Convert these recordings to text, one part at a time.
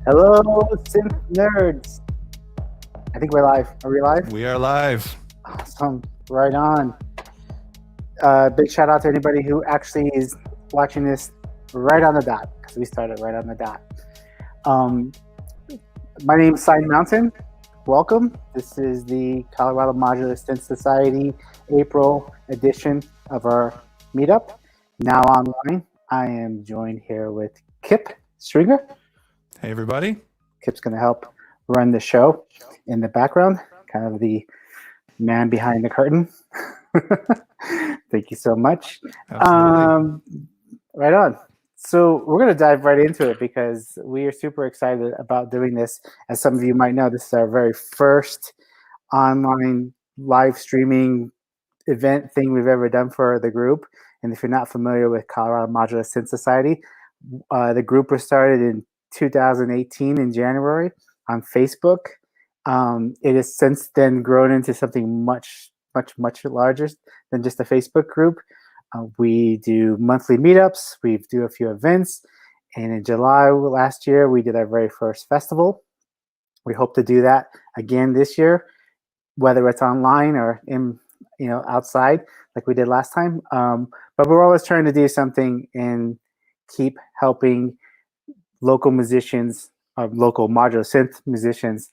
Hello, synth nerds. I think we're live. Are we live? We are live. Awesome. Right on. Big shout out to anybody who actually is watching this right on the dot, because we started right on the dot. My name is Sine Mountain. Welcome. This is the Colorado Modular Synth Society April edition of our meetup. Now online, I am joined here with Kip Schwinger. Hey, everybody. Kip's going to help run the show in the background, kind of the man behind the curtain. Thank you so much. Absolutely. Right on. So we're going to dive right into it because we are super excited about doing this. As some of you might know, this is our very first online live streaming event thing we've ever done for the group. And if you're not familiar with Colorado Modular Synth Society, the group was started in 2018 in January on Facebook. It has since then grown into something much larger than just a Facebook group. We do monthly meetups. We do a few events. And in July last year, we did our very first festival. We hope to do that again this year, whether it's online or in, outside like we did last time. But we're always trying to do something and keep helping local musicians, local modular synth musicians,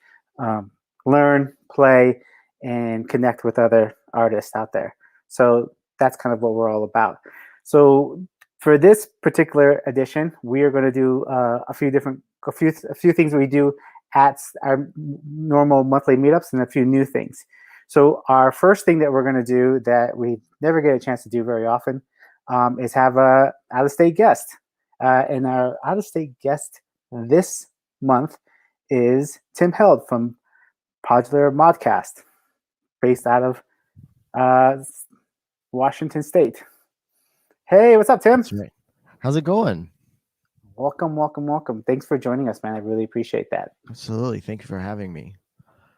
learn, play, and connect with other artists out there. So that's kind of what we're all about. So for this particular edition, we are going to do a few things we do at our normal monthly meetups and a few new things. So our first thing that we're going to do that we never get a chance to do very often is have a out-of-state guest. And our out-of-state guest this month is Tim Held from Podular Modcast, based out of Washington State. Hey, what's up, Tim? That's right. How's it going? Welcome. Thanks for joining us, man. I really appreciate that. Absolutely. Thank you for having me.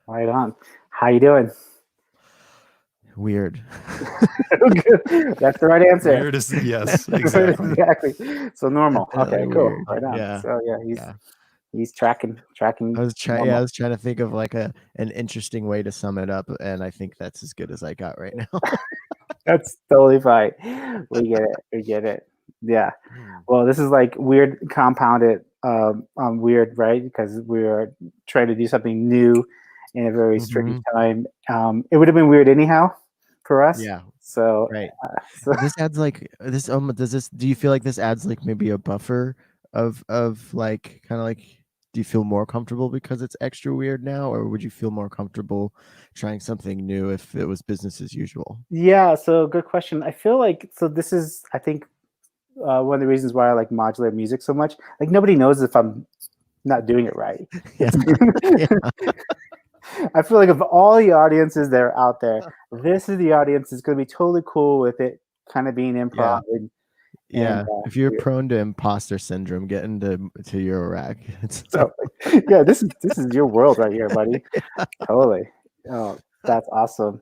Right on. How you doing? Weird. That's the right answer. Weird is yes, exactly. Exactly. So normal. Okay, cool. Weird. Right on. Yeah. So he's tracking. I was trying to think of like an interesting way to sum it up, and I think that's as good as I got right now. That's totally fine. We get it. Yeah. Well, this is like weird compounded weird, right? Because we're trying to do something new in a very strict time. It would have been weird anyhow for us. Yeah. So right. This adds like this. Do you feel like this adds like maybe a buffer of like kind of like? Do you feel more comfortable because it's extra weird now, or would you feel more comfortable trying something new if it was business as usual? Yeah. So good question. I feel like this is, I think, one of the reasons why I like modular music so much. Like nobody knows if I'm not doing it right. Yeah. I feel like of all the audiences that are out there, this is the audience that's going to be totally cool with it kind of being improv. Yeah. If you're prone to imposter syndrome, get into Eurorack. Yeah, this is your world right here, buddy. Yeah. Totally. Oh, that's awesome.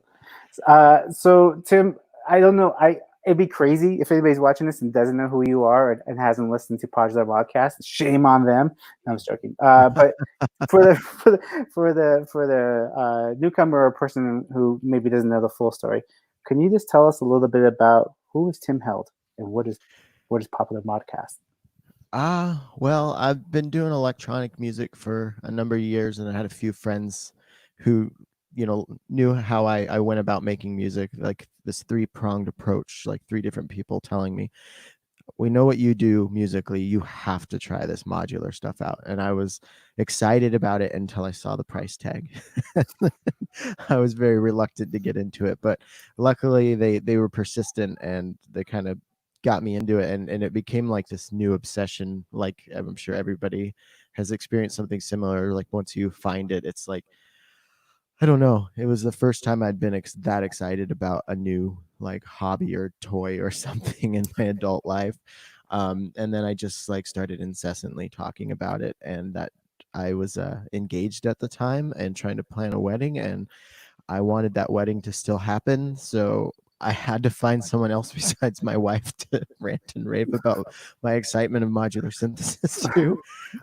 So Tim, I don't know. It'd be crazy if anybody's watching this and doesn't know who you are and hasn't listened to Podular Modcast. Shame on them. No, I'm just joking. But for the newcomer or person who maybe doesn't know the full story, can you just tell us a little bit about who is Tim Held and what is Podular Modcast? Well, I've been doing electronic music for a number of years, and I had a few friends who knew how I went about making music, like this three-pronged approach, like three different people telling me, we know what you do musically, you have to try this modular stuff out. And I was excited about it until I saw the price tag. I was very reluctant to get into it, but luckily they were persistent and they kind of got me into it, and it became like this new obsession. Like I'm sure everybody has experienced something similar. Like once you find it, it's like, I don't know. It was the first time I'd been that excited about a new like hobby or toy or something in my adult life. And then I just like started incessantly talking about it, and that I was engaged at the time and trying to plan a wedding, and I wanted that wedding to still happen. So I had to find someone else besides my wife to rant and rave about my excitement of modular synthesis too.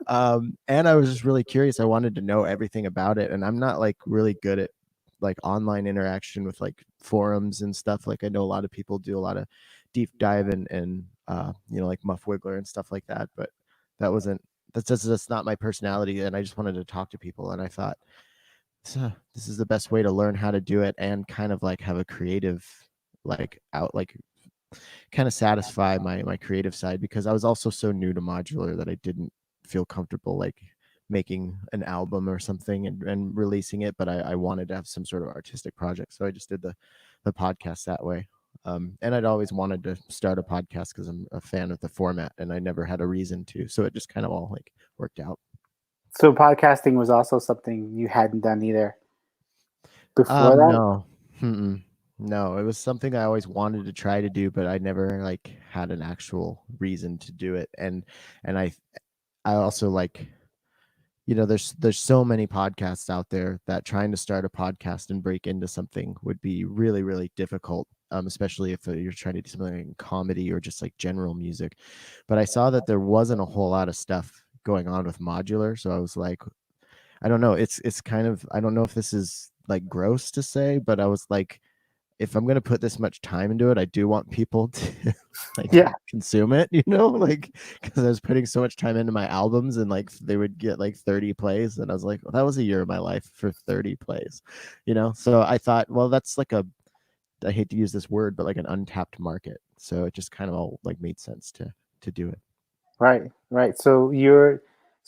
And I was just really curious. I wanted to know everything about it. And I'm not like really good at like online interaction with like forums and stuff. Like I know a lot of people do a lot of deep dive and like Muff Wiggler and stuff like that. But that's just not my personality. And I just wanted to talk to people. And I thought, this is the best way to learn how to do it and kind of like have a creative like out like kind of satisfy my creative side, because I was also so new to modular that I didn't feel comfortable like making an album or something and releasing it, but I wanted to have some sort of artistic project, so I just did the podcast that way. And I'd always wanted to start a podcast because I'm a fan of the format and I never had a reason to, so it just kind of all like worked out. So podcasting was also something you hadn't done either before that? No. No, it was something I always wanted to try to do, but I never like had an actual reason to do it. And I also like, there's so many podcasts out there that trying to start a podcast and break into something would be really, really difficult. Especially if you're trying to do something like comedy or just like general music. But I saw that there wasn't a whole lot of stuff going on with modular, so I was like, I don't know. It's kind of, I don't know if this is like gross to say, but I was like, if I'm gonna put this much time into it, I do want people to like consume it, like because I was putting so much time into my albums and like they would get like 30 plays, and I was like, well, that was a year of my life for 30 plays, So I thought, well, that's like I hate to use this word, but like an untapped market. So it just kind of all like made sense to do it. Right. So you're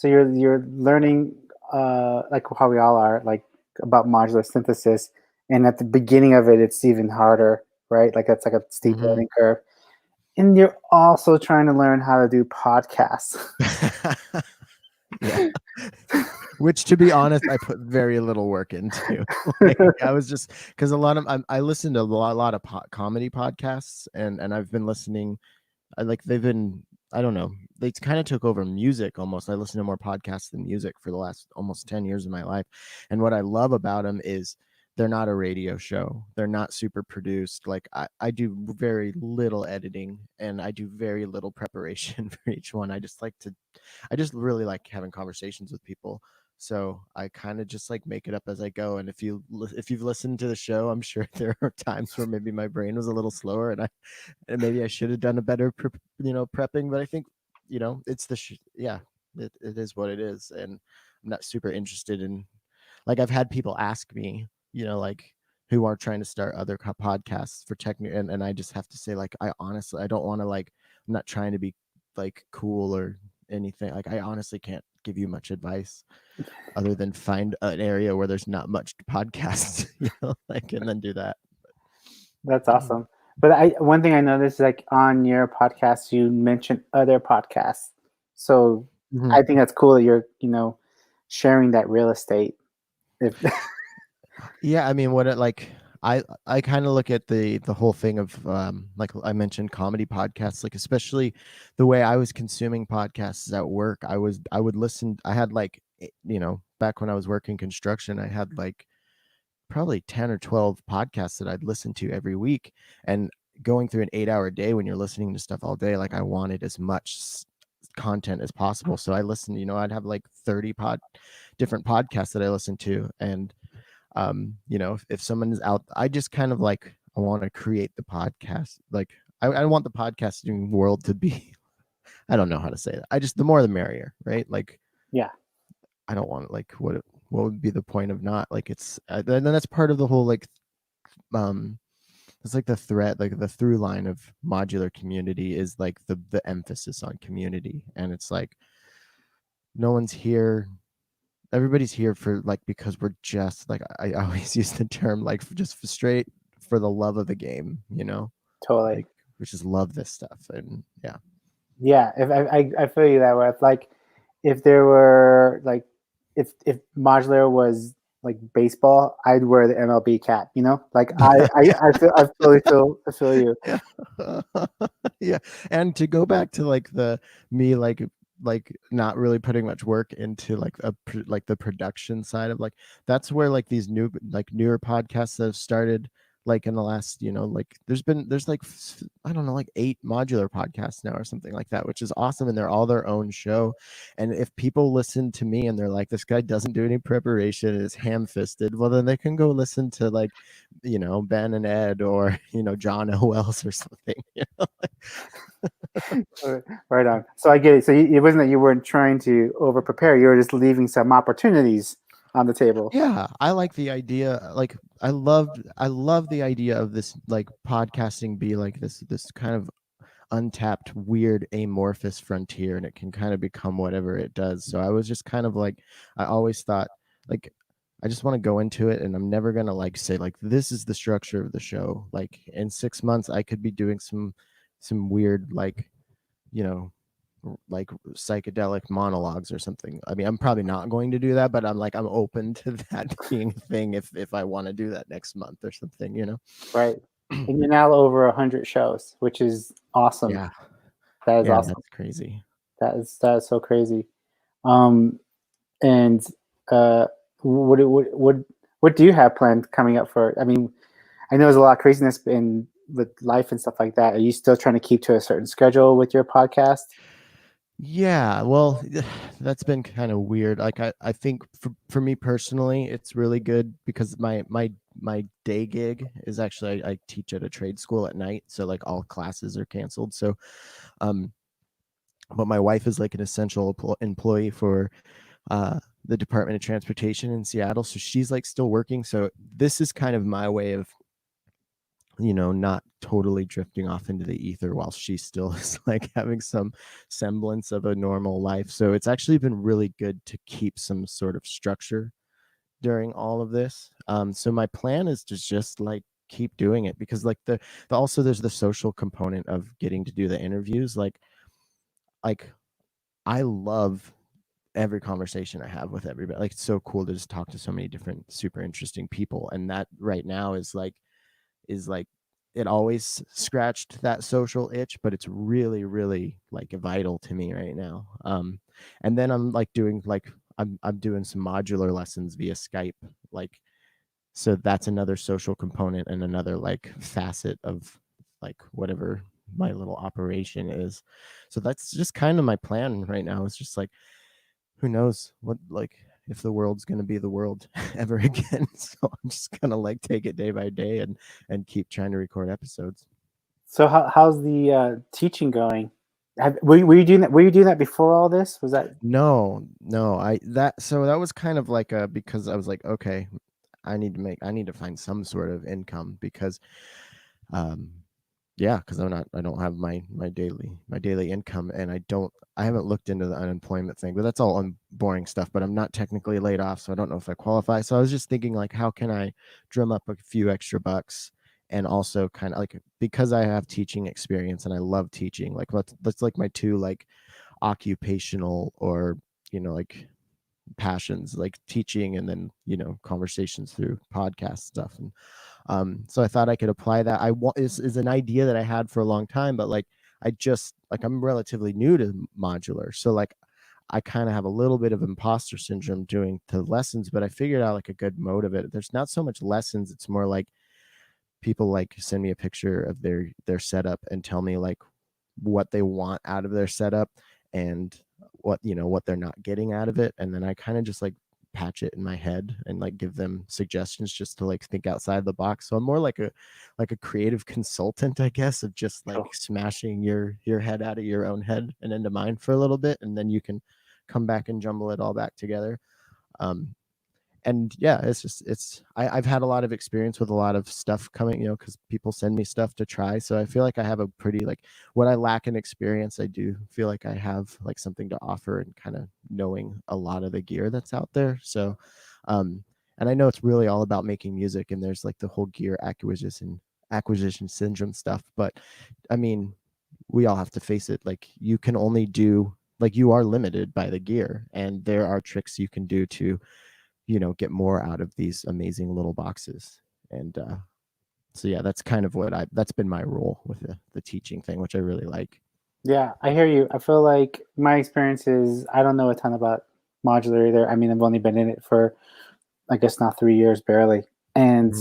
learning like how we all are, like about modular synthesis, and at the beginning of it it's even harder, right? Like that's like a steep learning curve. And you're also trying to learn how to do podcasts. Yeah. Which, to be honest, I put very little work into. Like, I was just because I listen to a lot of comedy podcasts, and I've been listening. They've been, I don't know, they kind of took over music almost. I listen to more podcasts than music for the last almost 10 years of my life. And what I love about them is they're not a radio show. They're not super produced. Like I do very little editing and I do very little preparation for each one. I just really like having conversations with people. So I kind of just like make it up as I go. And if you've listened to the show, I'm sure there are times where maybe my brain was a little slower and maybe I should have done a better, prepping. But I think, it's it is what it is. And I'm not super interested in, like, I've had people ask me, like who are trying to start other podcasts for and I just have to say, like, I honestly, I don't want to, like, I'm not trying to be like cool or anything. Like, I honestly can't give you much advice other than find an area where there's not much podcasts, and then do that. That's awesome. But one thing I noticed is, like, on your podcast, you mentioned other podcasts. So I think that's cool that you're, sharing that real estate. Yeah, I mean, I kind of look at the whole thing of like I mentioned, comedy podcasts, like especially the way I was consuming podcasts at work. I would listen. I had like, back when I was working construction, I had like probably 10 or 12 podcasts that I'd listen to every week. And going through an 8-hour day when you're listening to stuff all day, like I wanted as much content as possible. So I listened, I'd have like 30 different podcasts that I listened to. And if someone is out, I just kind of like, I want to create the podcast. Like I want the podcasting world to be, I don't know how to say that. The more the merrier, right? Like, yeah, I don't want, like, what would be the point of not, like, it's, and then that's part of the whole, like, it's like the thread, like the through line of modular community is like the emphasis on community. And it's like, no one's here. Everybody's here for, like, because we're just like, I always use the term, like, just straight for the love of the game, totally. Like, we just love this stuff. And yeah, if I feel you that way. If, like, if there were, like, if modular was like baseball, I'd wear the MLB cap, like I feel you. Yeah. And to go back to like me, like not really putting much work into like the production side of, like, that's where like these newer podcasts that have started, like in the last, like there's like, I don't know, like 8 modular podcasts now or something like that, which is awesome. And they're all their own show. And if people listen to me and they're like, this guy doesn't do any preparation and is ham-fisted, well, then they can go listen to like, Ben and Ed or, John O. Wells or something. Right on. So I get it. So it wasn't that you weren't trying to over prepare. You were just leaving some opportunities on the table. Yeah, I like the idea. Like, I love the idea of this, like, podcasting be like this kind of untapped, weird, amorphous frontier, and it can kind of become whatever it does. So I was just kind of like, I always thought, like, I just want to go into it, and I'm never gonna like say like this is the structure of the show. Like in 6 months, I could be doing some weird, like, like psychedelic monologues or something. I mean, I'm probably not going to do that, but I'm open to that being a thing if I want to do that next month or something. Right. And you're now over 100 shows, which is awesome. Yeah, that is awesome. That's crazy. That is so crazy. And what do you have planned coming up for? I mean, I know there's a lot of craziness with life and stuff like that. Are you still trying to keep to a certain schedule with your podcast? Yeah, well, that's been kind of weird. Like I think for me personally, it's really good because my day gig is actually I teach at a trade school at night, so like all classes are canceled. So, but my wife is like an essential employee for the Department of Transportation in Seattle, so she's like still working. So this is kind of my way of not totally drifting off into the ether while she still is like having some semblance of a normal life. So it's actually been really good to keep some sort of structure during all of this. So my plan is to just like keep doing it because like the also there's the social component of getting to do the interviews. Like I love every conversation I have with everybody. Like it's so cool to just talk to so many different super interesting people. And that right now is like it always scratched that social itch, but it's really, really like vital to me right now. And then I'm like doing like I'm doing some modular lessons via Skype, like so that's another social component and another like facet of like whatever my little operation is. So that's just kind of my plan right now. It's just like who knows what like if the world's going to be the world ever again. So I'm just going to like take it day by day and keep trying to record episodes. So how's the teaching going? Were you doing that? Were you doing that before all this? Was that No, that was kind of like because I was like, okay, I need to find some sort of income because yeah, because I don't have my daily income, and I haven't looked into the unemployment thing, but that's all boring stuff. But I'm not technically laid off, so I don't know if I qualify. So I was just thinking like, how can I drum up a few extra bucks, and also kind of like because I have teaching experience and I love teaching, like that's like my two like occupational or like passions, like teaching and then conversations through podcast stuff. And so I thought I could apply that. Is an idea that I had for a long time, but like I just like I'm relatively new to modular, so like I kind of have a little bit of imposter syndrome doing the lessons, but I figured out like a good mode of it. There's not so much lessons, it's more like people like send me a picture of their setup and tell me like what they want out of their setup and what they're not getting out of it, and then I kind of just like patch it in my head and like give them suggestions just to like think outside the box. So I'm more like a creative consultant, I guess, of just like smashing your head out of your own head and into mine for a little bit, and then you can come back and jumble it all back together. And yeah, I've had a lot of experience with a lot of stuff coming, because people send me stuff to try. So I feel like I have a pretty like what I lack in experience, I do feel like I have like something to offer and kind of knowing a lot of the gear that's out there. So, and I know it's really all about making music and there's like the whole gear acquisition syndrome stuff. But I mean, we all have to face it. Like you can only do like you are limited by the gear, and there are tricks you can do to get more out of these amazing little boxes. And so yeah, that's kind of that's been my role with the teaching thing, which I really like. Yeah, I hear you. I feel like my experience is I don't know a ton about modular either. I mean, I've only been in it for I guess now 3 years barely. And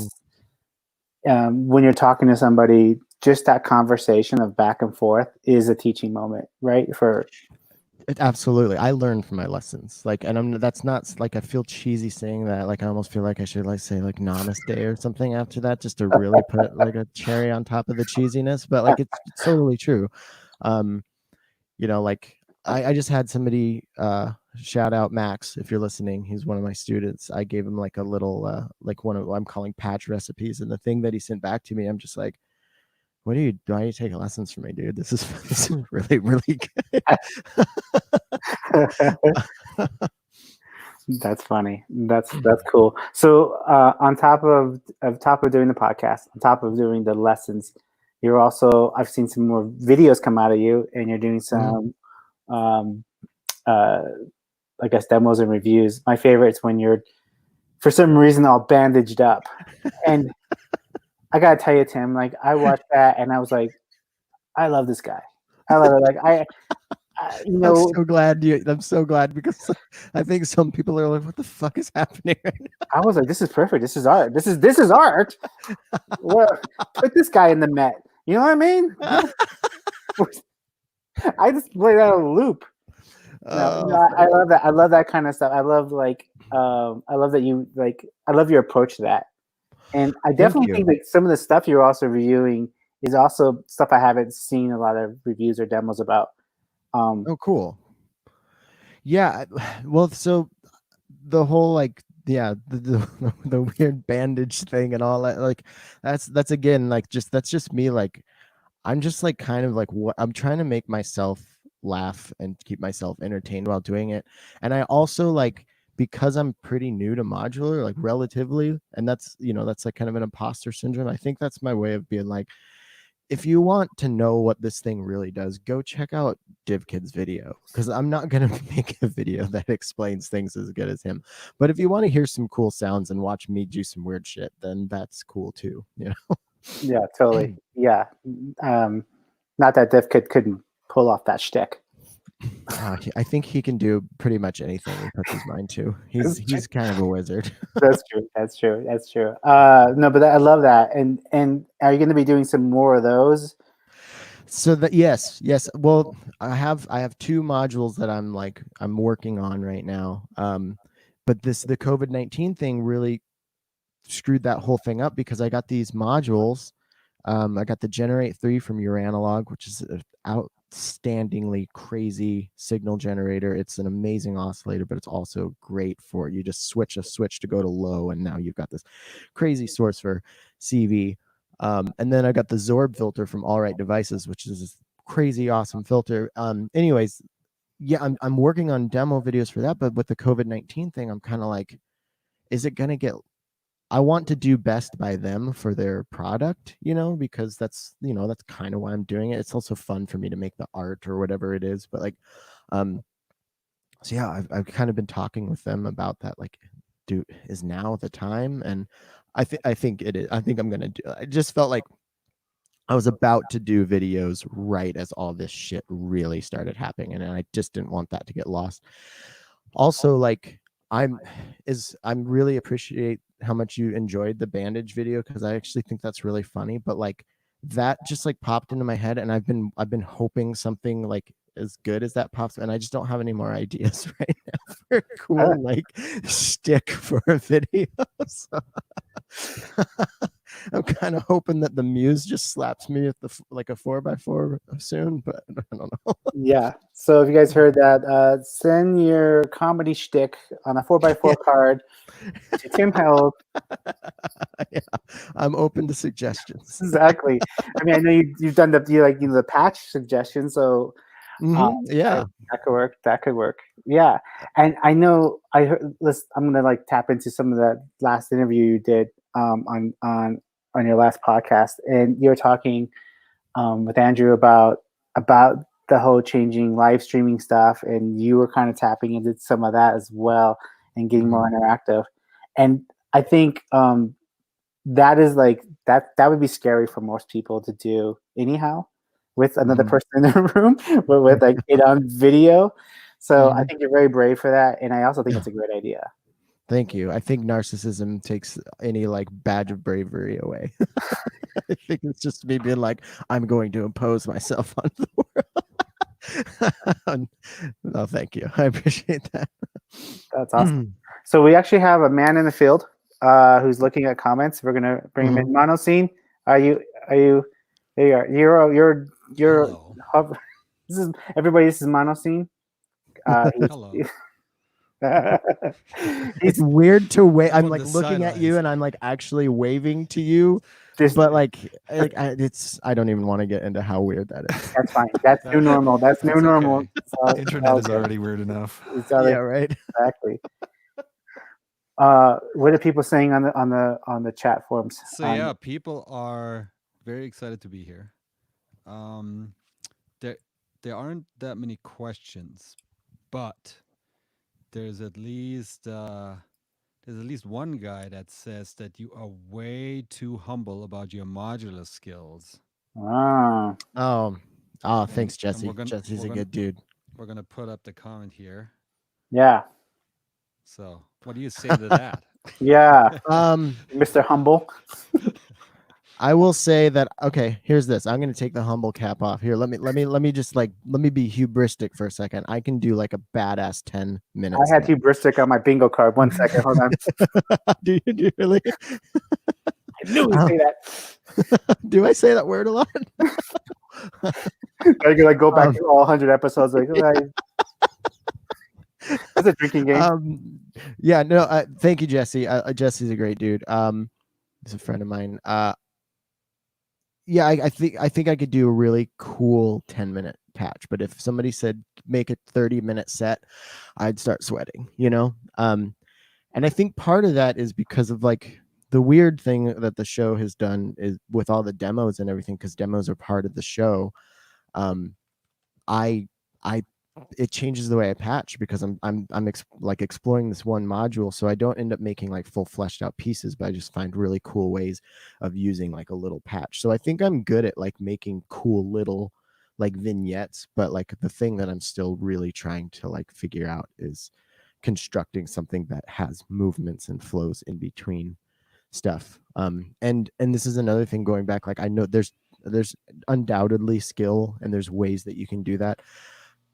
when you're talking to somebody, just that conversation of back and forth is a teaching moment, right? Absolutely. I learned from my lessons. Like, and that's not like, I feel cheesy saying that. Like, I almost feel like I should like say like namaste or something after that, just to really put like a cherry on top of the cheesiness. But like, it's totally true. Like I just had somebody shout out Max, if you're listening. He's one of my students. I gave him like a little like one of what I'm calling patch recipes, and the thing that he sent back to me, I'm just like, why do you take lessons from me, dude? This is really, really good. That's funny. That's cool. So on top of doing the podcast, on top of doing the lessons, you're also, I've seen some more videos come out of you, and you're doing some I guess demos and reviews. My favorite is when you're, for some reason, all bandaged up. And I gotta tell you, Tim, like I watched that and I was like, I love this guy. I love it. Like I'm so glad I'm so glad, because I think some people are like, what the fuck is happening right now? I was like, this is perfect. This is art. This is art. Put this guy in the Met. You know what I mean? I just played out of a loop. I love that. I love that kind of stuff. I love I love that you I love your approach to that. And I definitely think that some of the stuff you're also reviewing is also stuff I haven't seen a lot of reviews or demos about. Oh, cool. Yeah. Well, so the whole the weird bandage thing and all that, like that's again like that's just me, like I'm just like kind of like what I'm trying to make myself laugh and keep myself entertained while doing it. And I also like, because I'm pretty new to modular, like relatively, and that's that's like kind of an imposter syndrome. I think that's my way of being like, if you want to know what this thing really does, go check out DivKid's video, because I'm not going to make a video that explains things as good as him. But if you want to hear some cool sounds and watch me do some weird shit, then that's cool too, Yeah, totally. Yeah. Not that DivKid couldn't pull off that shtick. I think he can do pretty much anything he puts his mind to. He's kind of a wizard. That's true. No, but I love that. And are you going to be doing some more of those? So that yes. Well, I have two modules that I'm working on right now. But the COVID-19 thing really screwed that whole thing up, because I got these modules. I got the Generate 3 from Eurorack, which is an outstandingly crazy signal generator. It's an amazing oscillator, but it's also great for, you just switch a switch to go to low, and now you've got this crazy source for CV. And then I got the Zorb filter from All Right Devices, which is this crazy awesome filter. Anyways, yeah, I'm working on demo videos for that, but with the COVID-19 thing, I'm kind of like, is it gonna get, I want to do best by them for their product, because that's kind of why I'm doing it. It's also fun for me to make the art or whatever it is. But like, so yeah, I've kind of been talking with them about that. Like, is now the time? And I think it is. I think I'm gonna do. I just felt like I was about to do videos right as all this shit really started happening, and I just didn't want that to get lost. Also, like, I'm really appreciate how much you enjoyed the bandage video, because I actually think that's really funny. But like, that just like popped into my head, and I've been hoping something like as good as that pops, and I just don't have any more ideas right now for a cool like stick for a video. So I'm kind of hoping that the muse just slaps me with like a 4x4 soon, but I don't know. Yeah. So if you guys heard that, send your comedy shtick on a 4x4 card to Tim Held. Yeah, I'm open to suggestions. Exactly. I mean, I know you've done the patch suggestion, so yeah, that could work. Yeah. And I know I heard. I'm gonna like tap into some of that last interview you did on your last podcast, and you're talking with Andrew about the whole changing live streaming stuff, and you were kind of tapping into some of that as well and getting more interactive. And I think that is like that would be scary for most people to do anyhow, with another person in the room, but with like it on video. So I think you're very brave for that, and I also think it's a great idea. Thank you. I think narcissism takes any like badge of bravery away. I think it's just me being like, I'm going to impose myself on the world. No, thank you. I appreciate that. That's awesome. So we actually have a man in the field who's looking at comments. We're gonna bring him in. Monoscene, are you? There you are. You're. Hello. This is everybody. This is Monoscene. Hello. It's weird to wave. I'm From like the looking at you, sidelines. and I'm like actually waving to you, but like it's. I don't even want to get into how weird that is. That's fine. That's new normal. That's new That's normal. okay. Internet is already weird enough. Yeah, right. Exactly. What are people saying on the chat forums? So yeah, people are very excited to be here. There aren't that many questions, but there's at least one guy that says that you are way too humble about your modular skills. Ah. Thanks, Jesse. we're gonna- Jesse's we're a gonna- good dude. We're gonna put up the comment here. Yeah. So what do you say to that? Yeah. Mr. Humble. I will say that okay, here's this. I'm gonna take the humble cap off. Here, let me be hubristic for a second. I can do like a badass 10 minutes. I had hubristic on my bingo card. 1 second. Hold on. Do you really? I knew you'd say that. Do I say that word a lot? I could like go back to all 100 episodes. Like, it's a drinking game. Yeah, no, thank you, Jesse. Jesse's a great dude. He's a friend of mine. Yeah, I think I could do a really cool 10-minute patch, but if somebody said make a 30-minute set, I'd start sweating, you know? And I think part of that is because of like the weird thing that the show has done is with all the demos and everything, because demos are part of the show. It changes the way I patch because I'm exploring this one module, so I don't end up making like full fleshed out pieces, but I just find really cool ways of using like a little patch. So I think I'm good at like making cool little like vignettes, but like the thing that I'm still really trying to like figure out is constructing something that has movements and flows in between stuff. And this is another thing going back, like I know there's undoubtedly skill and there's ways that you can do that.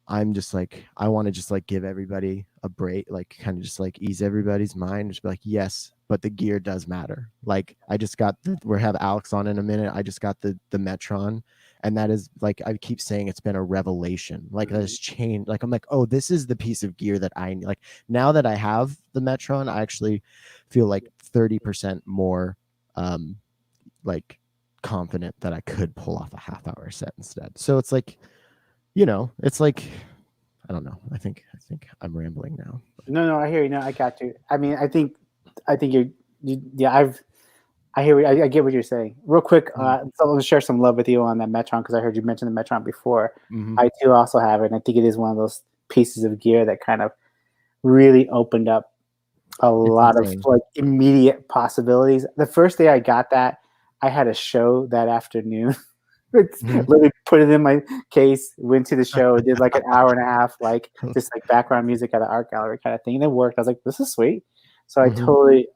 I'm just like, I want to just like give everybody a break, like kind of just like ease everybody's mind. Just be like, yes, but the gear does matter. Like I just got, we'll have Alex on in a minute. I just got the Metron, and that is like, I keep saying it's been a revelation. Like that has changed. Like, I'm like, oh, this is the piece of gear that I like. Now that I have the Metron, I actually feel like 30% more like confident that I could pull off a half-hour set instead. So it's like, you know, it's like, I don't know. I think I'm rambling now. No, I hear you. No, I got you. I mean, I think you yeah, I hear, I get what you're saying. Real quick, so I'll share some love with you on that Metron because I heard you mention the Metron before. I too also have it, and I think it is one of those pieces of gear that kind of really opened up a lot of like immediate possibilities. The first day I got that, I had a show that afternoon. Literally put it in my case, went to the show, did like an hour and a half, like just like background music at the art gallery kind of thing, and it worked. I was like, this is sweet. So I totally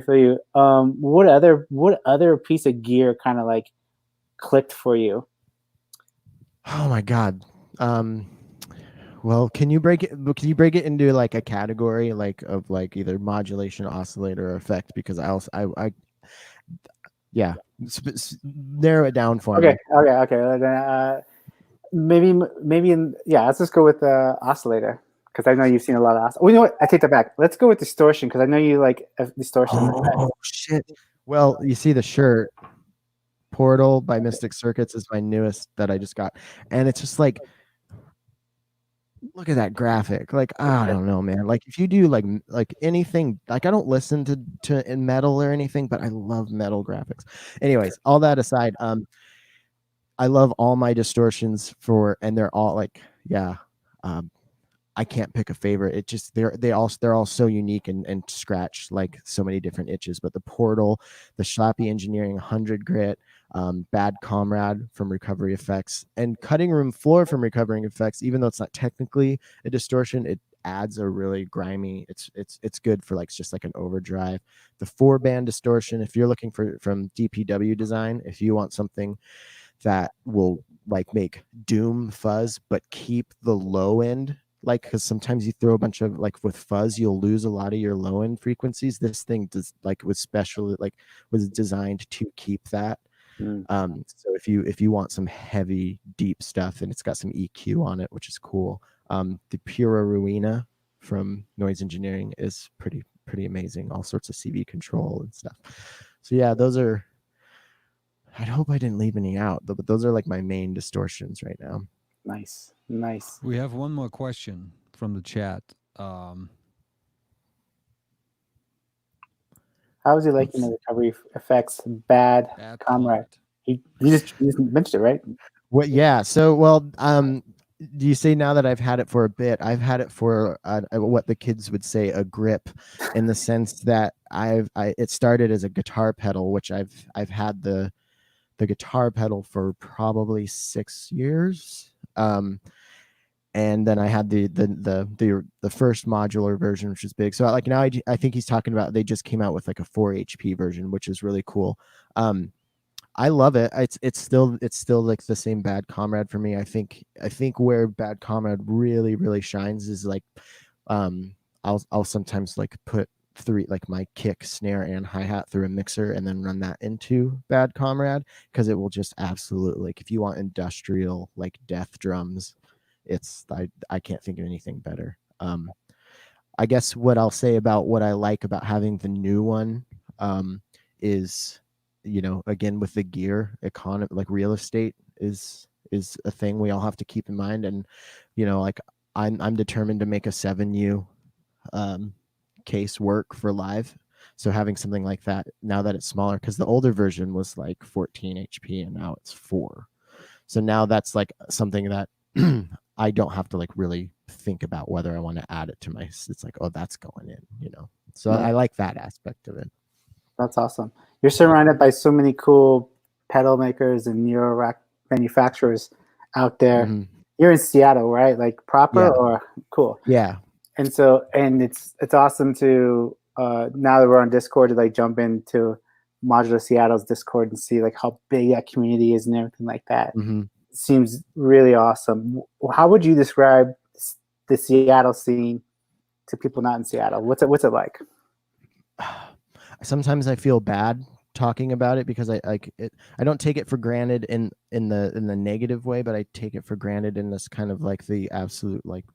feel you. What other piece of gear kind of like clicked for you? Oh my God. Well, can you break it into like a category like of like either modulation, oscillator, or effect? Because narrow it down for me. Okay. Maybe let's just go with the oscillator because I know you've seen a lot of oscillator. Well, you know what? I take that back. Let's go with distortion because I know you like distortion. Oh shit! Well, you see the shirt, Portal by Mystic Circuits is my newest that I just got, and it's just like, look at that graphic. Like, I don't know, man. Like if you do like anything, like I don't listen to in metal or anything, but I love metal graphics. Anyways, all that aside, I love all my distortions and they're all like, I can't pick a favorite. It just they're all so unique and scratch like so many different itches. But the Portal, the Schlappy Engineering 100 Grit, Bad Comrade from Recovery Effects, and Cutting Room Floor from Recovering Effects, even though it's not technically a distortion, it ads are really grimy. It's good for like just like an overdrive. The 4-band distortion, if you're looking for from DPW design, if you want something that will like make doom fuzz but keep the low end, like, because sometimes you throw a bunch of like with fuzz you'll lose a lot of your low end frequencies. This thing does like was designed to keep that. So if you want some heavy deep stuff, and it's got some EQ on it, which is cool. The Pura Ruina from Noise Engineering is pretty amazing. All sorts of CV control and stuff. So yeah, those are, I hope I didn't leave any out, but those are like my main distortions right now. Nice. We have one more question from the chat. How was he liking the recovery effects? Bad Comrade. You just mentioned it, right? Well, yeah. So, well, do you say now that I've had it for a bit? I've had it for what the kids would say a grip, in the sense that it started as a guitar pedal, which I've had the guitar pedal for probably 6 years. And then I had the first modular version, which is big. So like now I think he's talking about, they just came out with like a 4 HP version, which is really cool. I love it. It's still like the same Bad Comrade for me. I think where Bad Comrade really shines is like, I'll sometimes like put like my kick, snare, and hi-hat through a mixer and then run that into Bad Comrade, because it will just absolutely, like, if you want industrial like death drums, I can't think of anything better. I guess what I'll say about what I like about having the new one is, you know, again, with the gear economy, like real estate is a thing we all have to keep in mind. And, you know, like I'm determined to make a 7U case work for live. So having something like that, now that it's smaller, because the older version was like 14 HP and now it's 4. So now that's like something that I don't have to like really think about whether I want to add it to my, it's like, oh, that's going in, you know. So I like that aspect of it. That's awesome. You're surrounded by so many cool pedal makers and Eurorack manufacturers out there. Mm-hmm. You're in Seattle, right? Like proper, or cool? Yeah. And so, and it's awesome to now that we're on Discord, to like jump into Modular Seattle's Discord and see like how big that community is and everything like that. Mm-hmm. It seems really awesome. How would you describe the Seattle scene to people not in Seattle? What's it like? Sometimes I feel bad talking about it because I don't take it for granted in the negative way, but I take it for granted in this kind of like the absolute like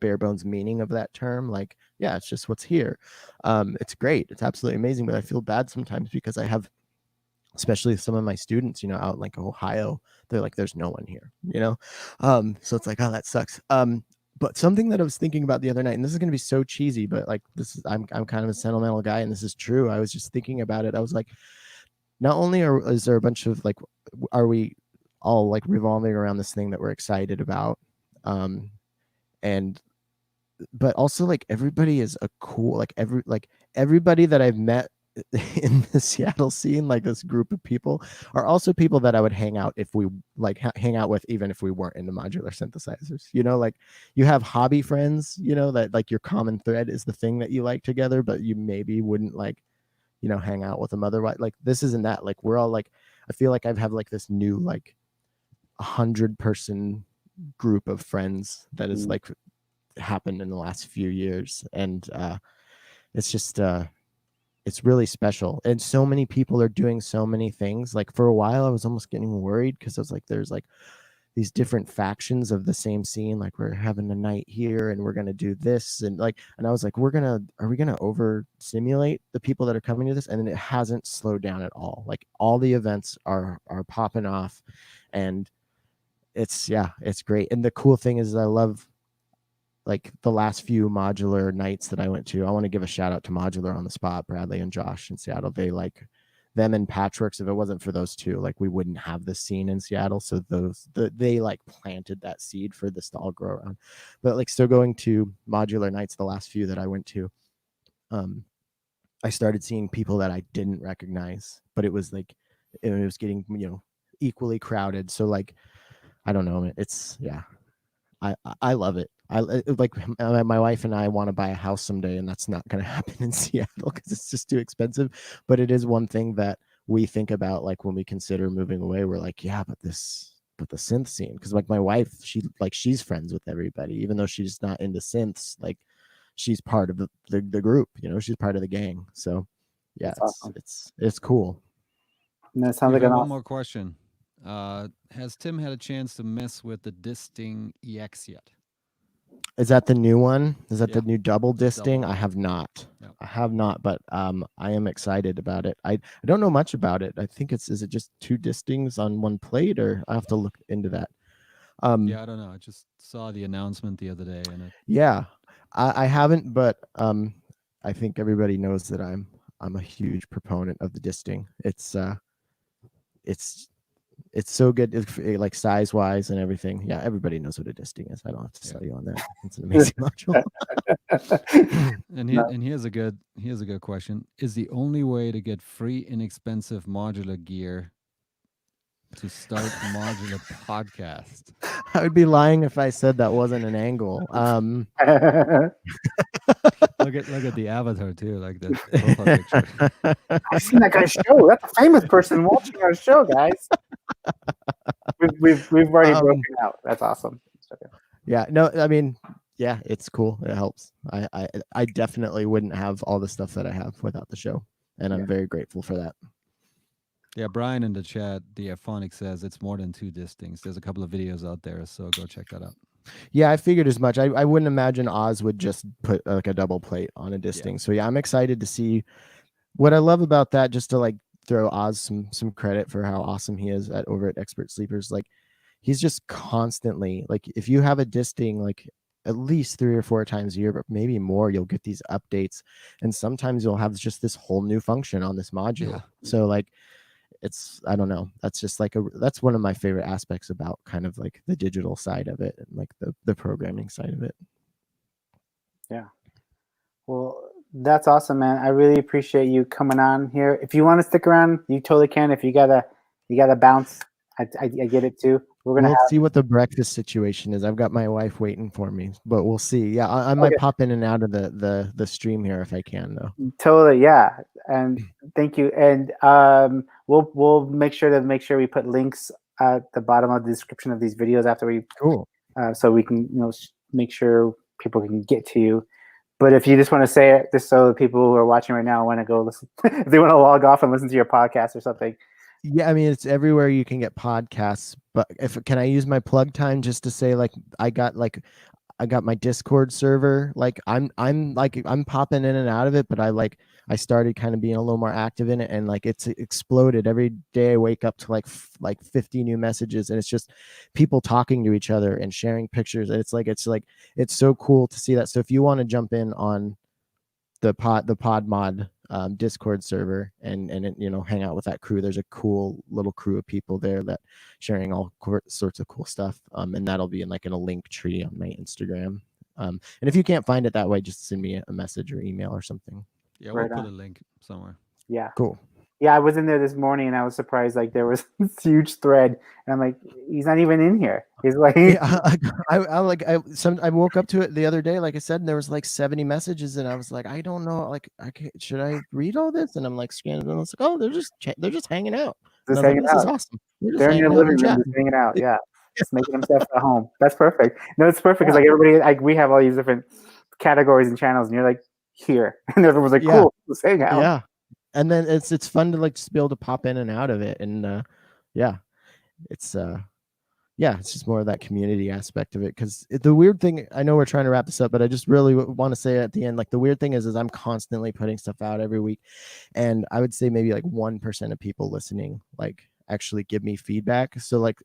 bare bones meaning of that term. Like, yeah, it's just what's here. It's great. It's absolutely amazing, but I feel bad sometimes because I have, especially some of my students, you know, out in like Ohio, they're like, there's no one here, you know? So it's like, oh, that sucks. But something that I was thinking about the other night, and this is going to be so cheesy, but like I'm kind of a sentimental guy, and this is true. I was just thinking about it. I was like, not only is there a bunch of like, are we all like revolving around this thing that we're excited about, but also like everybody is a cool, like everybody that I've met in the Seattle scene, like this group of people, are also people that I would hang out if we like hang out with, even if we weren't into modular synthesizers. You know, like you have hobby friends, you know, that like your common thread is the thing that you like together, but you maybe wouldn't like, you know, hang out with them otherwise. Like this isn't that. Like we're all like, I feel like I've like this new like 100-person group of friends that is like happened in the last few years, and it's just it's really special, and so many people are doing so many things. Like for a while I was almost getting worried because I was like, there's like these different factions of the same scene, like we're having a night here and we're gonna do this, and I was like, are we gonna over simulate the people that are coming to this? And then it hasn't slowed down at all. Like all the events are popping off, and it's great. And the cool thing is I love like the last few modular nights that I went to. I want to give a shout out to Modular on the Spot, Bradley and Josh in Seattle. They like them and Patchworks. If it wasn't for those two, like we wouldn't have this scene in Seattle. So they like planted that seed for this to all grow around. But like still going to modular nights, the last few that I went to, I started seeing people that I didn't recognize, but it was like, it was getting, you know, equally crowded. So like, I don't know. It's I love it. Like my wife and I want to buy a house someday, and that's not going to happen in Seattle because it's just too expensive. But it is one thing that we think about, like when we consider moving away. We're like, yeah, but the synth scene, because like my wife, she's friends with everybody, even though she's not into synths. Like she's part of the group, she's part of the gang. So yeah, it's cool. And that sounds We've like got an one more question. Has Tim had a chance to mess with the Disting EX yet? Is that the new one? Is that Yeah. the new double disting? Double. I have not. Yep. I have not, but I am excited about it. I don't know much about it. I think is it just 2 distings on one plate, or I have to look into that. Yeah, I don't know. I just saw the announcement the other day, and yeah, I haven't, but I think everybody knows that I'm a huge proponent of the disting. It's so good, like size wise and everything. Yeah, everybody knows what a disting is. I don't have to sell you on that. It's an amazing module. and here's a good question. Is the only way to get free, inexpensive modular gear to start a modular podcast? I would be lying if I said that wasn't an angle. Look at the avatar too, like the profile picture. I've seen that guy's show. That's a famous person watching our show, guys. We've already broken out. That's awesome. Yeah, no, I mean, yeah, it's cool. It helps. I definitely wouldn't have all the stuff that I have without the show, and I'm very grateful for that. Yeah, Brian in the chat, the Phonics says it's more than 2 distings. There's a couple of videos out there, so go check that out. Yeah, I figured as much. I wouldn't imagine Oz would just put like a double plate on a disting. Yeah. So yeah, I'm excited to see what I love about that. Just to like throw Oz some credit for how awesome he is over at Expert Sleepers. Like he's just constantly, like if you have a disting like at least 3 or 4 times a year, but maybe more, you'll get these updates, and sometimes you'll have just this whole new function on this module. Yeah. So like I don't know, that's just like that's one of my favorite aspects about kind of like the digital side of it and like the programming side of it. Yeah. Well, that's awesome, man. I really appreciate you coming on here. If you want to stick around, you totally can. If you gotta bounce, I get it too. We'll see what the breakfast situation is. I've got my wife waiting for me, but we'll see. Yeah, I might pop in and out of the stream here if I can, though. Totally, yeah. And thank you. And we'll make sure we put links at the bottom of the description of these videos after we. Cool. So we can make sure people can get to you. But if you just want to say it, just so the people who are watching right now want to go listen, if they want to log off and listen to your podcast or something. Yeah, I mean, it's everywhere you can get podcasts. But can I use my plug time just to say, like, I got my Discord server. Like, I'm popping in and out of it, but I started kind of being a little more active in it, and like it's exploded. Every day I wake up to like 50 new messages, and it's just people talking to each other and sharing pictures. And it's so cool to see that. So if you want to jump in on the PodMod Discord server and hang out with that crew, there's a cool little crew of people there that sharing all sorts of cool stuff, and that'll be in a link tree on my Instagram, and if you can't find it that way, just send me a message or email or something. Yeah, we'll put a link somewhere. Yeah, cool. Yeah, I was in there this morning and I was surprised. Like there was this huge thread, and I'm like, he's not even in here. He's like, yeah, I woke up to it the other day, like I said, and there was like 70 messages, and I was like, I don't know, like should I read all this? And I'm like scanning, and I was like, oh, they're just hanging out. Just hanging out. This is awesome. They're in your living room, just hanging out. Yeah, just making themselves at home. That's perfect. No, it's perfect because like everybody, we have all these different categories and channels, and you're like here, and everyone's like, cool, let's hang out. Yeah. And then it's fun to just be able to pop in and out of it, and it's just more of that community aspect of it. Because the weird thing, I know we're trying to wrap this up, but I just really want to say at the end, like the weird thing is I'm constantly putting stuff out every week, and I would say maybe like 1% of people listening like actually give me feedback. So like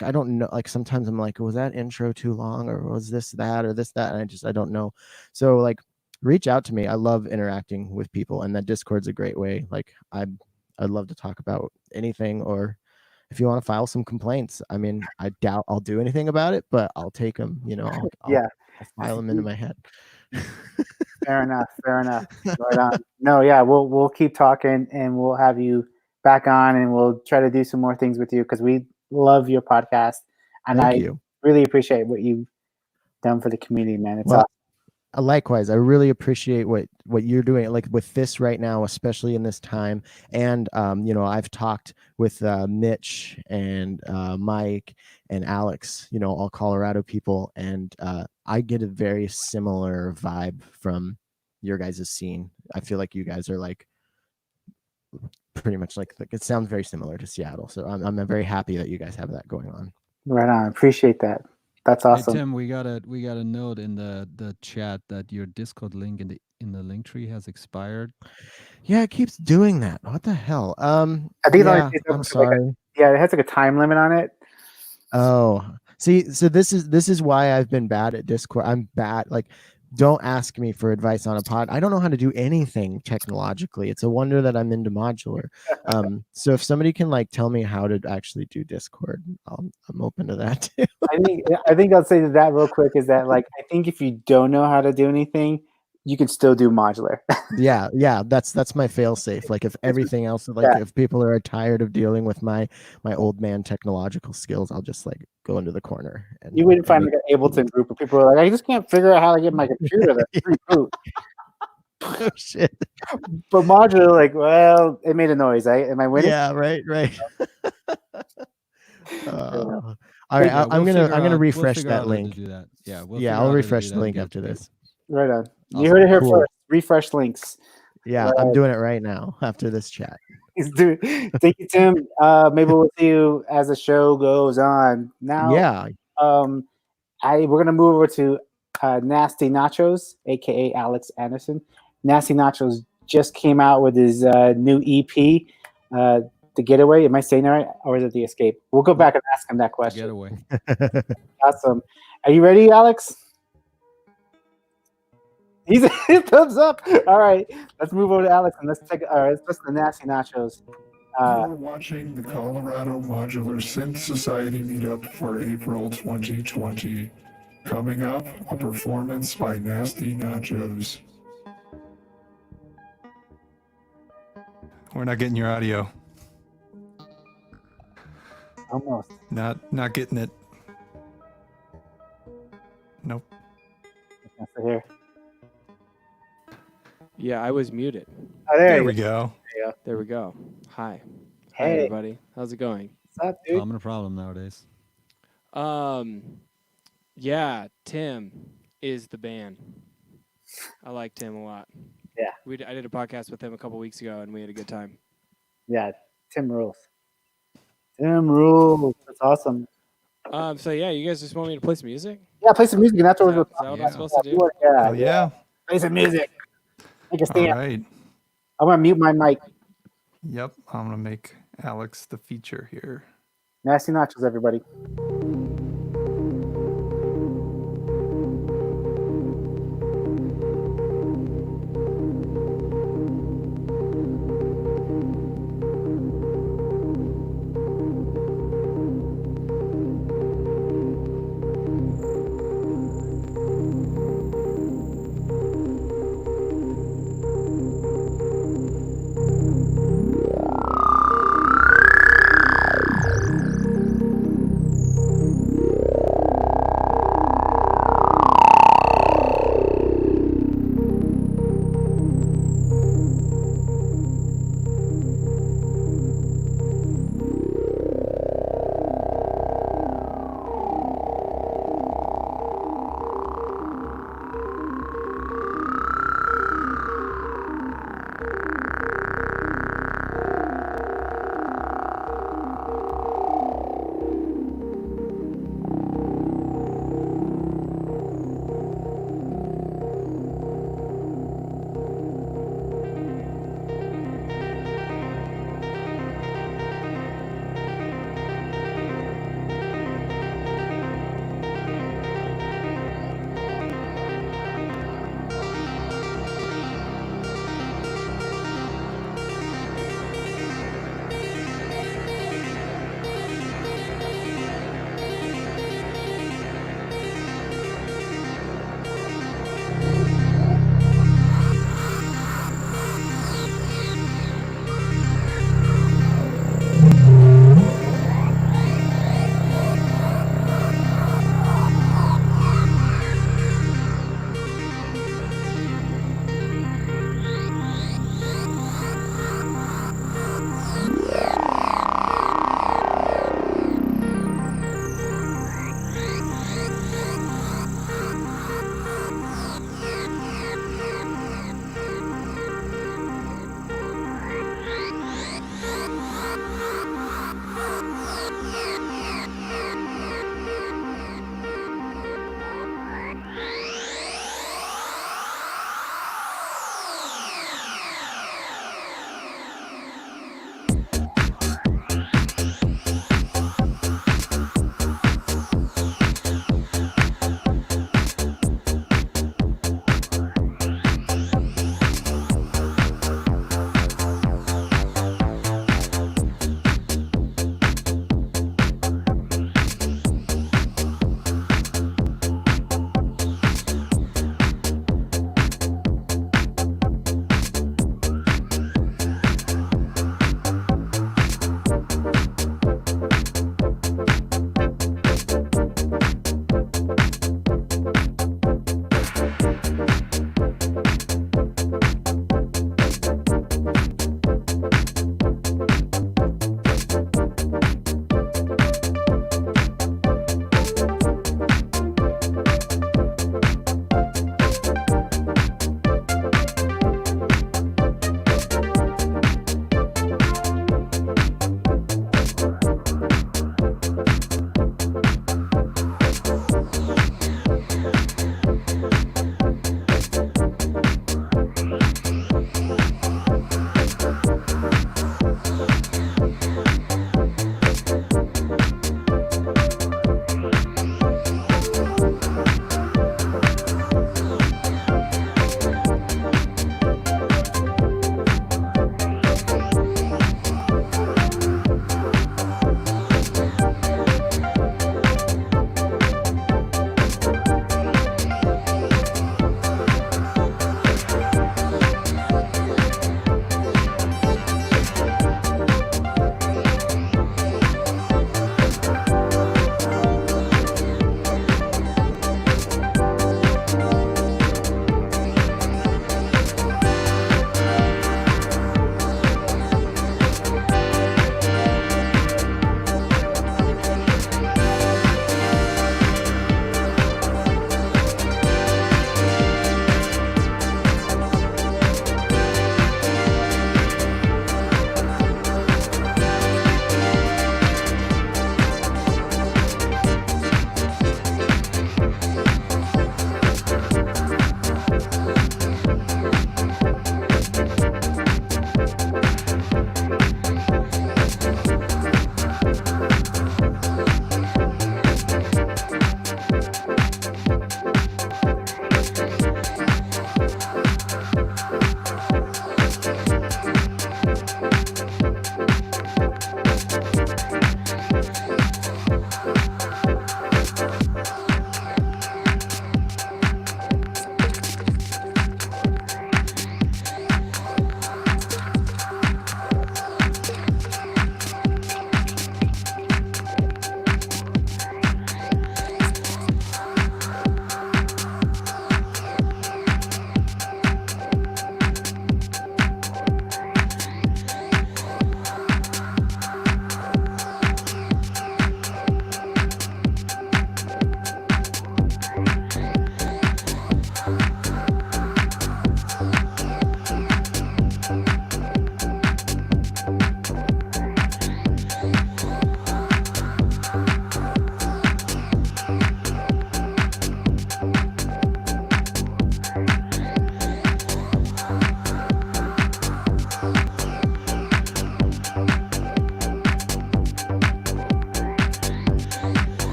I don't know, like sometimes I'm like, was that intro too long, or was this that, or this that, and I don't know. So like, reach out to me. I love interacting with people, and that Discord's a great way. Like I'd love to talk about anything, or if you want to file some complaints. I mean, I doubt I'll do anything about it, but I'll take them. I'll file them into my head. Fair enough. Right on. No, yeah, we'll keep talking, and we'll have you back on, and we'll try to do some more things with you because we love your podcast, and Thank you. really appreciate what you done for the community, man. It's Well, awesome. Likewise, I really appreciate what you're doing, like with this right now, especially in this time. And I've talked with Mitch and Mike and Alex, all Colorado people, and I get a very similar vibe from your guys' scene. I feel like you guys are like pretty much like it sounds very similar to Seattle. So I'm very happy that you guys have that going on. Right on. Appreciate that. That's awesome. Hey Tim, we got a note in the chat that your Discord link in the link tree has expired. Yeah, it keeps doing that. What the hell? I think I'm sorry. it has like a time limit on it. Oh, see, so this is why I've been bad at Discord. I'm bad. Like, don't ask me for advice on a pod. I don't know how to do anything technologically. It's a wonder that I'm into modular. So if somebody can like tell me how to actually do Discord, I'm open to that too. I think I'll say that real quick is that like I think if you don't know how to do anything, you can still do modular. yeah, that's my fail safe. Like if everything else, like if people are tired of dealing with my old man technological skills, I'll just like go into the corner. And you wouldn't find like an Ableton group where people are like, I just can't figure out how to get my computer to reboot. Oh shit! But modular, like, well, it made a noise. Am I winning? Yeah, right. All right, I'm gonna refresh that link. Yeah, I'll refresh the link after this. Right on. You heard it here first. Refresh links. Yeah, I'm doing it right now after this chat. Thank you, Tim. Maybe we'll see you as the show goes on. Now, we're gonna move over to Nasty Nachos, aka Alex Anderson. Nasty Nachos just came out with his new EP, The Getaway. Am I saying that right, or is it The Escape? We'll go back and ask him that question. Getaway. Awesome. Are you ready, Alex? He's a thumbs up. All right, let's move over to Alex and let's listen to the Nasty Nachos. You're watching the Colorado Modular Synth Society meetup for April 2020. Coming up, a performance by Nasty Nachos. We're not getting your audio. Almost. Not getting it. Nope. Here. Yeah, I was muted. Oh, there we go. There we go. Hi. Hey. Hi, everybody. How's it going? What's up, dude? Common problem nowadays. Yeah, Tim is the man. I like Tim a lot. Yeah. I did a podcast with him a couple weeks ago, and we had a good time. Yeah, Tim rules. Tim rules. That's awesome. So yeah, you guys just want me to play some music? Yeah, play some music, and that's what we're Is that what I'm supposed to do? Oh, yeah. Play some music. Make a All stand. right. I'm gonna mute my mic. Yep. I'm going to make Alex the feature here. Nasty Nachos, everybody.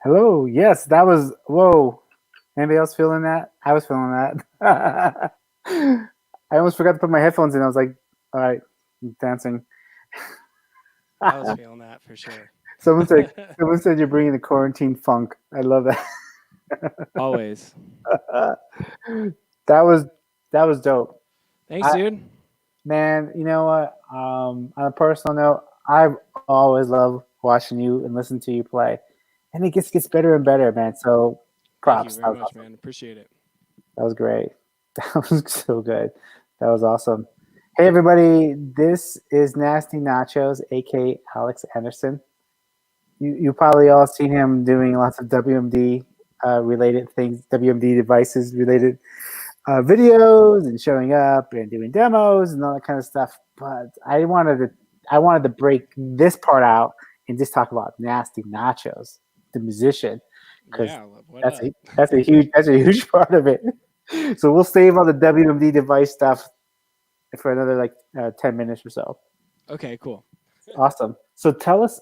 Hello. Yes, that was whoa. Anybody else feeling that? I was feeling that. I almost forgot to put my headphones in. I was like, all right, I'm dancing. I was feeling that for sure. Someone said you're bringing the quarantine funk. I love that. Always. that was dope. Thanks, dude. Man, you know what? On a personal note, I've always loved watching you and listening to you play, and it gets better and better, man. So Thank props. you That very was much, awesome. man. Appreciate it. That was great. That was so good. That was awesome. Hey, everybody. This is Nasty Nachos, aka Alex Anderson. You probably all seen him doing lots of WMD related things, WMD devices related videos and showing up and doing demos and all that kind of stuff. But I wanted to break this part out and just talk about Nasty Nachos, the musician, because Yeah, what up? that's a huge part of it. So we'll save all the WMD device stuff for another like 10 minutes or so. Okay, cool. Awesome. So tell us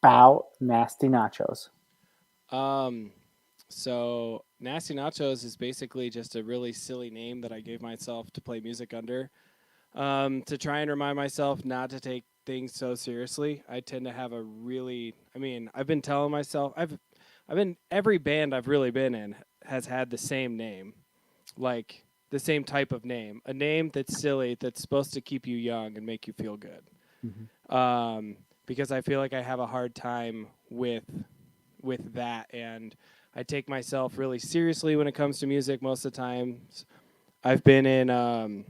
about Nasty Nachos. So Nasty Nachos is basically just a really silly name that I gave myself to play music under. To try and remind myself not to take things so seriously. I tend to have I've been telling myself every band I've really been in has had the same name. Like the same type of name. A name that's silly, that's supposed to keep you young and make you feel good. Mm-hmm. Because I feel like I have a hard time with that, and I take myself really seriously when it comes to music most of the time. I've been in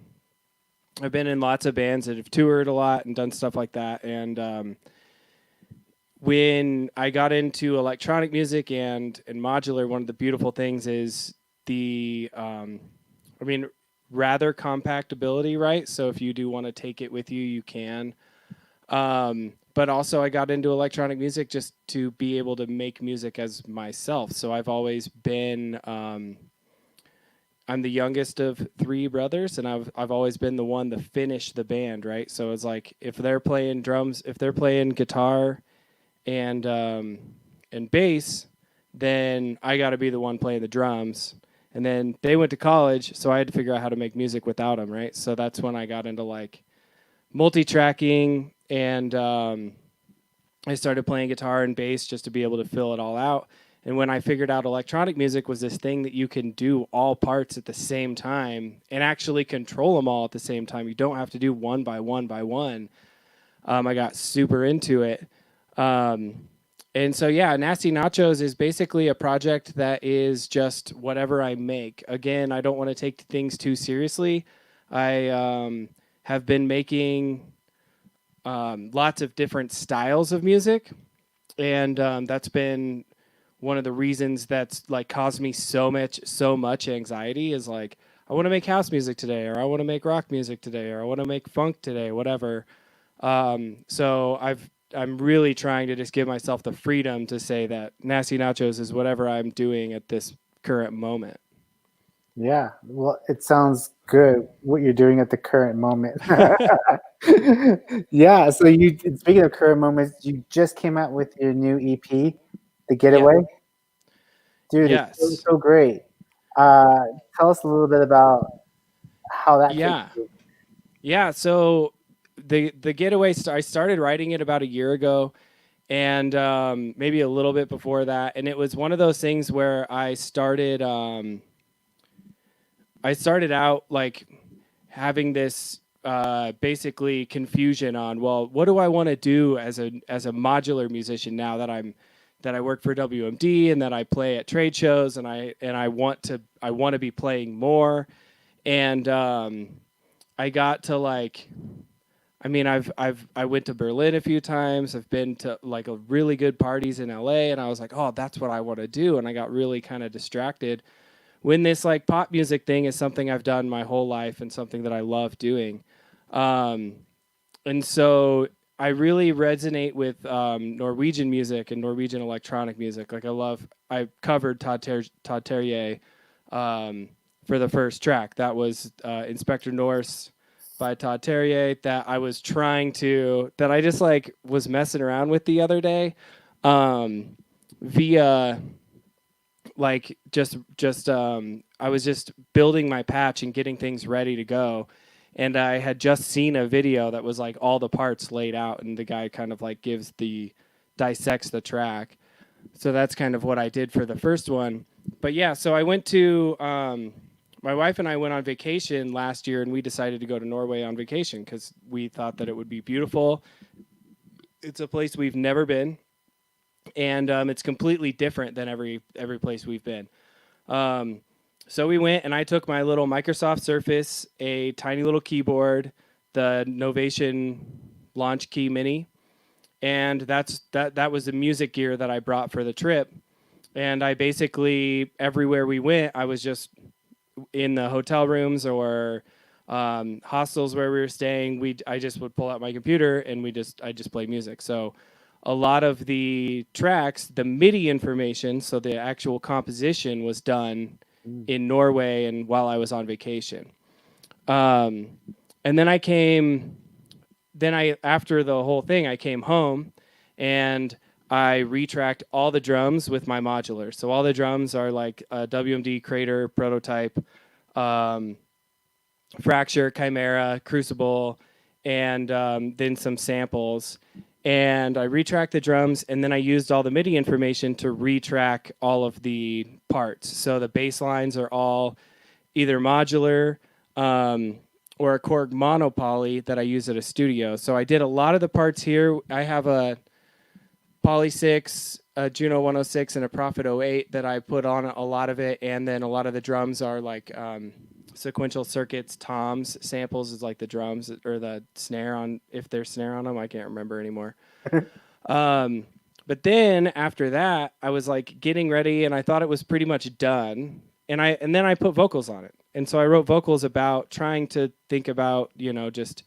lots of bands that have toured a lot and done stuff like that, and when I got into electronic music and modular, one of the beautiful things is the rather compactability, right? So if you do want to take it with you, you can. But also I got into electronic music just to be able to make music as myself. So I've always been, I'm the youngest of 3 brothers, and I've always been the one to finish the band, right? So it's like if they're playing drums, if they're playing guitar and bass, then I got to be the one playing the drums. And then they went to college, so I had to figure out how to make music without them, right? So that's when I got into like multi-tracking, and I started playing guitar and bass just to be able to fill it all out. And when I figured out electronic music was this thing that you can do all parts at the same time and actually control them all at the same time, you don't have to do one by one by one. I got super into it. And so, yeah, Nasty Nachos is basically a project that is just whatever I make. Again, I don't want to take things too seriously. I have been making lots of different styles of music, and that's been one of the reasons that's like caused me so much anxiety. Is like, I want to make house music today, or I want to make rock music today, or I want to make funk today, whatever. So I'm really trying to just give myself the freedom to say that Nasty Nachos is whatever I'm doing at this current moment. Yeah, well, it sounds good what you're doing at the current moment. Yeah, so speaking of current moments, you just came out with your new EP, The Getaway. Dude, Yes. it's so great. Tell us a little bit about how that came to you. Yeah, so the Getaway, I started writing it about a year ago, and maybe a little bit before that, and it was one of those things where I started out like having this basically confusion on, well, what do I want to do as a modular musician now that I work for WMD and that I play at trade shows, and I want to be playing more, and I got to like, I mean, I went to Berlin a few times. I've been to like a really good parties in LA, and I was like, oh, that's what I want to do, and I got really kind of distracted when this like pop music thing is something I've done my whole life and something that I love doing. And so I really resonate with Norwegian music and Norwegian electronic music. Like I covered Todd Terje for the first track. That was Inspector Norse by Todd Terje that I was that I just like was messing around with the other day. via like just I was just building my patch and getting things ready to go. And I had just seen a video that was like all the parts laid out, and the guy kind of like dissects the track. So that's kind of what I did for the first one. But yeah, so I went to my wife and I went on vacation last year, and we decided to go to Norway on vacation because we thought that it would be beautiful. It's a place we've never been, and it's completely different than every place we've been. So we went, and I took my little Microsoft Surface, a tiny little keyboard, the Novation Launch Key Mini, and that was the music gear that I brought for the trip. And I basically, everywhere we went, I was just in the hotel rooms or hostels where we were staying. I just would pull out my computer and I just play music. So a lot of the tracks, the MIDI information, so the actual composition was done in Norway and while I was on vacation. And then after the whole thing, I came home and I retracked all the drums with my modular. So all the drums are like a WMD Crater prototype, Fracture, Chimera, Crucible, and then some samples. And I retracked the drums, and then I used all the MIDI information to retrack all of the parts. So the bass lines are all either modular or a Korg monopoly that I use at a studio. So I did a lot of the parts here. I have a Poly 6, a Juno 106, and a Prophet 08 that I put on a lot of it. And then a lot of the drums are like sequential circuits, toms, samples is like the drums or the snare on, if there's snare on them, I can't remember anymore. But then after that, I was like getting ready and I thought it was pretty much done. And then I put vocals on it. And so I wrote vocals about trying to think about, just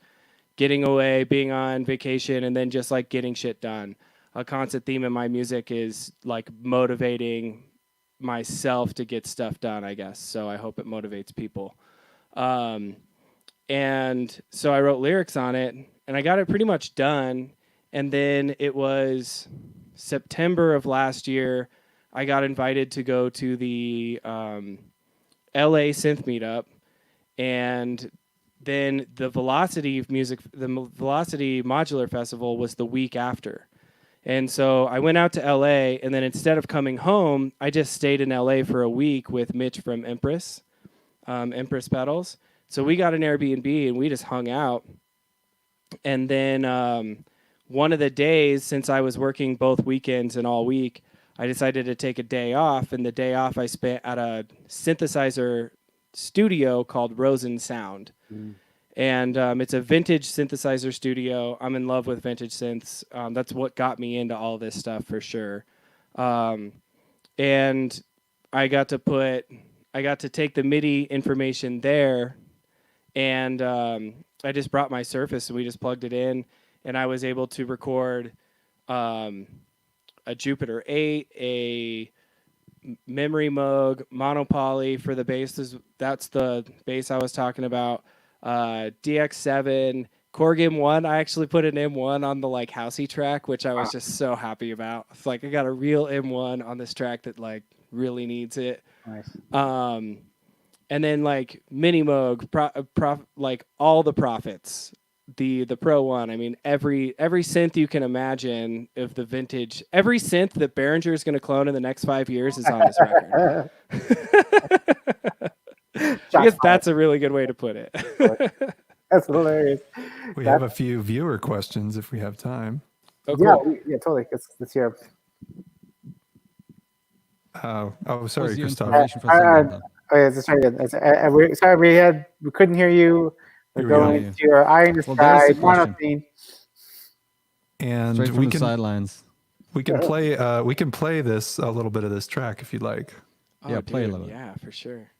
getting away, being on vacation, and then just like getting shit done. A constant theme in my music is like motivating myself to get stuff done, I guess. So I hope it motivates people. And so I wrote lyrics on it, and I got it pretty much done. And then it was September of last year, I got invited to go to the LA Synth Meetup, and then the Velocity Modular Festival was the week after. And so I went out to LA, and then instead of coming home, I just stayed in LA for a week with Mitch from Empress Pedals. So we got an Airbnb, and we just hung out. And then one of the days, since I was working both weekends and all week, I decided to take a day off, and the day off I spent at a synthesizer studio called Rosen Sound. And it's a vintage synthesizer studio. I'm in love with vintage synths. That's what got me into all this stuff for sure. And I got to take the MIDI information there, and I just brought my Surface and we just plugged it in, and I was able to record a Jupiter 8, a Memory Moog, Monopoly for the basses. That's the bass I was talking about. DX7, Korg M1. I actually put an M1 on the like housey track, which I was just so happy about. It's like I got a real M1 on this track that like really needs it. Nice. And then like Mini Moog, like all the Prophets, the Pro One. I mean, every synth you can imagine of the vintage, every synth that Behringer is going to clone in the next 5 years is on this record. I guess that's a really good way to put it. That's hilarious. We have a few viewer questions if we have time. Oh, cool. Yeah, totally. Let's hear. Sorry, What's the Christoph. inspiration for singing that? That's right. Sorry, we couldn't hear you. We're Here we go. going to your Eye in the Well, Sky, there's the question. Monoscene. And Straight from the sidelines. we can play this a little bit of this track if you'd like. Yeah, Oh, play a dude, little bit. Yeah, for sure.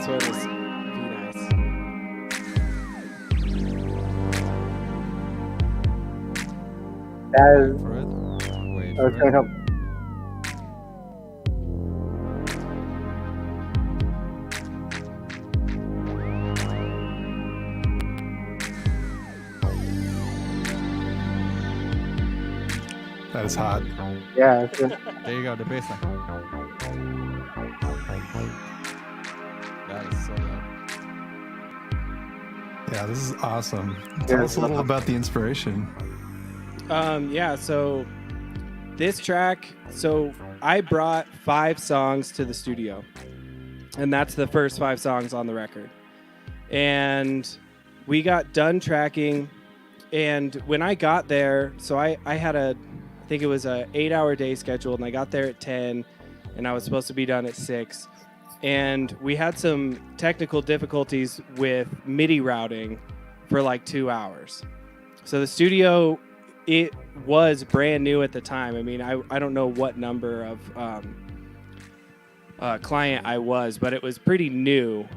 one is be nice. That is, For it. Wait I was for trying to it. help. That is hot. Yeah, it's just, There you go, the bass line. That is so loud. Yeah, this is awesome. Yeah, Tell it's us a little awesome. about the inspiration. Yeah, so this track, so I brought 5 songs to the studio, and that's the first 5 songs on the record. And we got done tracking, and when I got there, so I had I think it was a 8-hour day scheduled, and I got there at 10, and I was supposed to be done at 6. And we had some technical difficulties with MIDI routing for like 2 hours. So the studio, it was brand new at the time. I mean, I don't know what number of client I was, but it was pretty new.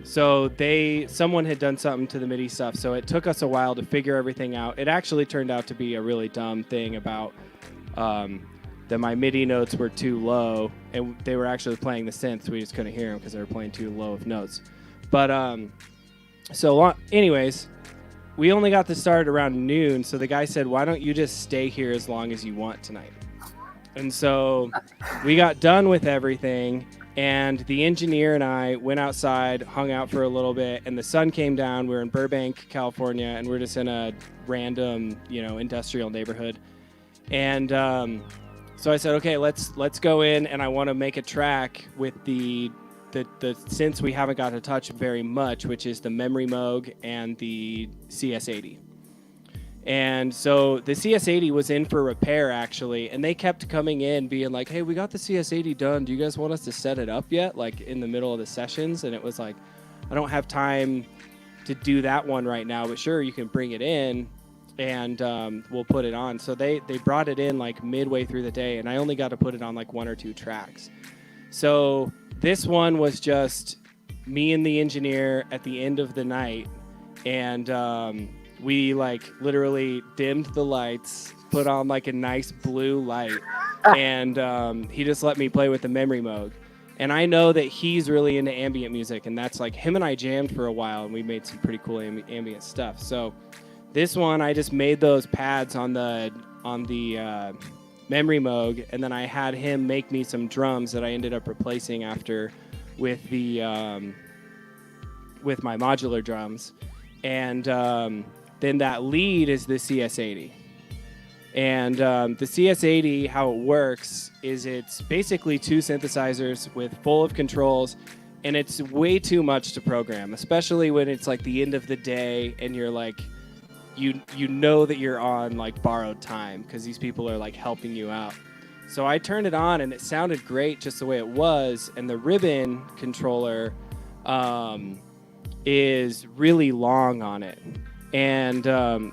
So someone had done something to the MIDI stuff, so it took us a while to figure everything out. It actually turned out to be a really dumb thing about that my MIDI notes were too low, and they were actually playing the synths. We just couldn't hear them because they were playing too low of notes. But anyways, we only got this started around noon, so the guy said, "Why don't you just stay here as long as you want tonight?" And so we got done with everything, and the engineer and I went outside, hung out for a little bit, and the sun came down. We were in Burbank, California, and we're just in a random, industrial neighborhood. And so I said, okay, let's go in, and I want to make a track with the synths we haven't got to touch very much, which is the Memory Moog and the CS80. And so the CS80 was in for repair, actually, and they kept coming in being like, hey, we got the CS80 done. Do you guys want us to set it up yet? Like in the middle of the sessions. And it was like, I don't have time to do that one right now, but sure, you can bring it in and we'll put it on. So they brought it in like midway through the day, and I only got to put it on like 1 or 2 tracks. So this one was just me and the engineer at the end of the night, and we like literally dimmed the lights, put on like a nice blue light, and he just let me play with the Memory Moog. And I know that he's really into ambient music, and that's like him and I jammed for a while, and we made some pretty cool ambient stuff. So this one, I just made those pads on the Memory Moog, and then I had him make me some drums that I ended up replacing after with the with my modular drums, and then that lead is the CS80. And the CS80, how it works is it's basically 2 synthesizers full of controls, and it's way too much to program, especially when it's like the end of the day and you're like, you know that you're on like borrowed time because these people are like helping you out. So I turned it on and it sounded great just the way it was, and the ribbon controller is really long on it. And and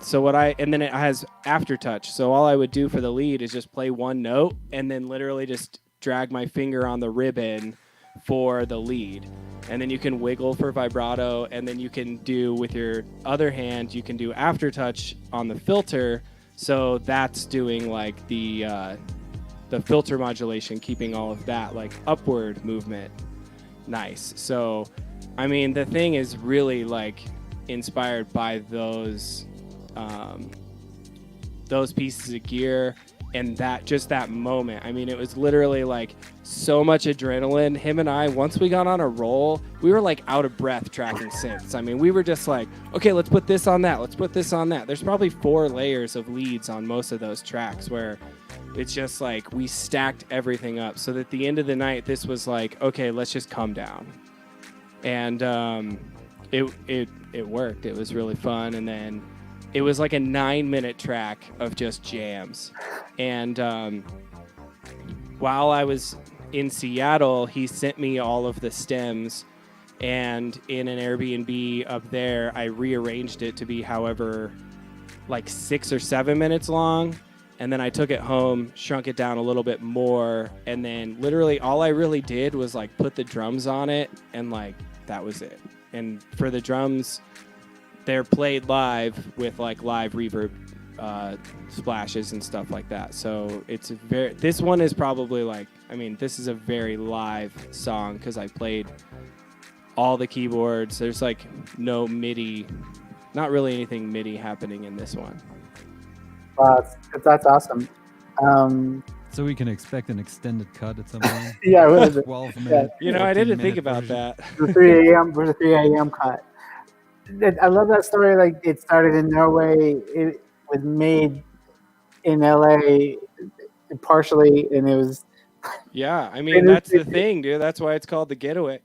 then it has aftertouch. So all I would do for the lead is just play one note and then literally just drag my finger on the ribbon for the lead. And then you can wiggle for vibrato, and then you can do with your other hand, you can do aftertouch on the filter. So that's doing like the filter modulation, keeping all of that like upward movement nice. So, I mean, the thing is really like inspired by those pieces of gear and that moment. I mean, it was literally like so much adrenaline. Him and I, once we got on a roll, we were like out of breath tracking synths. I mean, we were just like, okay, let's put this on that. Let's put this on that. There's probably 4 layers of leads on most of those tracks where it's just like we stacked everything up so that at the end of the night, this was like, okay, let's just come down. And it worked. It was really fun. And then it was like a 9-minute track of just jams. And while I was in Seattle, he sent me all of the stems, and in an Airbnb up there, I rearranged it to be however like 6 or 7 minutes long. And then I took it home, shrunk it down a little bit more, and then literally all I really did was like put the drums on it, and like that was it. And for the drums, they're played live with like live reverb splashes and stuff like that. So it's this one is probably like, I mean, this is a very live song because I played all the keyboards. There's like no MIDI, not really anything MIDI happening in this one. Wow, that's awesome. So we can expect an extended cut at some point. Yeah, what is it? 12-minute. You know, I didn't think 14-minute about version. that. The 3 a.m. There's a 3 a.m. cut. I love that story. Like it started in Norway. It was made in LA partially, and it was. Yeah, I mean, that's the thing, dude. That's why it's called the Getaway.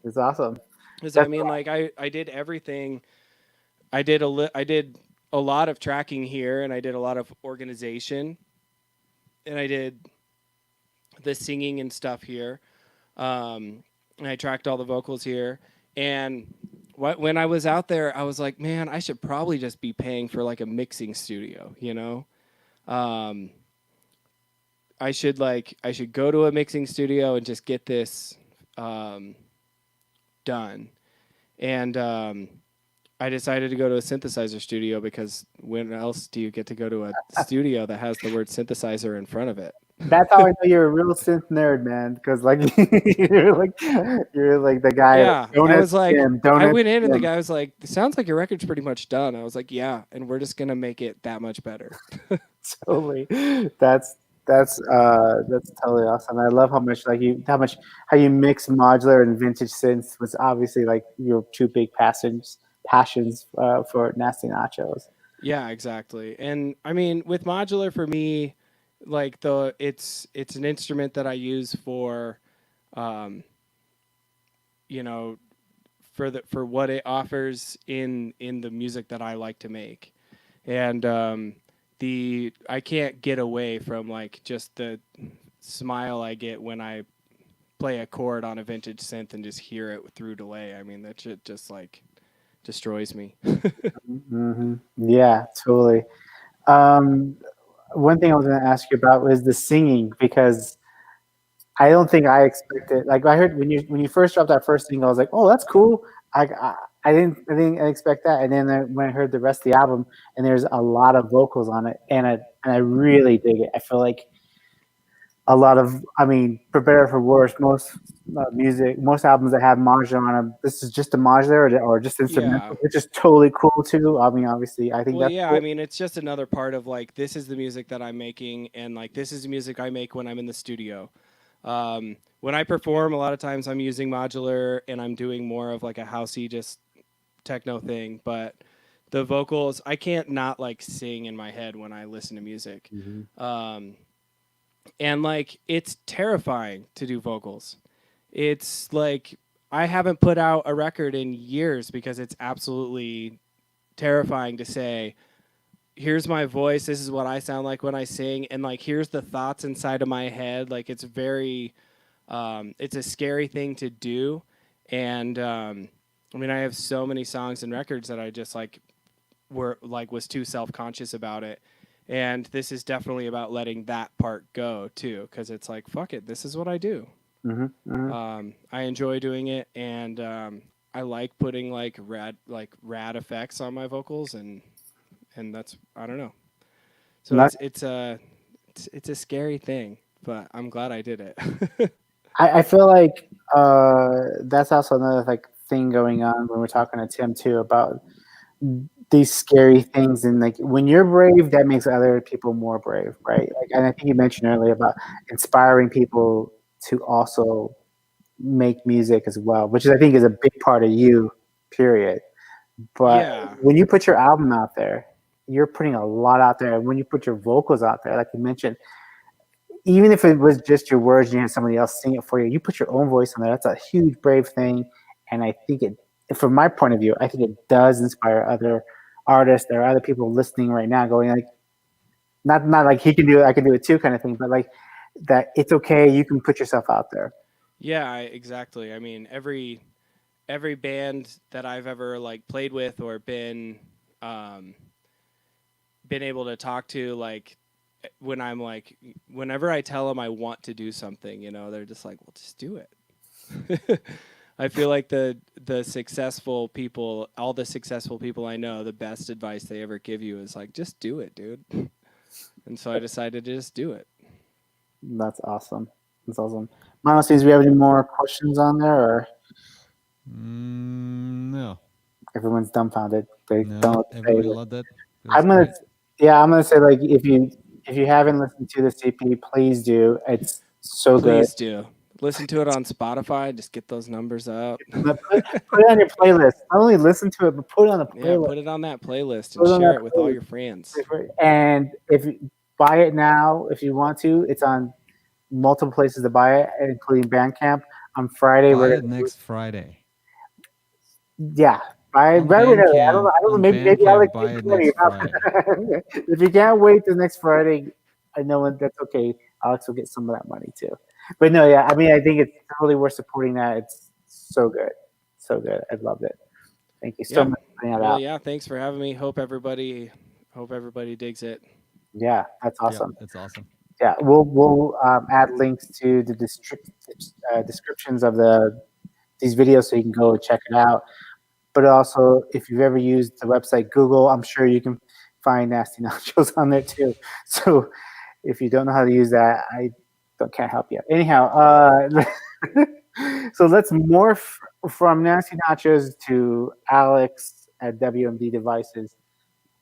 It's awesome. Because I mean, like I did everything. I did a lot of tracking here, and I did a lot of organization, and I did the singing and stuff here, and I tracked all the vocals here. And when I was out there, I was like, man, I should probably just be paying for like a mixing studio, you know. I should go to a mixing studio and just get this done. And I decided to go to a synthesizer studio because when else do you get to go to a studio that has the word synthesizer in front of it? That's how I know you're a real synth nerd, man. Because like you're like the guy. Yeah, I was like, I went in and the Jim. guy was like, "It sounds like your record's pretty much done." I was like, "Yeah, and we're just gonna make it that much better." Totally. That's totally awesome. I love how much how you mix modular and vintage synths was obviously like your two big passions for Nasty Nachos. Yeah, exactly. And I mean, with modular for me, like it's an instrument that I use for, you know, for what it offers in the music that I like to make, and I can't get away from like just the smile I get when I play a chord on a vintage synth and just hear it through delay. I mean, that shit just like destroys me. Mm-hmm. Yeah, totally. One thing I was going to ask you about was the singing, because I don't think I expected. Like I heard when you first dropped that first single, I was like, oh, that's cool. I didn't expect that. And then when I heard the rest of the album, and there's a lot of vocals on it, and I really dig it. I feel like a lot of, I mean, for better or for worse, most albums that have modular on them, this is just a modular or just instrumental, Yeah. which is totally cool too. I mean, obviously, I think Well, that's yeah, cool. I mean, it's just another part of like, this is the music that I'm making, and like, this is the music I make when I'm in the studio. When I perform, a lot of times I'm using modular and I'm doing more of like a housey, just techno thing, but the vocals, I can't not like sing in my head when I listen to music. Mm-hmm. And like, it's terrifying to do vocals. It's like, I haven't put out a record in years because it's absolutely terrifying to say, here's my voice, this is what I sound like when I sing, and like, here's the thoughts inside of my head. Like, it's very, it's a scary thing to do. And I mean, I have so many songs and records that I just like was too self-conscious about it. And this is definitely about letting that part go too, because it's like, fuck it, this is what I do. Mm-hmm. Mm-hmm. I enjoy doing it, and I like putting like rad effects on my vocals, and that's, I don't know. So it's a scary thing, but I'm glad I did it. I feel like that's also another like thing going on when we're talking to Tim too about these scary things, and like when you're brave, that makes other people more brave, right? Like, and I think you mentioned earlier about inspiring people to also make music as well, which is, I think, is a big part of you, period. But Yeah. when you put your album out there, you're putting a lot out there. And when you put your vocals out there, like you mentioned, even if it was just your words and you had somebody else sing it for you, you put your own voice on there. That's a huge, brave thing. And I think from my point of view, I think it does inspire other artists or other people listening right now, going like, not like he can do it, I can do it too, kind of thing, but like that it's okay. You can put yourself out there. Yeah, exactly. I mean, every band that I've ever like played with or been able to talk to, like, when I'm like, whenever I tell them I want to do something, you know, they're just like, well, just do it. I feel like the successful people, all the successful people I know, the best advice they ever give you is like, just do it, dude. And so I decided to just do it. That's awesome. That's awesome. Monoscene, do we have any more questions on there, or No. everyone's dumbfounded? They don't know No. what to say. Everybody loved that. It was I'm gonna, great. yeah, I'm gonna say like if you haven't listened to this EP, please do. It's so Please do. Listen to it on Spotify. Just get those numbers up. good. But put it on your playlist. Not only listen to it, but put it on a Yeah, playlist. put it on that playlist Put it and on share that it with all playlist. your friends. And if you buy it now, if you want to, it's on multiple places to buy it, including Bandcamp. On Friday, Buy it next Friday. yeah. Buy On right away. I Bandcamp, don't know. on Maybe Alex Bandcamp, buy is it funny next about Friday. that. If you can't wait till next Friday, I know that's okay. Alex will get some of that money too. But no, yeah. I mean, I think it's totally worth supporting that. It's so good, so good. I loved it. Thank you so Yeah. much for putting that Well, out. yeah, thanks for having me. Hope everybody digs it. Yeah, that's awesome. Yeah, it's awesome. Yeah, we'll add links to the descriptions of these videos so you can go check it out. But also, if you've ever used the website Google, I'm sure you can find Nasty Nachos on there too. So if you don't know how to use that, can't help you. Anyhow, so let's morph from Nasty Nachos to Alex at WMD Devices,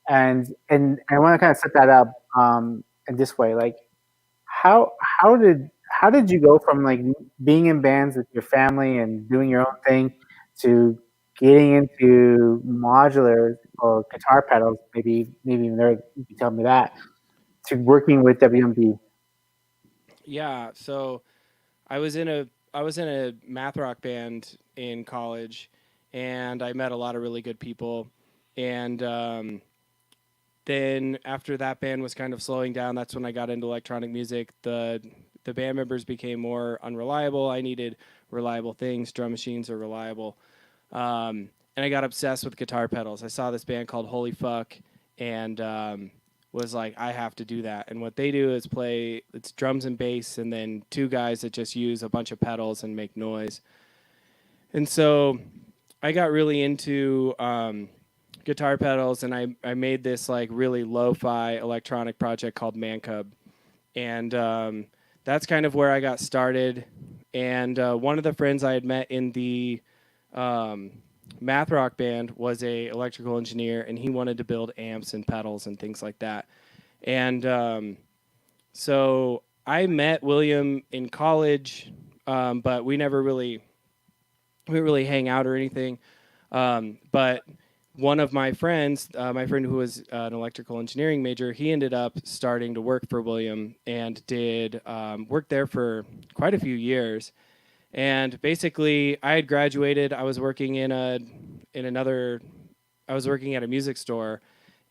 and I want to kind of set that up in this way, like how did you go from like being in bands with your family and doing your own thing to getting into modular or guitar pedals, maybe even there, you can tell me that, to working with WMD? Yeah, so I was in a math rock band in college, and I met a lot of really good people. And then after that band was kind of slowing down, that's when I got into electronic music. The band members became more unreliable. I needed reliable things. Drum machines are reliable. And I got obsessed with guitar pedals. I saw this band called Holy Fuck, and was like, I have to do that. And what they do is it's drums and bass, and then two guys that just use a bunch of pedals and make noise. And so I got really into guitar pedals, and I made this like really lo-fi electronic project called Man Cub. And that's kind of where I got started. And one of the friends I had met in the math rock band was a electrical engineer, and he wanted to build amps and pedals and things like that. And so I met William in college, but we never really hang out or anything. But one of my friends, my friend who was an electrical engineering major, he ended up starting to work for William and did work there for quite a few years. And basically, I had graduated. I was working I was working at a music store,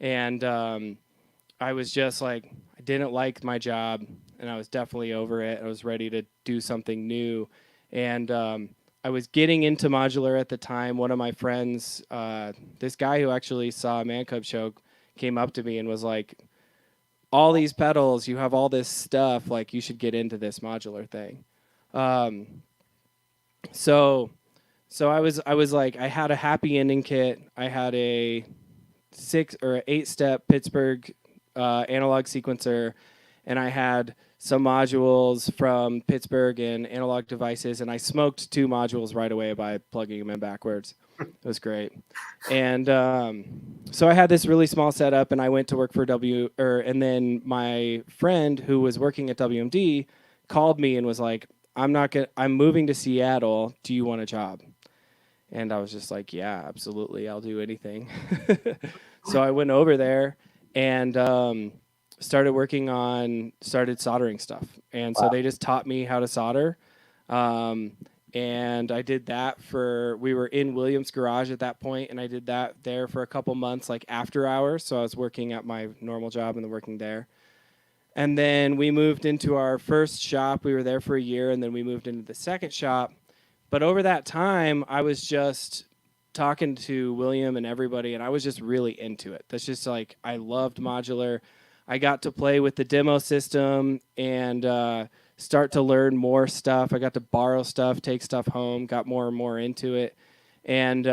and I was just like, I didn't like my job, and I was definitely over it. I was ready to do something new, and I was getting into modular at the time. One of my friends, this guy who actually saw a Man Cub show, came up to me and was like, all these pedals, you have all this stuff, like you should get into this modular thing. So I was like, I had a happy ending kit. I had a 6 or 8-step Pittsburgh analog sequencer, and I had some modules from Pittsburgh and Analog Devices, and I smoked 2 modules right away by plugging them in backwards. It was great. And so I had this really small setup, and I went to work for and then my friend who was working at WMD called me and was like, I'm moving to Seattle. Do you want a job? And I was just like, yeah, absolutely. I'll do anything. So I went over there and started soldering stuff. And so they just taught me how to solder. And I did that we were in Williams' garage at that point, and I did that there for a couple months, like after hours. So I was working at my normal job and then working there. And then we moved into our first shop. We were there for a year, and then we moved into the second shop. But over that time, I was just talking to William and everybody, and I was just really into it. That's just like, I loved modular. I got to play with the demo system and start to learn more stuff. I got to borrow stuff, take stuff home, got more and more into it. And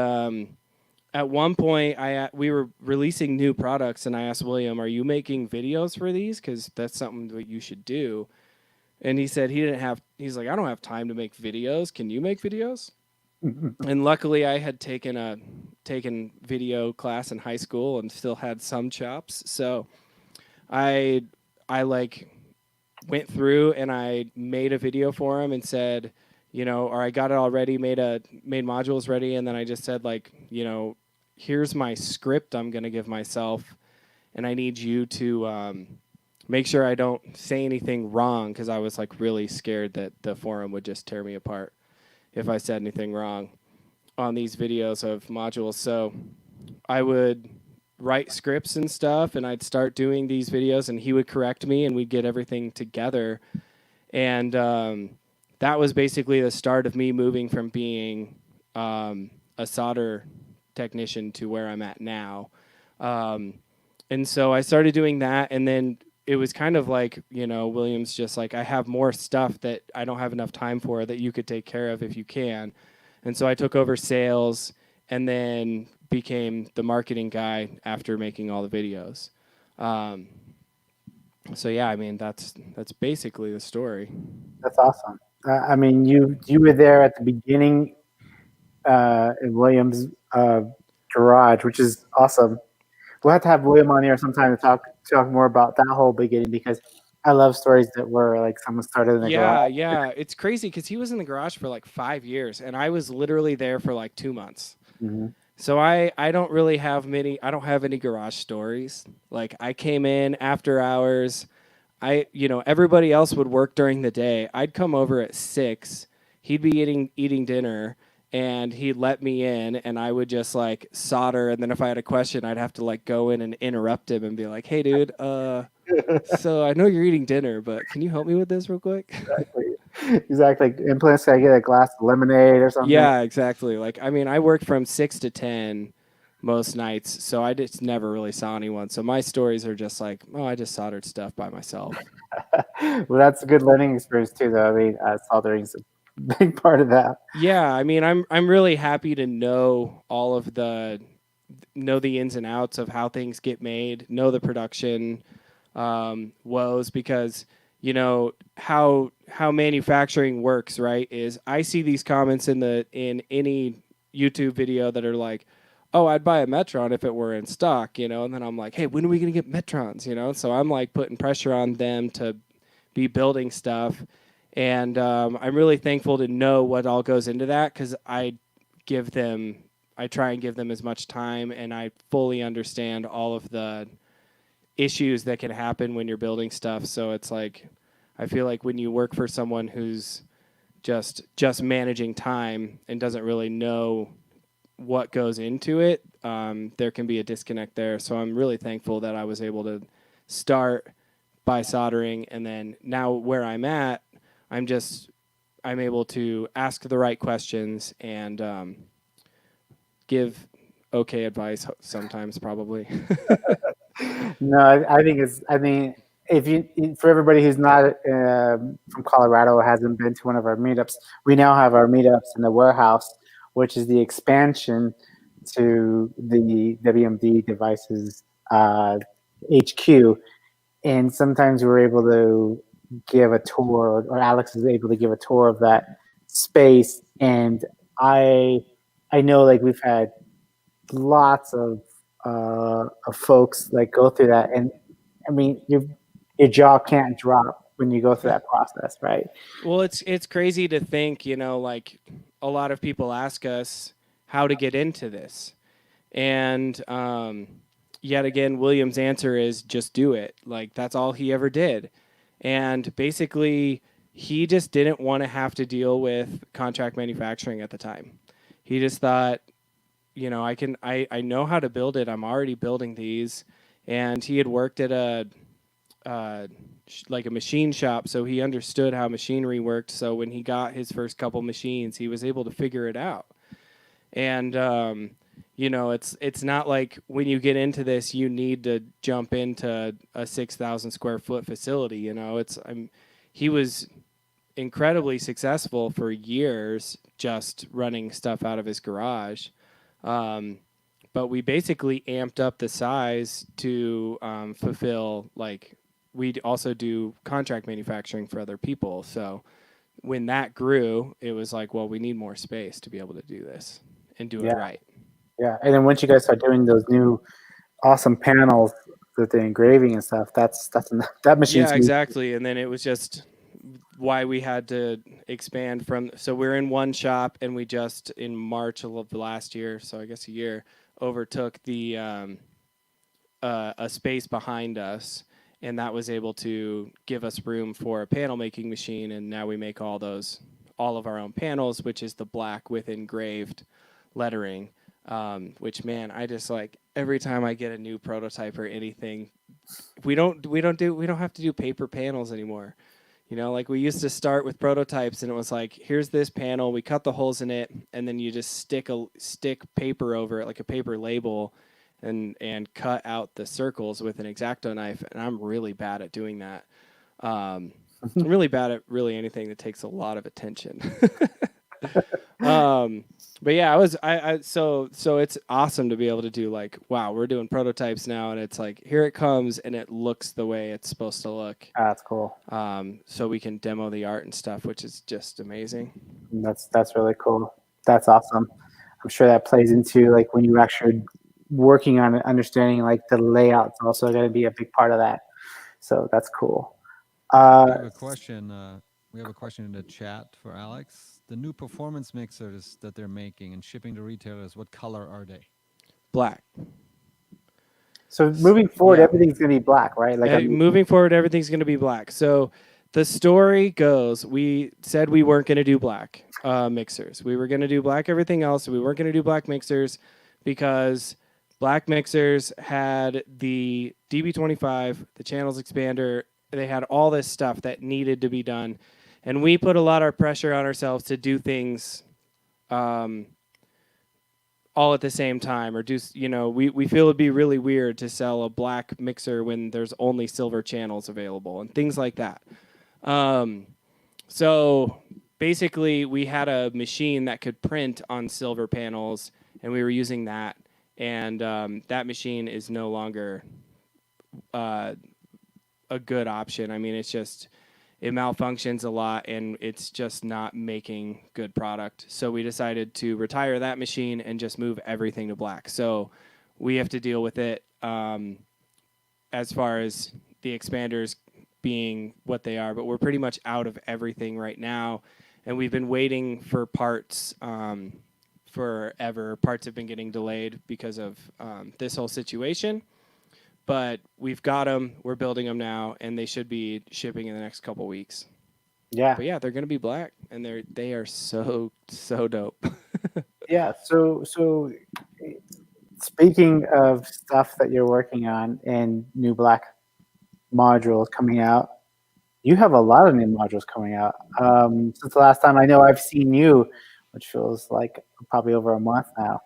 at one point, we were releasing new products, and I asked William, "Are you making videos for these? Because that's something that you should do." And he said he's like, "I don't have time to make videos. Can you make videos?" And luckily, I had taken video class in high school and still had some chops. So I like went through and I made a video for him and said, or I got it already, made modules ready, and then I just said, like, here's my script I'm gonna give myself, and I need you to make sure I don't say anything wrong, because I was like really scared that the forum would just tear me apart if I said anything wrong on these videos of modules. So I would write scripts and stuff, and I'd start doing these videos, and he would correct me, and we'd get everything together. And that was basically the start of me moving from being a solder technician to where I'm at now. And so I started doing that, and then it was kind of like, William's just like, I have more stuff that I don't have enough time for that you could take care of if you can. And so I took over sales and then became the marketing guy after making all the videos. So yeah, I mean, that's basically the story. That's awesome. I mean, you were there at the beginning in William's garage, which is awesome. We'll have to have William on here sometime to talk more about that whole beginning, because I love stories that were like someone started in the garage. Yeah, it's crazy because he was in the garage for like 5 years, and I was literally there for like 2 months. Mm-hmm. So I don't really have I don't have any garage stories. Like, I came in after hours. Everybody else would work during the day. I'd come over at 6. He'd be eating dinner, and he'd let me in, and I would just like solder. And then if I had a question, I'd have to like go in and interrupt him and be like, "Hey, dude, so I know you're eating dinner, but can you help me with this real quick?" Exactly. Implants, can I get a glass of lemonade or something? Yeah, exactly. Like, I mean, I worked from 6 to 10 most nights, so I just never really saw anyone. So my stories are just like, oh, I just soldered stuff by myself. Well, that's a good learning experience too, though. I mean, soldering's a big part of that. Yeah, I mean, I'm really happy to know all of the ins and outs of how things get made, know the production woes, because how manufacturing works, right? Is I see these comments in any YouTube video that are like, "Oh, I'd buy a Metron if it were in stock," and then I'm like, "Hey, when are we gonna get Metrons?" So I'm like putting pressure on them to be building stuff, and I'm really thankful to know what all goes into that, because I try and give them as much time, and I fully understand all of the issues that can happen when you're building stuff. So it's like, I feel like when you work for someone who's just managing time and doesn't really know what goes into it, there can be a disconnect there. So I'm really thankful that I was able to start by soldering, and then now where I'm at, I'm able to ask the right questions and give okay advice sometimes, probably. No, I think if you, for everybody who's not from Colorado or hasn't been to one of our meetups, we now have our meetups in the warehouse, which is the expansion to the WMD devices HQ. And sometimes we're able to give a tour, or Alex is able to give a tour of that space. And I know, like, we've had lots of folks like go through that, and I mean, your jaw can't drop when you go through that process, right? Well, it's crazy to think, like, a lot of people ask us how to get into this, and yet again, William's answer is just do it. Like, that's all he ever did, and basically, he just didn't want to have to deal with contract manufacturing at the time. He just thought, I know how to build it. I'm already building these. And he had worked at a machine shop, so he understood how machinery worked. So when he got his first couple machines, he was able to figure it out. And it's not like when you get into this, you need to jump into a 6,000 square foot facility. He was incredibly successful for years just running stuff out of his garage. But we basically amped up the size to fulfill, like, we also do contract manufacturing for other people. So when that grew, it was like, well, we need more space to be able to do this and do it right. Yeah. And then once you guys start doing those new awesome panels with the engraving and stuff, that machine's Yeah, exactly. And then it was just why we had to expand from. So we're in one shop, and we just in March of last year, so I guess a year, overtook the a space behind us, and that was able to give us room for a panel making machine. And now we make all of our own panels, which is the black with engraved lettering. Which, man, I just like every time I get a new prototype or anything, we don't have to do paper panels anymore. Like we used to start with prototypes, and it was like, here's this panel, we cut the holes in it, and then you just stick paper over it, like a paper label, and cut out the circles with an X-Acto knife. And I'm really bad at doing that. I'm really bad at really anything that takes a lot of attention. But yeah, so it's awesome to be able to do, like, wow, we're doing prototypes now, and it's like, here it comes, and it looks the way it's supposed to look. That's cool. So we can demo the art and stuff, which is just amazing. That's really cool. That's awesome. I'm sure that plays into, like, when you're actually working on understanding, like, the layout's also going to be a big part of that. So that's cool. We have a question. We have a question in the chat for Alex. The new performance mixers that they're making and shipping to retailers, what color are they? Black. So moving forward, everything's going to be black, right? Like moving forward, everything's going to be black. So the story goes, we said we weren't going to do black mixers. We were going to do black everything else. We weren't going to do black mixers because black mixers had the DB25, the channels expander. They had all this stuff that needed to be done. And we put a lot of pressure on ourselves to do things all at the same time, or we feel it'd be really weird to sell a black mixer when there's only silver channels available and things like that. So basically we had a machine that could print on silver panels, and we were using that. And that machine is no longer a good option. I mean, it malfunctions a lot, and it's just not making good product. So we decided to retire that machine and just move everything to black. So we have to deal with it as far as the expanders being what they are, but we're pretty much out of everything right now. And we've been waiting for parts forever. Parts have been getting delayed because of this whole situation. But we've got them. We're building them now, and they should be shipping in the next couple weeks. Yeah. But yeah, they're gonna be black, and they are so dope. Yeah. So speaking of stuff that you're working on and new black modules coming out, you have a lot of new modules coming out. Since the last time I know I've seen you, which feels like probably over a month now.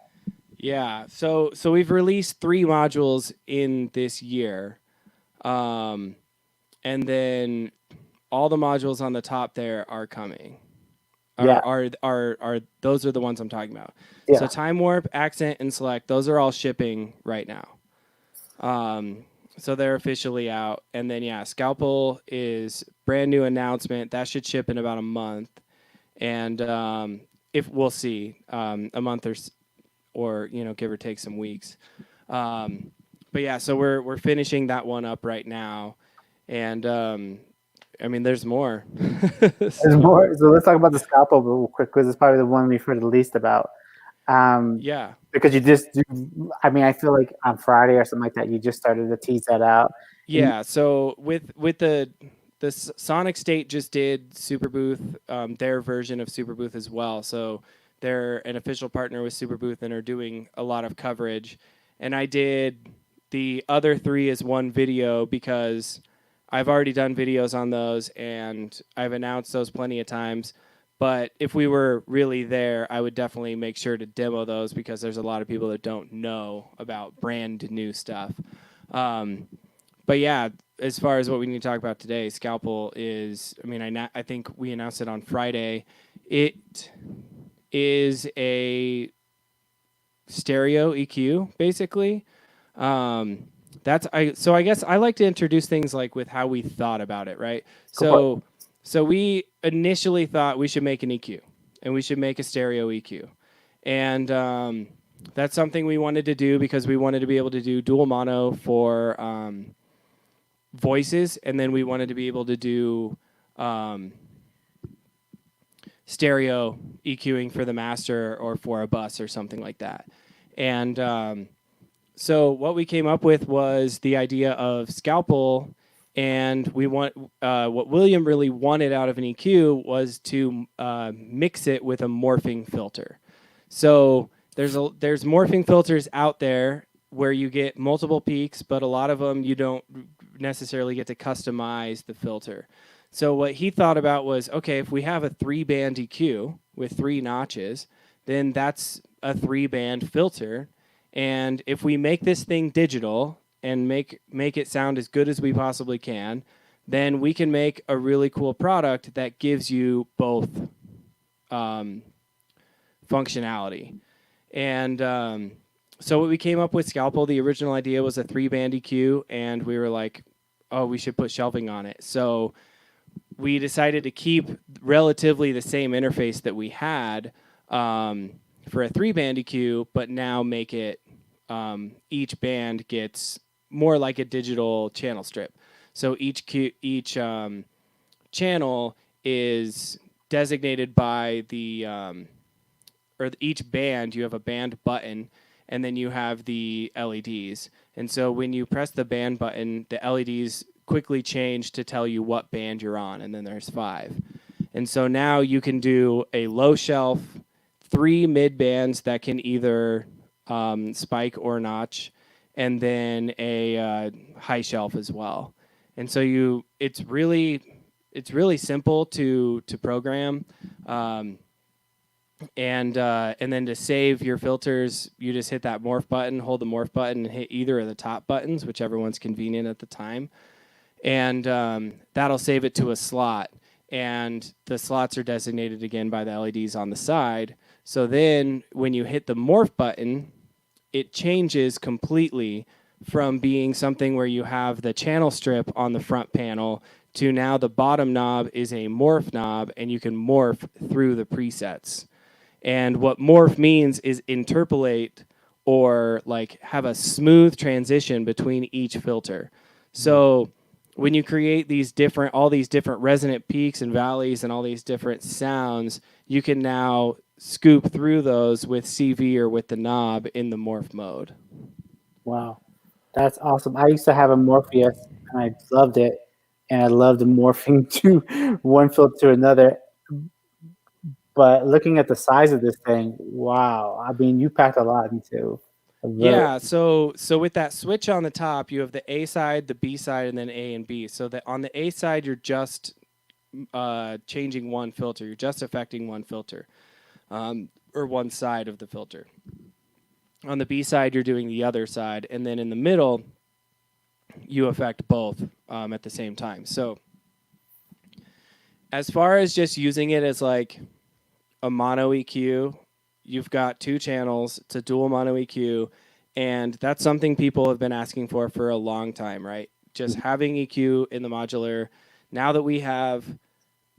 Yeah, so we've released 3 modules in this year, and then all the modules on the top there are coming. Are those are the ones I'm talking about. Yeah. So Time Warp, Accent, and Select, those are all shipping right now. So they're officially out, and then SCLPL is brand new announcement that should ship in about a month, and if we'll see a month or give or take some weeks. But yeah, so we're finishing that one up right now, and I mean, there's more. There's more. So let's talk about the SCLPL real quick, because it's probably the one we've heard the least about. Yeah. Because you just I mean, I feel like on Friday or something like that, you just started to tease that out. Yeah. So with the Sonic State just did Superbooth, their version of Superbooth as well. So they're an official partner with Superbooth and are doing a lot of coverage. And I did the other 3 as one video because I've already done videos on those, and I've announced those plenty of times. But if we were really there, I would definitely make sure to demo those because there's a lot of people that don't know about brand new stuff. But yeah, as far as what we need to talk about today, SCLPL is, I mean, I think we announced it on Friday. It is a stereo EQ, basically. So I guess I like to introduce things like with how we thought about it, right? So we initially thought we should make an EQ and we should make a stereo EQ. And that's something we wanted to do because we wanted to be able to do dual mono for voices, and then we wanted to be able to do stereo EQing for the master or for a bus or something like that. And so what we came up with was the idea of SCLPL, and we want what William really wanted out of an EQ was to mix it with a morphing filter. So there's morphing filters out there where you get multiple peaks, but a lot of them you don't necessarily get to customize the filter. So what he thought about was, okay, if we have a 3-band EQ with 3 notches, then that's a 3-band filter. And if we make this thing digital and make it sound as good as we possibly can, then we can make a really cool product that gives you both functionality. And so what we came up with SCLPL, the original idea was a 3-band EQ, and we were like, oh, we should put shelving on it. So we decided to keep relatively the same interface that we had for a 3-band EQ, but now make it each band gets more like a digital channel strip. So each channel is designated by or each band, you have a band button, and then you have the LEDs. And so when you press the band button, the LEDs quickly change to tell you what band you're on, and then there's 5. And so now you can do a low shelf, 3 mid bands that can either spike or notch, and then a high shelf as well. And so it's really simple to program. And then to save your filters, you just hit that morph button, hold the morph button, and hit either of the top buttons, whichever one's convenient at the time. And that'll save it to a slot. And the slots are designated again by the LEDs on the side. So then when you hit the morph button, it changes completely from being something where you have the channel strip on the front panel to now the bottom knob is a morph knob, and you can morph through the presets. And what morph means is interpolate or like have a smooth transition between each filter. So when you create all these different resonant peaks and valleys and all these different sounds, you can now scoop through those with CV or with the knob in the morph mode. Wow, that's awesome. I used to have a Morpheus, and I loved it, and I loved morphing to one filter to another. But looking at the size of this thing, wow! I mean, you packed a lot into. Yeah, so with that switch on the top, you have the A side, the B side, and then A and B. So that on the A side, you're just changing one filter. You're just affecting one filter, or one side of the filter. On the B side, you're doing the other side, and then in the middle, you affect both at the same time. So as far as just using it as like a mono EQ, you've got 2 channels. It's a dual mono EQ, and that's something people have been asking for a long time, right? Just having EQ in the modular. Now that we have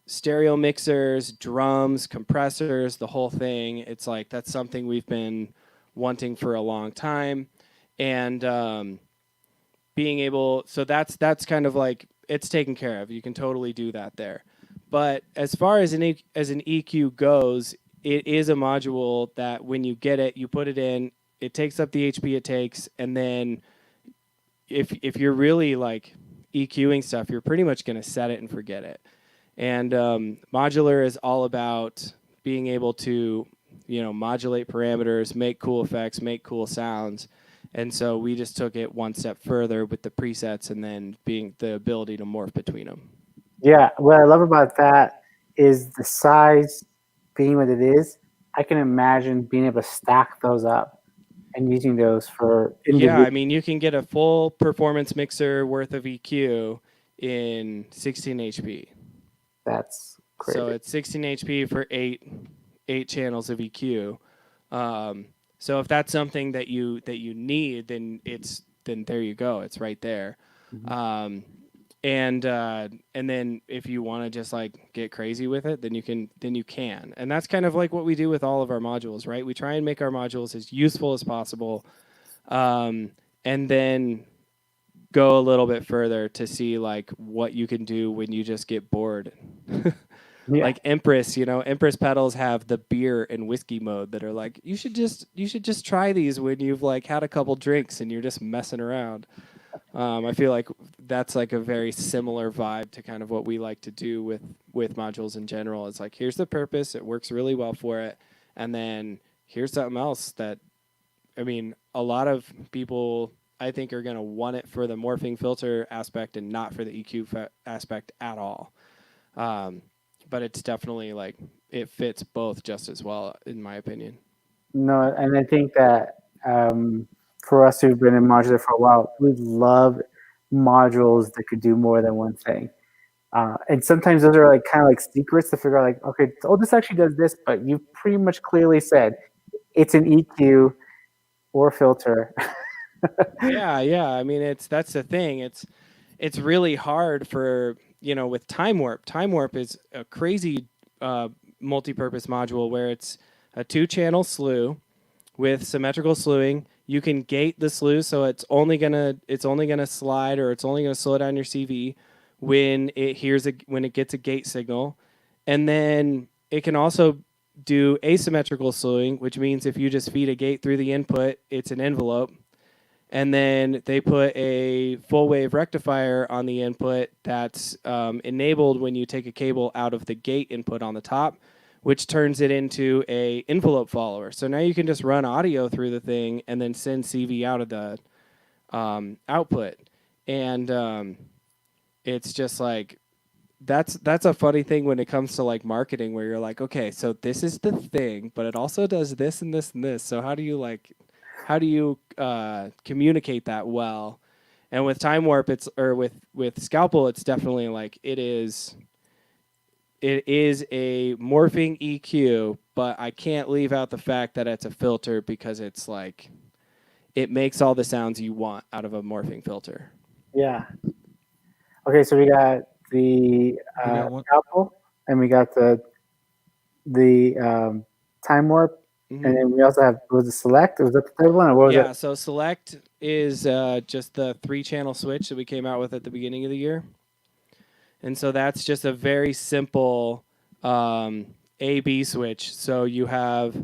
stereo mixers, drums, compressors, the whole thing, it's like that's something we've been wanting for a long time. And being able, so that's kind of like, it's taken care of. You can totally do that there. But as far as an EQ goes, it is a module that when you get it, you put it in, it takes up the HP it takes, and then if you're really like EQing stuff, you're pretty much going to set it and forget it. And modular is all about being able to, modulate parameters, make cool effects, make cool sounds. And so we just took it one step further with the presets and then being the ability to morph between them. Yeah, what I love about that is the size being what it is, I can imagine being able to stack those up and using those for Yeah, individual. I mean, you can get a full performance mixer worth of EQ in 16 HP. That's crazy. So it's 16 HP for eight channels of EQ. So if that's something that you need, then there you go. It's right there. Mhm. And then if you want to just like get crazy with it, then you can. And that's kind of like what we do with all of our modules, right? We try and make our modules as useful as possible, and then go a little bit further to see like what you can do when you just get bored. Yeah. Like Empress, Empress pedals have the beer and whiskey mode that are like, you should just try these when you've like had a couple drinks and you're just messing around. I feel like that's like a very similar vibe to kind of what we like to do with modules in general. It's like, here's the purpose, it works really well for it, and then here's something else that, I mean, a lot of people I think are going to want it for the morphing filter aspect and not for the EQ aspect at all. But it's definitely like it fits both just as well, in my opinion. No, and I think that for us who've been in modular for a while, we love modules that could do more than one thing. And sometimes those are like kind of like secrets to figure out like, okay, oh, this actually does this, but you pretty much clearly said it's an EQ or filter. Yeah. I mean, that's the thing. It's really hard for, with time warp. Time warp is a crazy multi-purpose module where it's a 2-channel slew with symmetrical slewing. You can gate the slew, so it's only gonna slide, or it's only gonna slow down your CV when it gets a gate signal, and then it can also do asymmetrical slewing, which means if you just feed a gate through the input, it's an envelope. And then they put a full wave rectifier on the input that's enabled when you take a cable out of the gate input on the top, which turns it into a envelope follower. So now you can just run audio through the thing and then send CV out of the output. And it's just like, that's a funny thing when it comes to like marketing, where you're like, okay, so this is the thing, but it also does this and this and this. So how do you communicate that well? And with time warp, with scalpel, it's definitely like it is a morphing EQ, but I can't leave out the fact that it's a filter, because it's like it makes all the sounds you want out of a morphing filter. Yeah. Okay, so we got the scalpel, and we got the time warp. Mm-hmm. And then we also have, was it select? Was that the third one? Or what was it? So select is just the 3-channel switch that we came out with at the beginning of the year. And so that's just a very simple A-B switch. So you have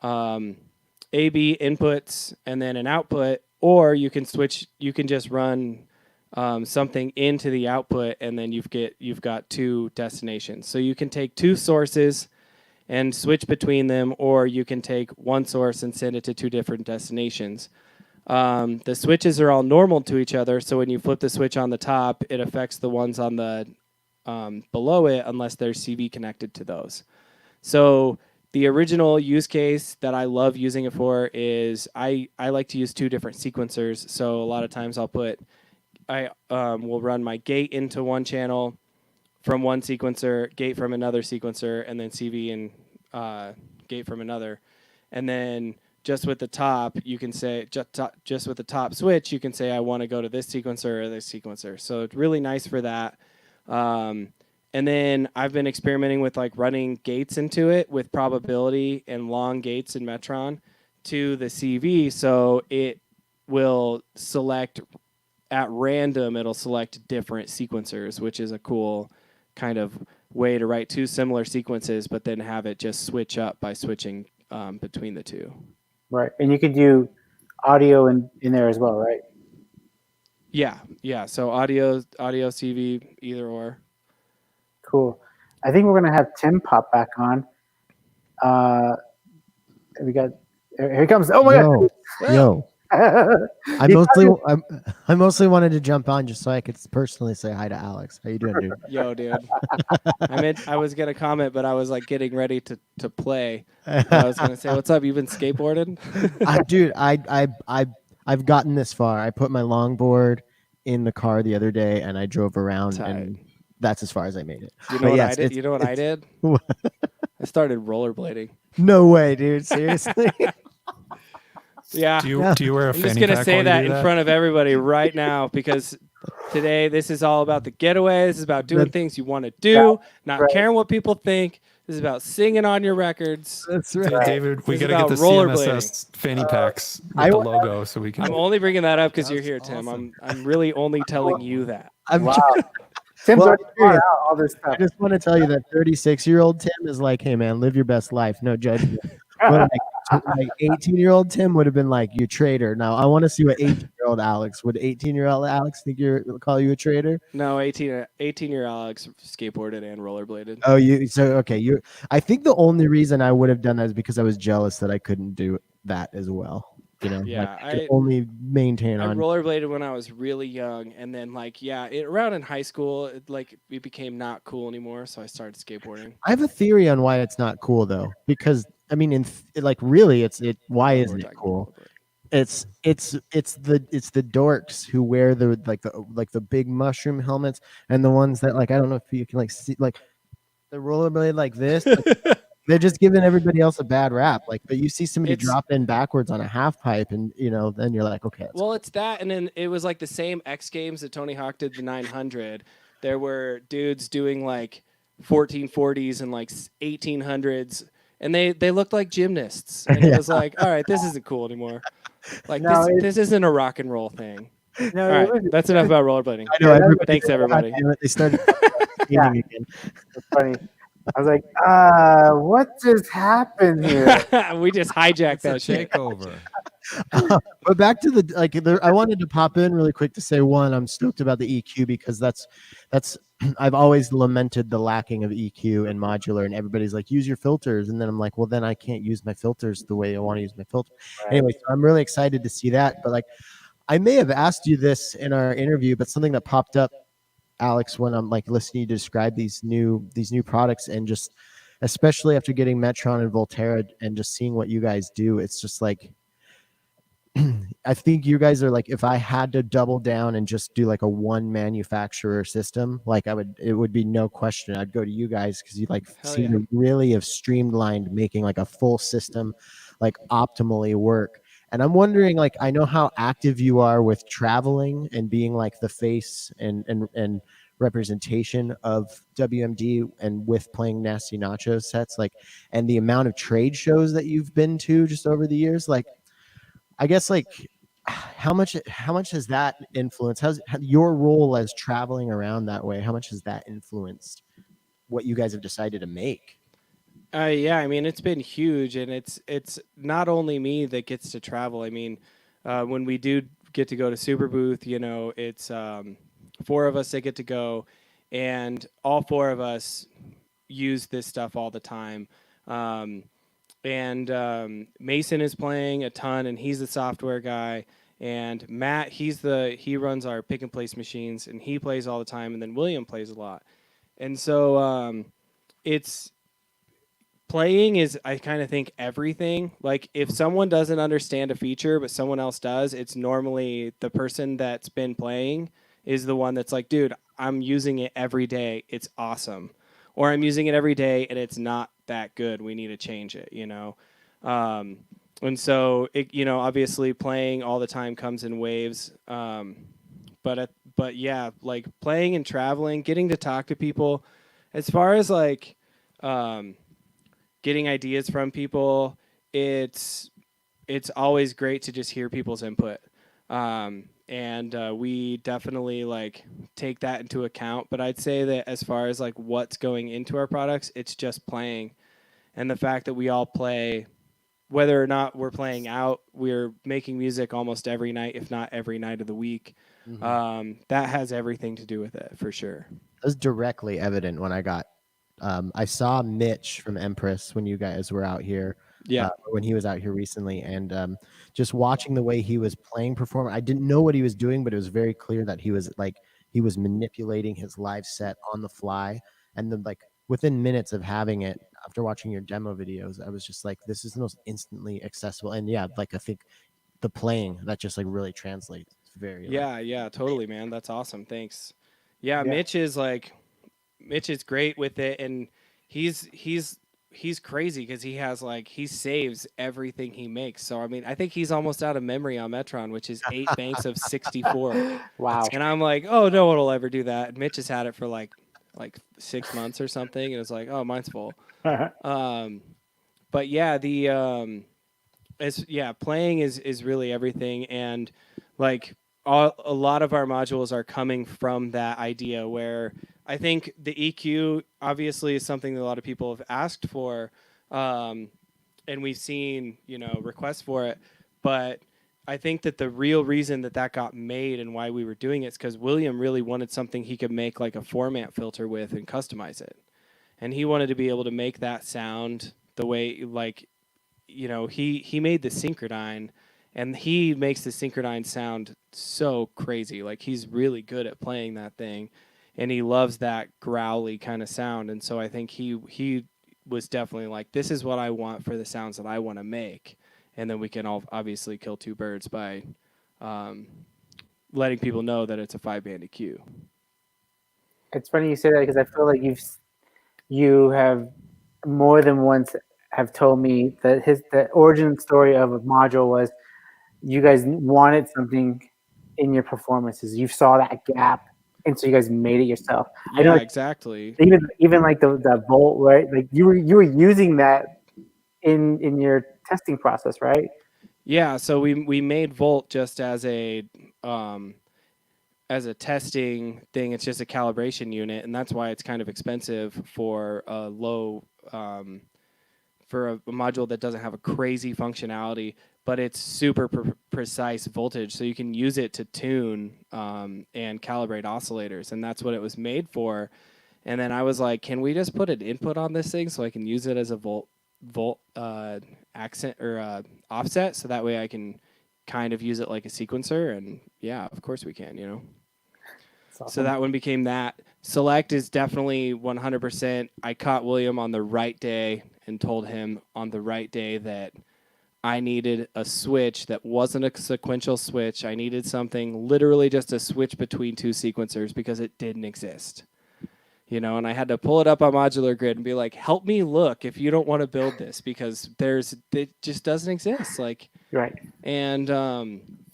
A-B inputs and then an output, or you can just run something into the output, and then you've got 2 destinations. So you can take 2 sources and switch between them, or you can take 1 source and send it to 2 different destinations. The switches are all normal to each other, so when you flip the switch on the top, it affects the ones on the below it unless there's CV connected to those. So the original use case that I love using it for is I like to use 2 different sequencers. So a lot of times I will run my gate into one channel from one sequencer, gate from another sequencer, and then CV and gate from another. And then just with the top, you can say, just with the top switch, you can say, I want to go to this sequencer or this sequencer. So it's really nice for that. And then I've been experimenting with like running gates into it with probability and long gates in Metron to the CV. So it will select at random, it'll select different sequencers, which is a cool kind of way to write 2 similar sequences, but then have it just switch up by switching between the 2. Right, and you could do audio in there as well, right? Yeah. So audio, CV, either or. Cool. I think we're gonna have Tim pop back on. We got, here he comes. Oh my God! Yo, I You mostly I mostly wanted to jump on just so I could personally say hi to Alex. How you doing, dude? Yo, dude. I was gonna comment, but I was like getting ready to play. I was gonna say, "What's up? You been skateboarding?" Dude, I've gotten this far. I put my longboard in the car the other day and I drove around Tight. and that's as far as I made it. You know But what yes, I did? You know what I did? I started rollerblading. No way, dude. Seriously? Yeah. Do you wear a I'm just fanny gonna pack say while that you do in front of everybody right now because today this is all about the getaway. This is about doing things you want to do, not right. caring what people think. This is about singing on your records. That's Hey, right. David, we This is got to get the about CMSS fanny packs with I- the logo so we can. I'm only bringing that up because you're That's here, Tim. awesome. I'm really only telling you that. I'm Wow. just, Tim's Well, already I'm thought curious. out all this I stuff. just want to tell you that 36-year-old Tim is like, hey man, live your best life, no judgment. But like 18-year-old Tim would have been like, you traitor. Now I want to see what 18-year-old Alex would 18-year-old Alex think call you a traitor? No, 18-year Alex skateboarded and rollerbladed. Oh, you. I think the only reason I would have done that is because I was jealous that I couldn't do that as well. You know, Yeah, like I could only maintain I on. rollerbladed when I was really young, and then around in high school, it became not cool anymore, so I started skateboarding. I have a theory on why it's not cool though, because I mean, really, why We're isn't it talking cool? rollerblade. It's the dorks who wear the big mushroom helmets and the ones that like I don't know if you can like see like the rollerblade like this. They're just giving everybody else a bad rap. Like, but you see somebody It's- drop in backwards on a half pipe, and then you're like, okay. Well, it's that, and then it was like the same X Games that Tony Hawk did the 900. There were dudes doing like 1440s and like 1800s, and they looked like gymnasts, and it was like, all right, this isn't cool anymore. Like No, this isn't a rock and roll thing. No, All it right, wasn't- that's enough about rollerblading. I know. Everybody, Thanks, everybody. God damn it, they started Yeah. singing again. It's funny. I was like, what just happened here? We just hijacked It's a that shit. takeover. But back to I wanted to pop in really quick to say one, I'm stoked about the EQ because that's I've always lamented the lacking of EQ and modular, and everybody's like, use your filters, and then I'm like, well, then I can't use my filters the way I want to use my filter. Right. Anyway, so I'm really excited to see that. But like, I may have asked you this in our interview, but something that popped up, Alex, when I'm like listening to describe these new products, and just especially after getting Metron and Volterra and just seeing what you guys do, it's just like I think you guys are like, if I had to double down and just do like a one manufacturer system, like it would be no question. I'd go to you guys because you like Hell seem yeah. to really have streamlined making like a full system, like optimally work. And I'm wondering, like, I know how active you are with traveling and being like the face and representation of WMD and with playing Nasty Nachos sets, like, and the amount of trade shows that you've been to just over the years, like, I guess like how much has that influenced? How's your role as traveling around that way? How much has that influenced what you guys have decided to make? Yeah, I mean it's been huge, and it's not only me that gets to travel. I mean, when we do get to go to Super Booth, it's 4 of us that get to go, and all 4 of us use this stuff all the time. And Mason is playing a ton, and he's the software guy. And Matt, he runs our pick and place machines, and he plays all the time. And then William plays a lot. And so it's playing is, I kind of think, everything. Like if someone doesn't understand a feature, but someone else does, it's normally the person that's been playing is the one that's like, dude, I'm using it every day. It's awesome. Or I'm using it every day and it's not that good. We need to change it, And so, obviously playing all the time comes in waves. But yeah, like playing and traveling, getting to talk to people, as far as like getting ideas from people, it's always great to just hear people's input. And we definitely like take that into account. But I'd say that as far as like what's going into our products, it's just playing. And the fact that we all play, whether or not we're playing out, we're making music almost every night, if not every night of the week. That has everything to do with it, for sure. It was directly evident when I saw Mitch from Empress when you guys were out here. Yeah. When he was out here recently, and just watching the way he was playing perform, I didn't know what he was doing, but it was very clear that he was manipulating his live set on the fly. And then like within minutes of having it, after watching your demo videos, I was just like, this is the most instantly accessible. And yeah, like I think the playing that just like really translates. It's very Yeah, totally, man. That's awesome. Thanks. Yeah, Yeah. Mitch is great with it, and he's crazy because he saves everything he makes. So I mean, I think he's almost out of memory on Metron, which is 8 banks of 64. Wow. And I'm like, oh, no one will ever do that. And Mitch has had it for like 6 months or something, and it's like, oh, mine's full. But yeah, playing is really everything, and like a lot of our modules are coming from that idea where I think the EQ obviously is something that a lot of people have asked for, and we've seen requests for it, but I think that the real reason that got made and why we were doing it is because William really wanted something he could make like a format filter with and customize it, and he wanted to be able to make that sound the way he made the Synchrodyne, and he makes the Synchrodyne sound so crazy. Like he's really good at playing that thing, and he loves that growly kind of sound. And so I think he was definitely like, this is what I want for the sounds that I want to make. And then we can all obviously kill two birds by letting people know that it's a 5-band EQ. It's funny you say that because I feel like you have more than once have told me that the origin story of a module was you guys wanted something in your performances. You saw that gap, and so you guys made it yourself. Yeah, I know, like, exactly. Even like the volt, right? Like you were using that in your testing process, right? Yeah, so we made Volt just as a testing thing. It's just a calibration unit, and that's why it's kind of expensive for a low for a module that doesn't have a crazy functionality, but it's super precise voltage, so you can use it to tune and calibrate oscillators, and that's what it was made for. And then I was like, can we just put an input on this thing so I can use it as a volt accent or offset, so that way I can kind of use it like a sequencer? And yeah, of course we can, Awesome. So that one became that. Select is definitely 100%. I caught William on the right day and told him on the right day that I needed a switch that wasn't a sequential switch. I needed something literally just a switch between two sequencers because it didn't exist. And I had to pull it up on Modular Grid and be like, help me look if you don't want to build this, because it just doesn't exist. Like, right. And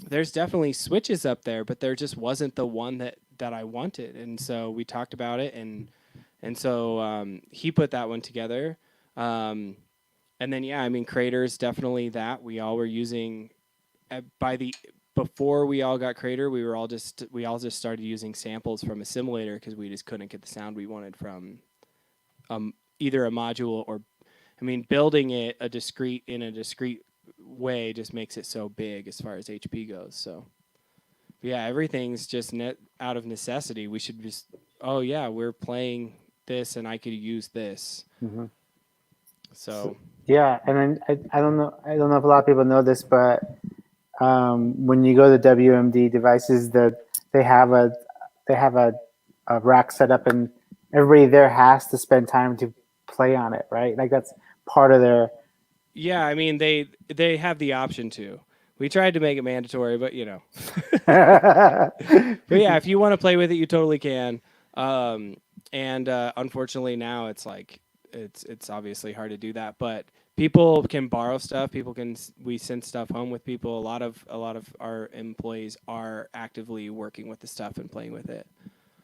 there's definitely switches up there, but there just wasn't the one that I wanted. And so we talked about it, and so he put that one together. And then, yeah, I mean, Crater's definitely that. We all were using, before we all got Crater, we all just started using samples from a simulator because we just couldn't get the sound we wanted from either a module or, I mean, building it in a discrete way just makes it so big as far as HP goes. So, yeah, everything's just out of necessity. We should just, oh yeah, we're playing this and I could use this. Mm-hmm. So yeah, and then I don't know if a lot of people know this, but when you go to WMD devices, they have a rack set up, and everybody there has to spend time to play on it, right? Like that's part of their. Yeah, I mean they have the option to. We tried to make it mandatory, but but yeah, if you want to play with it, you totally can. And unfortunately now it's like it's obviously hard to do that, but people can borrow stuff. We send stuff home with people. A lot of our employees are actively working with the stuff and playing with it.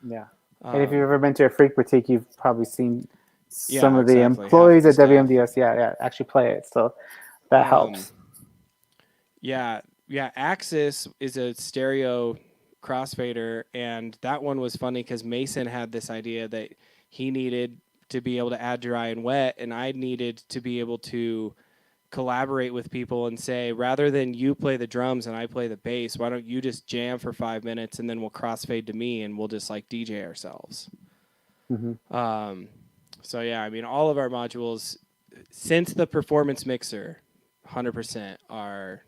Yeah. And if you've ever been to a Freak Boutique, you've probably seen some of the exactly. employees at Half the WMDS, actually play it. So that helps. Yeah. Axis is a stereo crossfader, and that one was funny because Mason had this idea that he needed to be able to add dry and wet, and I needed to be able to collaborate with people and say, rather than you play the drums and I play the bass, why don't you just jam for 5 minutes and then we'll crossfade to me and we'll just like DJ ourselves. Mm-hmm. So yeah, I mean, all of our modules since the performance mixer, 100% are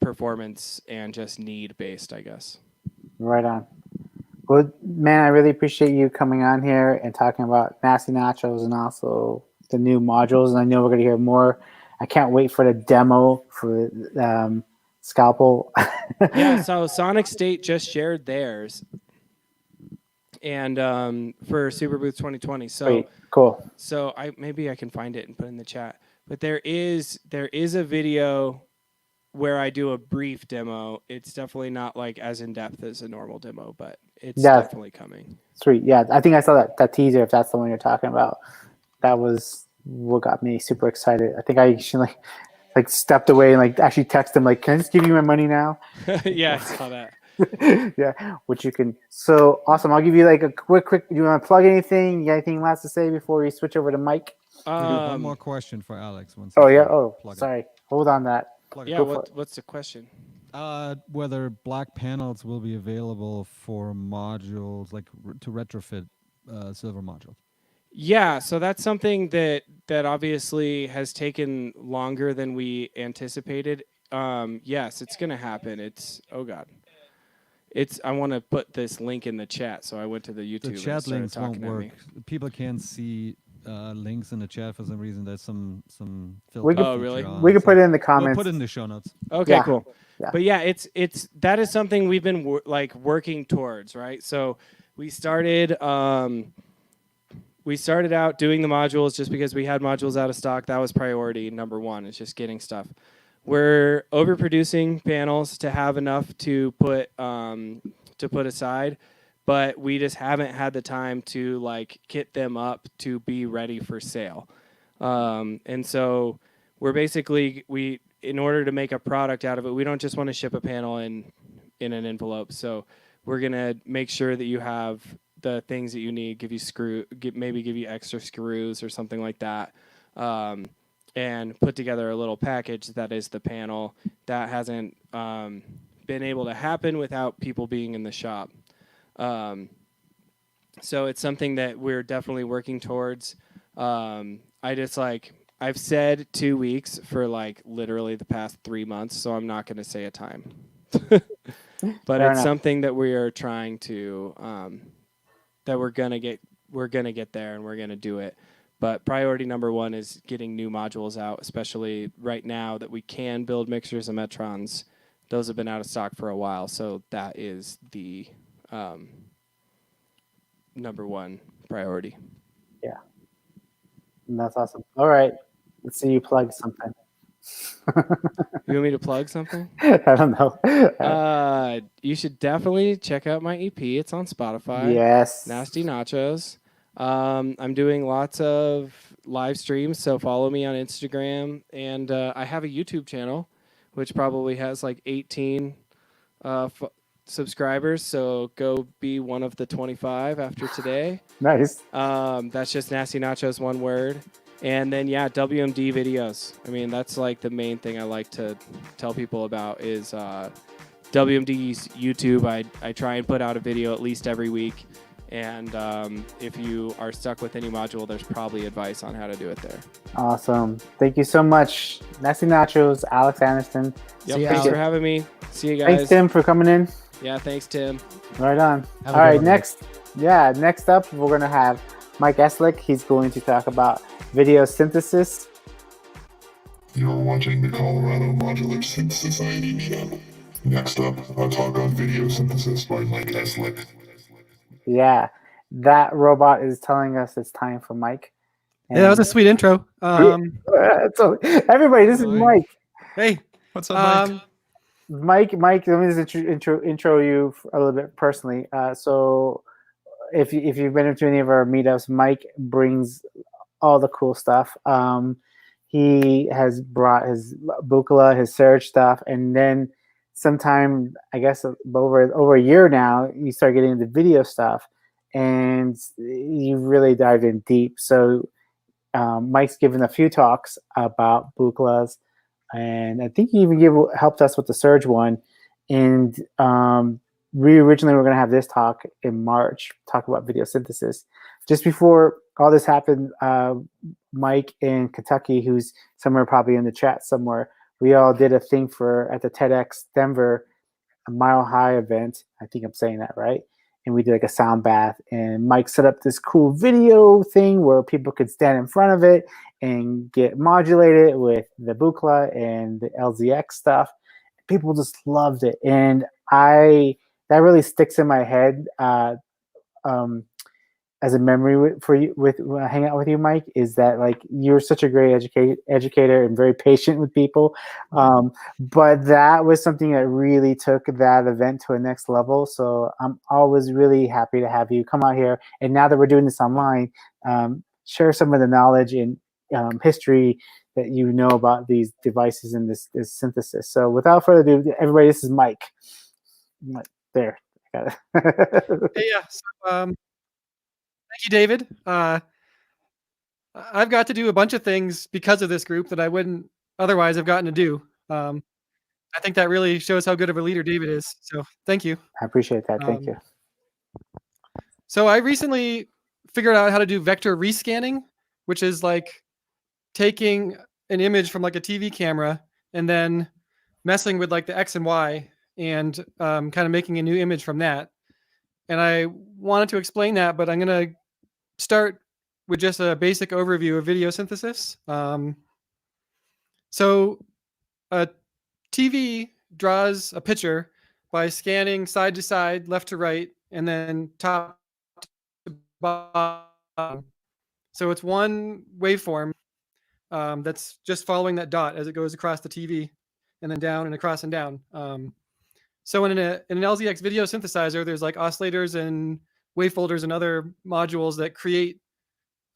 performance and just need based, I guess. Right on. Well, man, I really appreciate you coming on here and talking about Nasty Nachos and also the new modules. And I know we're going to hear more. I can't wait for the demo for Scalpel. Yeah, so Sonic State just shared theirs, and for Superbooth 2020. So Sweet. Cool. So maybe I can find it and put it in the chat. But there is a video where I do a brief demo. It's definitely not like as in depth as a normal demo, but it's definitely coming. Sweet. Yeah, I think I saw that teaser. If that's the one you're talking about, that was what got me super excited. I think I actually like stepped away and like actually text him like, "Can I just give you my money now?" Yeah, I saw that. Yeah, which you can. So awesome. I'll give you like a quick. Do you want to plug anything? You got anything last to say before we switch over to Mike? One more question for Alex. Oh yeah. Oh, sorry. Hold on that. Yeah. What's the question? Whether black panels will be available for modules, like to retrofit silver modules. Yeah, so that's something that obviously has taken longer than we anticipated. Yes, it's gonna happen. I want to put this link in the chat, so I went to the YouTube. The chat links won't work. People can't see links in the chat for some reason. There's some filter. Oh, really? We can put it in the comments. We'll put it in the show notes. Okay, cool. Yeah. But yeah, that is something we've been working towards, right? So we started out doing the modules just because we had modules out of stock. That was priority number one. It's just getting stuff. We're overproducing panels to have enough to put aside, but we just haven't had the time to like kit them up to be ready for sale. And so we're basically in order to make a product out of it, we don't just want to ship a panel in an envelope. So we're gonna make sure that you have the things that you need. Maybe give you extra screws or something like that. And put together a little package that is the panel. That hasn't been able to happen without people being in the shop. So it's something that we're definitely working towards. I've said 2 weeks for like literally the past 3 months, so I'm not going to say a time. But it's something that we are trying to, that we're gonna get there and we're gonna do it. But priority number one is getting new modules out, especially right now that we can build mixers and Metrons. Those have been out of stock for a while, so that is the number one priority. Yeah. That's awesome. All right. Let's see you plug something. You want me to plug something? I don't know. You should definitely check out my EP. It's on Spotify. Yes. Nasty Nachos. I'm doing lots of live streams, so follow me on Instagram. And I have a YouTube channel, which probably has like 18 subscribers. So go be one of the 25 after today. Nice. That's just Nasty Nachos, one word. And then, yeah, WMD videos. I mean, that's like the main thing I like to tell people about is WMD's YouTube. I try and put out a video at least every week. And if you are stuck with any module, there's probably advice on how to do it there. Awesome. Thank you so much. Nasty Nachos, Alex Anderson. Yep, thanks for having me. See you guys. Thanks, Tim, for coming in. Yeah, thanks, Tim. Right on. All right, next up, we're going to have Mike Estlick. He's going to talk about video synthesis. You're watching the Colorado Modular Synth Society meetup. Next up, a talk on video synthesis by Mike Estlick. Yeah, that robot is telling us it's time for Mike. And that was a sweet intro. So everybody, this is Mike. Hey, what's up, Mike? Mike, let me just intro you a little bit personally. So if you've been to any of our meetups, Mike brings all the cool stuff. He has brought his Buchla, his Surge stuff, and then sometime, I guess over a year now, you start getting into video stuff, and you really dived in deep. So Mike's given a few talks about Buchlas, and I think he even helped us with the Surge one. And we originally were going to have this talk in March, talk about video synthesis, just before all this happened, Mike in Kentucky, who's somewhere probably in the chat somewhere, we all did a thing at the TEDx Denver, a Mile High event. I think I'm saying that right. And we did like a sound bath, and Mike set up this cool video thing where people could stand in front of it and get modulated with the Buchla and the LZX stuff. People just loved it, and that really sticks in my head as a memory for you when I hang out with you, Mike, is that like you're such a great educator and very patient with people. But that was something that really took that event to a next level. So I'm always really happy to have you come out here. And now that we're doing this online, share some of the knowledge and history that you know about these devices and this synthesis. So without further ado, everybody, this is Mike. There. Got it. Hey, yeah. So, thank you, David. I've got to do a bunch of things because of this group that I wouldn't otherwise have gotten to do. I think that really shows how good of a leader David is. So thank you. I appreciate that. Thank you. So I recently figured out how to do vector rescanning, which is like taking an image from like a TV camera and then messing with like the X and Y and kind of making a new image from that. And I wanted to explain that, but I'm going to start with just a basic overview of video synthesis. So a TV draws a picture by scanning side to side, left to right, and then top to bottom. So it's one waveform that's just following that dot as it goes across the TV and then down and across and down. So in an LZX video synthesizer, there's like oscillators and wavefolders and other modules that create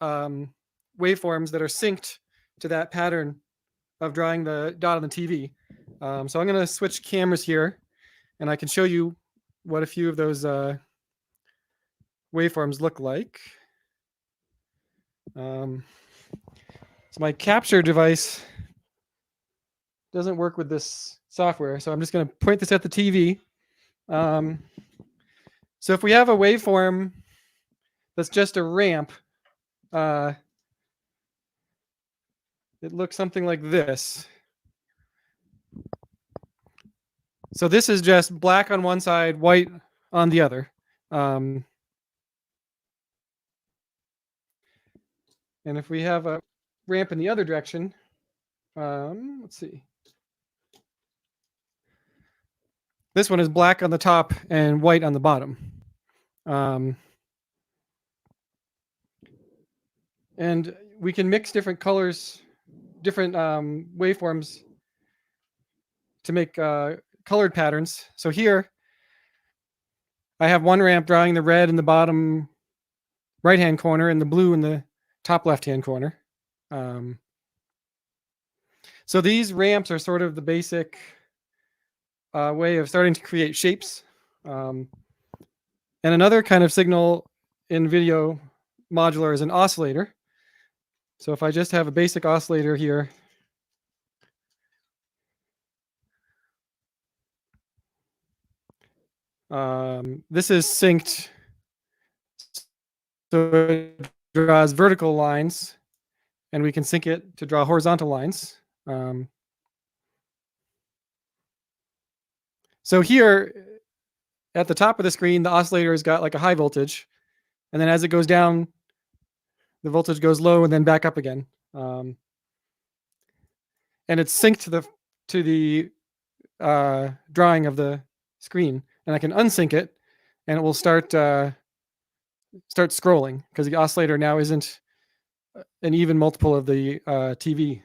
waveforms that are synced to that pattern of drawing the dot on the TV. So I'm going to switch cameras here, and I can show you what a few of those waveforms look like. So my capture device doesn't work with this software, so I'm just going to point this at the TV. So if we have a waveform that's just a ramp, it looks something like this. So this is just black on one side, white on the other. And if we have a ramp in the other direction, let's see. This one is black on the top and white on the bottom. And we can mix different colors, different waveforms to make colored patterns. So here, I have one ramp drawing the red in the bottom right-hand corner and the blue in the top left-hand corner. So these ramps are sort of the basic way of starting to create shapes. And another kind of signal in video modular is an oscillator. So if I just have a basic oscillator here, this is synced, so it draws vertical lines, and we can sync it to draw horizontal lines. So here at the top of the screen, the oscillator has got like a high voltage, and then as it goes down, the voltage goes low and then back up again. And it's synced to the drawing of the screen, and I can unsync it, and it will start scrolling because the oscillator now isn't an even multiple of the TV.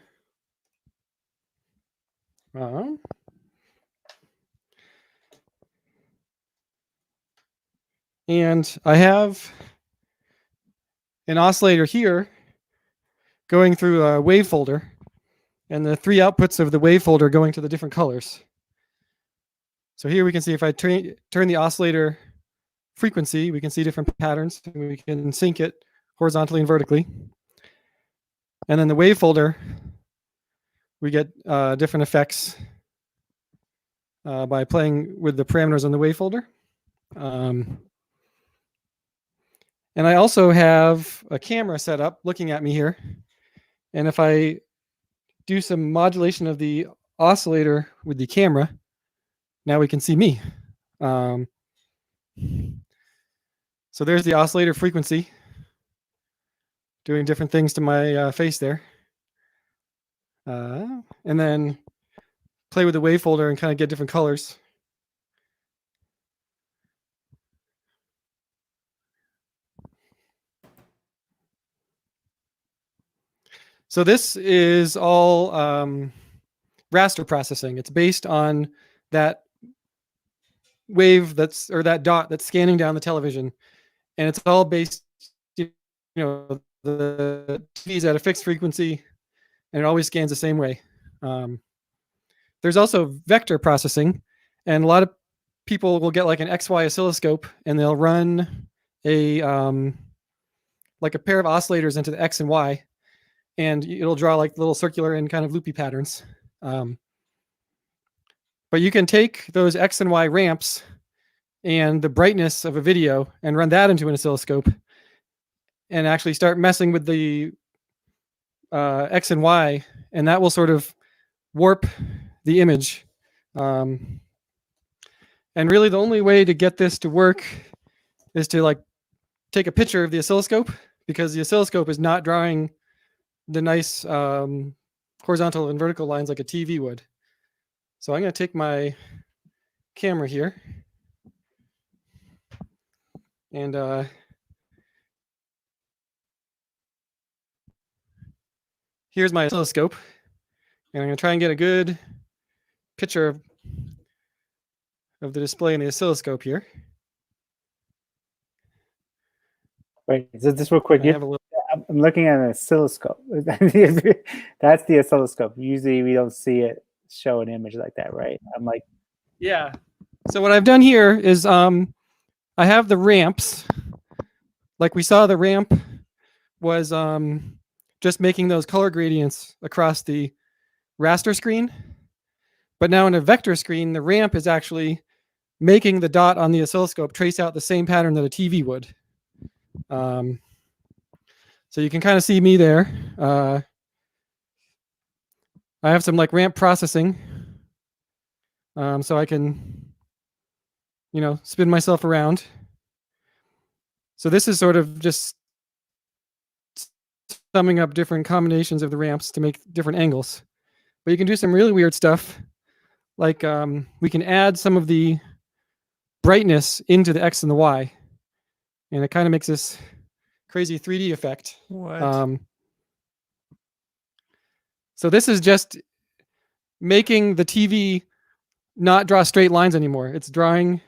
And I have an oscillator here going through a wave folder, and the three outputs of the wave folder going to the different colors. So here we can see if I turn the oscillator frequency, we can see different patterns, and we can sync it horizontally and vertically. And then the wave folder, we get different effects by playing with the parameters on the wave folder. And I also have a camera set up looking at me here. And if I do some modulation of the oscillator with the camera, now we can see me. So there's the oscillator frequency doing different things to my face there. And then play with the wave folder and kind of get different colors. So this is all raster processing. It's based on that wave or that dot that's scanning down the television, and it's all based, the TV's at a fixed frequency, and it always scans the same way. There's also vector processing, and a lot of people will get like an XY oscilloscope, and they'll run a like a pair of oscillators into the X and Y, and it'll draw like little circular and kind of loopy patterns. But you can take those X and Y ramps and the brightness of a video and run that into an oscilloscope and actually start messing with the X and Y, and that will sort of warp the image. And really the only way to get this to work is to like take a picture of the oscilloscope, because the oscilloscope is not drawing the nice horizontal and vertical lines like a TV would. So I'm going to take my camera here and here's my oscilloscope, and I'm going to try and get a good picture of the display in the oscilloscope here. Wait, so just real quick, I have a little, I'm looking at an oscilloscope. That's the oscilloscope. Usually we don't see it show an image like that, right? I'm like, yeah. So what I've done here is I have the ramps. Like we saw, the ramp was just making those color gradients across the raster screen. But now in a vector screen, the ramp is actually making the dot on the oscilloscope trace out the same pattern that a TV would. So you can kind of see me there. I have some like ramp processing, so I can, spin myself around. So this is sort of just summing up different combinations of the ramps to make different angles. But you can do some really weird stuff. Like we can add some of the brightness into the X and the Y, and it kind of makes this crazy 3D effect. What? So this is just making the TV not draw straight lines anymore. It's drawing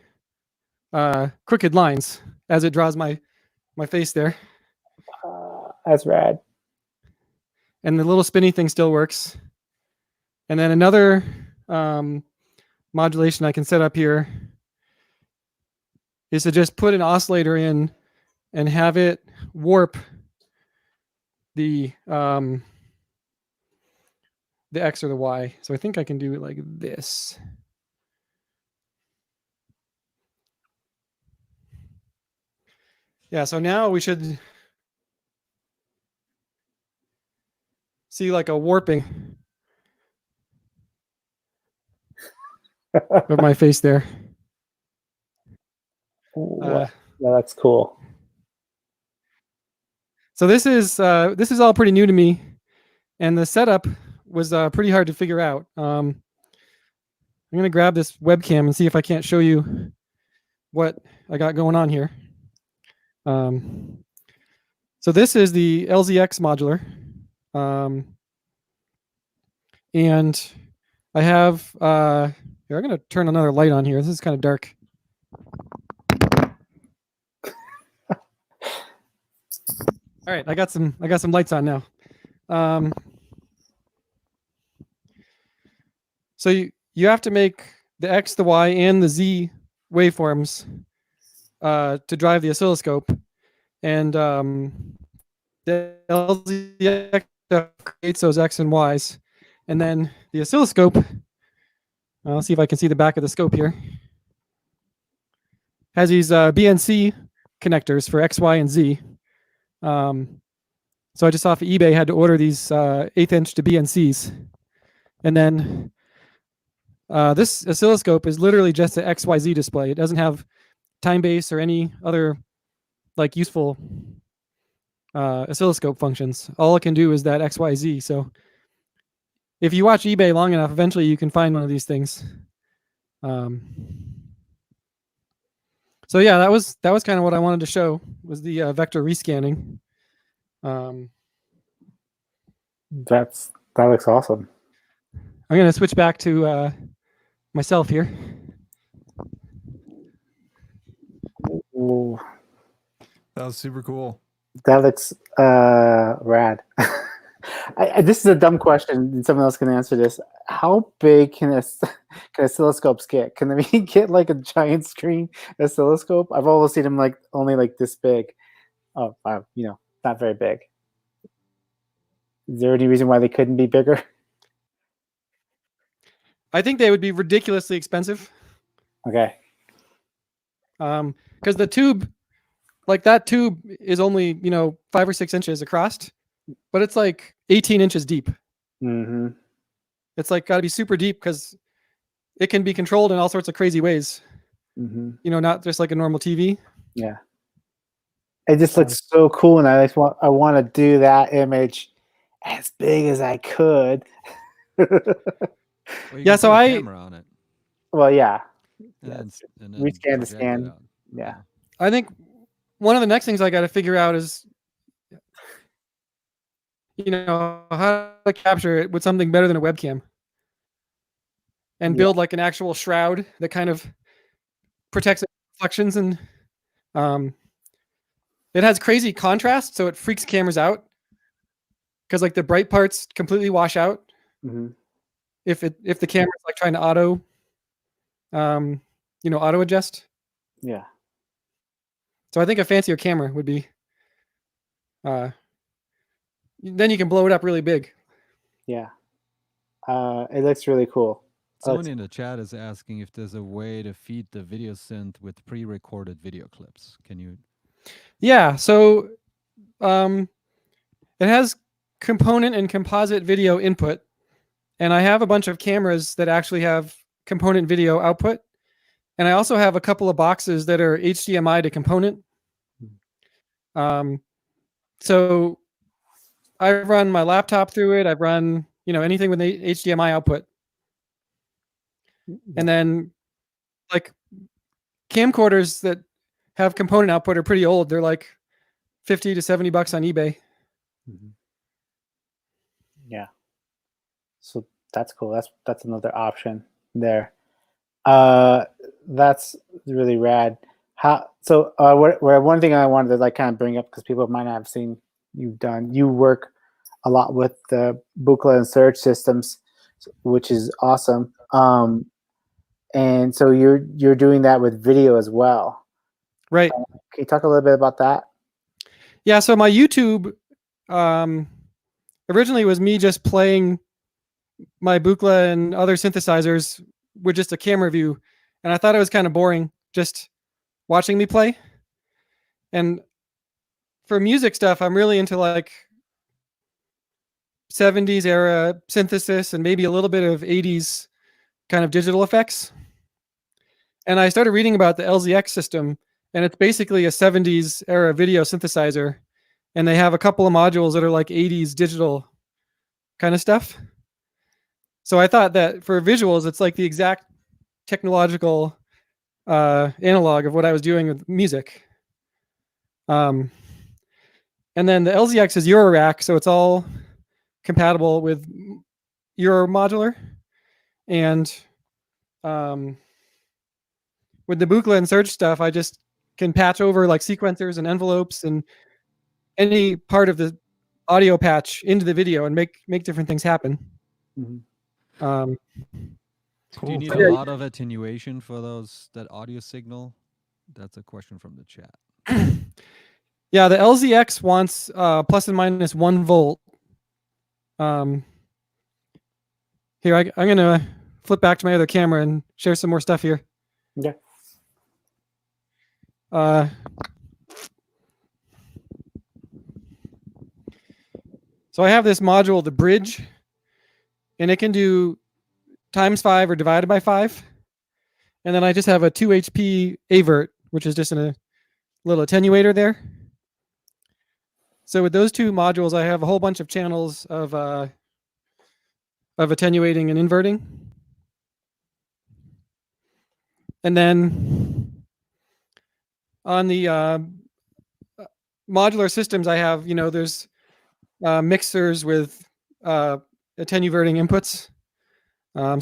crooked lines as it draws my face there. that's rad. And the little spinny thing still works. And then another modulation I can set up here is to just put an oscillator in and have it warp the X or the Y. So I think I can do it like this. Yeah, so now we should see like a warping of my face there. Yeah, that's cool. So this is all pretty new to me, and the setup was pretty hard to figure out. I'm gonna grab this webcam and see if I can't show you what I got going on here. So this is the LZX modular, and I have here, I'm gonna turn another light on here. This is kind of dark. All right, I got some lights on now. So you have to make the X, the Y, and the Z waveforms to drive the oscilloscope, and the LZX creates those X and Ys, and then the oscilloscope. I'll see if I can see the back of the scope here. Has these BNC connectors for X, Y, and Z. So I just off of eBay had to order these 1/8 inch to BNCs. And then this oscilloscope is literally just an XYZ display. It doesn't have time base or any other like useful oscilloscope functions. All it can do is that XYZ. So if you watch eBay long enough, eventually you can find one of these things. So yeah, that was kind of what I wanted to show, was the vector rescanning. That looks awesome. I'm going to switch back to myself here. Ooh, That was super cool. that looks rad. This is a dumb question, and someone else can answer this. How big can oscilloscopes get? Can they get like a giant screen oscilloscope? I've always seen them like only like this big. Oh, wow, not very big. Is there any reason why they couldn't be bigger? I think they would be ridiculously expensive. Okay. Because the tube, like that tube is only 5 or 6 inches across, but it's like 18 inches deep. Mm-hmm. It's like got to be super deep because it can be controlled in all sorts of crazy ways. Mm-hmm. Not just like a normal TV. Yeah. It just looks so cool, and I want to do that image as big as I could. Well, you Yeah, can so put a I- camera on it. Well, yeah. And Yeah, then, and rescan to project it scan. out. Yeah. I think one of the next things I got to figure out is, how to capture it with something better than a webcam, and build like an actual shroud that kind of protects it from reflections, and it has crazy contrast, so it freaks cameras out because like the bright parts completely wash out Mm-hmm. if the camera's like trying to auto adjust. Yeah. So I think a fancier camera would be then you can blow it up really big. Yeah. It looks really cool. Someone in the chat is asking if there's a way to feed the video synth with pre-recorded video clips. Can you? Yeah, so it has component and composite video input, and I have a bunch of cameras that actually have component video output, and I also have a couple of boxes that are HDMI to component. So I've run my laptop through it. I've run anything with HDMI output, and then like camcorders that have component output are pretty old. They're like $50 to $70 on eBay. Mm-hmm. Yeah. So that's cool. That's another option there. That's really rad. One thing I wanted to like kind of bring up, because people might not have seen you work a lot with the Buchla and Surge systems, which is awesome. And so you're doing that with video as well. Right. Can you talk a little bit about that? Yeah, so my YouTube originally was me just playing my Buchla and other synthesizers with just a camera view, and I thought it was kind of boring just watching me play. And for music stuff, I'm really into like 70s era synthesis and maybe a little bit of 80s kind of digital effects. And I started reading about the LZX system, and it's basically a 70s era video synthesizer, and they have a couple of modules that are like 80s digital kind of stuff. So I thought that for visuals, it's like the exact technological analog of what I was doing with music. And then the LZX is Eurorack, so it's all compatible with Euro Modular. And with the Buchla and Surge stuff, I just can patch over like sequencers and envelopes and any part of the audio patch into the video and make different things happen. Mm-hmm. Do you need Cool. a lot of attenuation for that audio signal? That's a question from the chat. Yeah, the LZX wants plus and minus 1 volt. Here, I'm going to flip back to my other camera and share some more stuff here. Yeah. So I have this module, the bridge, and it can do ×5 or divided by 5. And then I just have a 2 HP avert, which is just a little attenuator there. So with those two modules, I have a whole bunch of channels of attenuating and inverting. And then on the modular systems, I have, there's mixers with attenuverting inputs.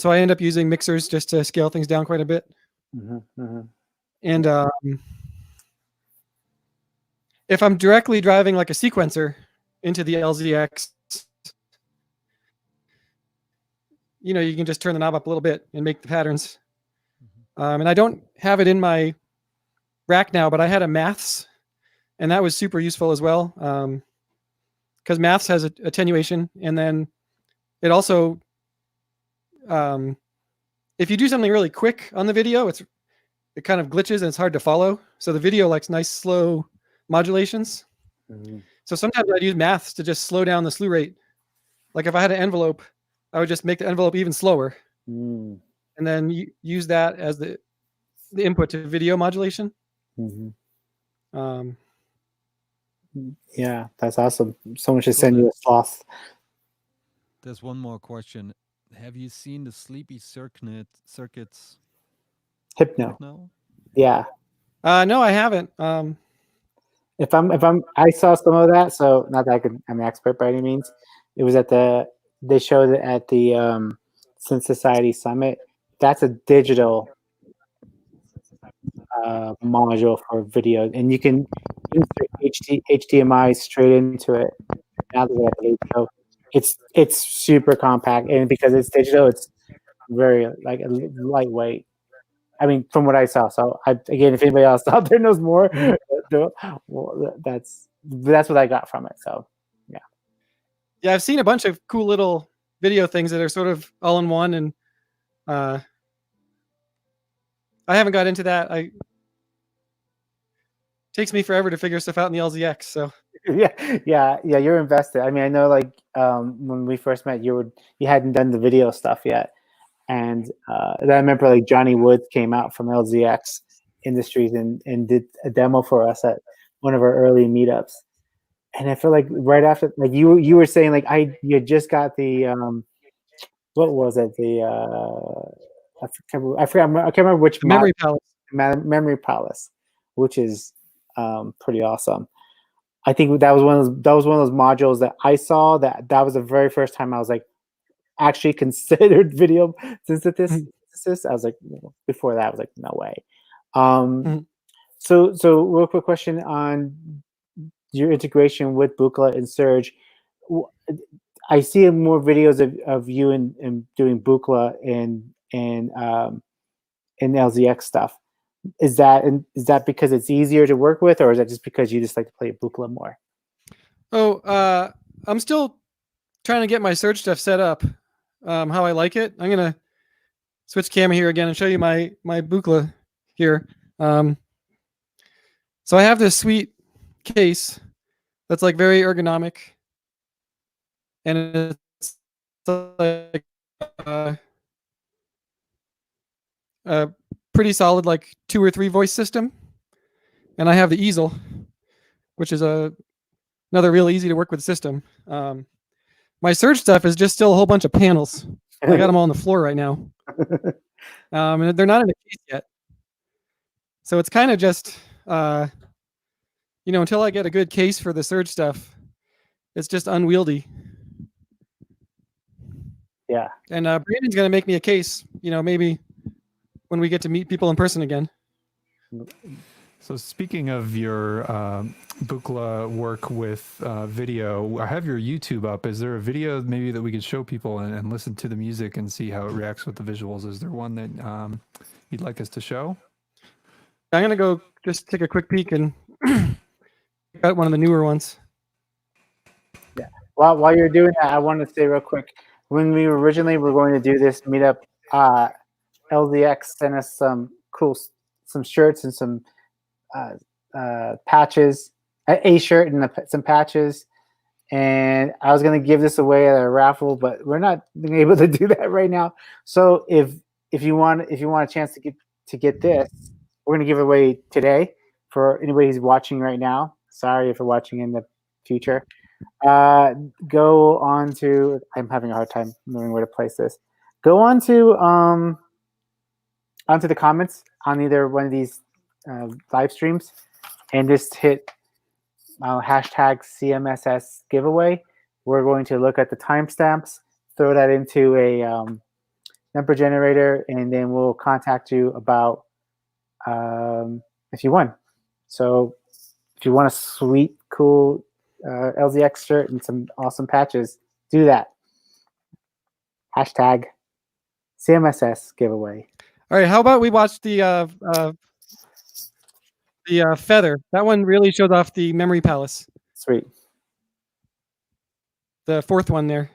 So I end up using mixers just to scale things down quite a bit. And if I'm directly driving like a sequencer into the LZX, you can just turn the knob up a little bit and make the patterns. And I don't have it in my rack now, but I had a Maths, and that was super useful as well. Because Maths has attenuation, and then it also, if you do something really quick on the video, it kind of glitches and it's hard to follow. So the video likes nice slow modulations. So sometimes I'd use Maths to just slow down the slew rate. Like if I had an envelope, I would just make the envelope even slower, and then use that as the input to video modulation. Yeah, that's awesome. Someone should send you a sloth. There's one more question. Have you seen the sleepy circuits? Hypno. Yeah. No, I haven't. I saw some of that. So not that I'm an expert by any means. It was they showed it at the Synth Society Summit. That's a digital module for video, and you can insert HDMI straight into it. Now that I believe so, it's super compact, and because it's digital, it's very lightweight. I mean, from what I saw. So again, if anybody else out there knows more, that's what I got from it. So yeah, I've seen a bunch of cool little video things that are sort of all in one, and I haven't got into that. It takes me forever to figure stuff out in the LZX. So yeah, you're invested. I mean, I know when we first met, you hadn't done the video stuff yet, and I remember Johnny Woods came out from LZX Industries and did a demo for us at one of our early meetups. And I feel like right after, you were saying you just got the what was it, the I can't remember which Memory Palace. Memory Palace, which is pretty awesome. I think that was one of those modules that I saw that was the very first time I was actually considered video synthesis. I was before that I was no way. So real quick question on your integration with Buchla and Surge. I see more videos of you and doing Buchla and LZX stuff. Is that because it's easier to work with, or is that just because you just like to play Buchla more? I'm still trying to get my Surge stuff set up how I like it. I'm gonna switch camera here again and show you my Buchla here. So I have this sweet case that's very ergonomic, and it's a pretty solid 2 or 3 voice system. And I have the easel, which is another real easy to work with system. My Surge stuff is just still a whole bunch of panels. I got them all on the floor right now, and they're not in a case yet. So it's kind of just until I get a good case for the Surge stuff, it's just unwieldy. Yeah. And Brandon's going to make me a case, maybe when we get to meet people in person again. So speaking of your Buchla work with video, I have your YouTube up. Is there a video maybe that we could show people and listen to the music and see how it reacts with the visuals? Is there one that you'd like us to show? I'm going to go just take a quick peek and got one of the newer ones. Yeah. While you're doing that, I want to say real quick, when we originally were going to do this meetup, LZX sent us some shirts and some patches, a shirt and some patches, and I was gonna give this away at a raffle, but we're not able to do that right now. So if you want a chance to get this, we're gonna give it away today for anybody who's watching right now. Sorry if you're watching in the future. Go on to. I'm having a hard time knowing where to place this. Go on to onto the comments on either one of these live streams, and just hit hashtag CMSS giveaway. We're going to look at the timestamps, throw that into a number generator, and then we'll contact you about if you won. So if you want a sweet, cool LZX shirt and some awesome patches, do that. Hashtag CMSS giveaway. All right, how about we watch the feather? That one really showed off the memory palace. Sweet. The fourth one there.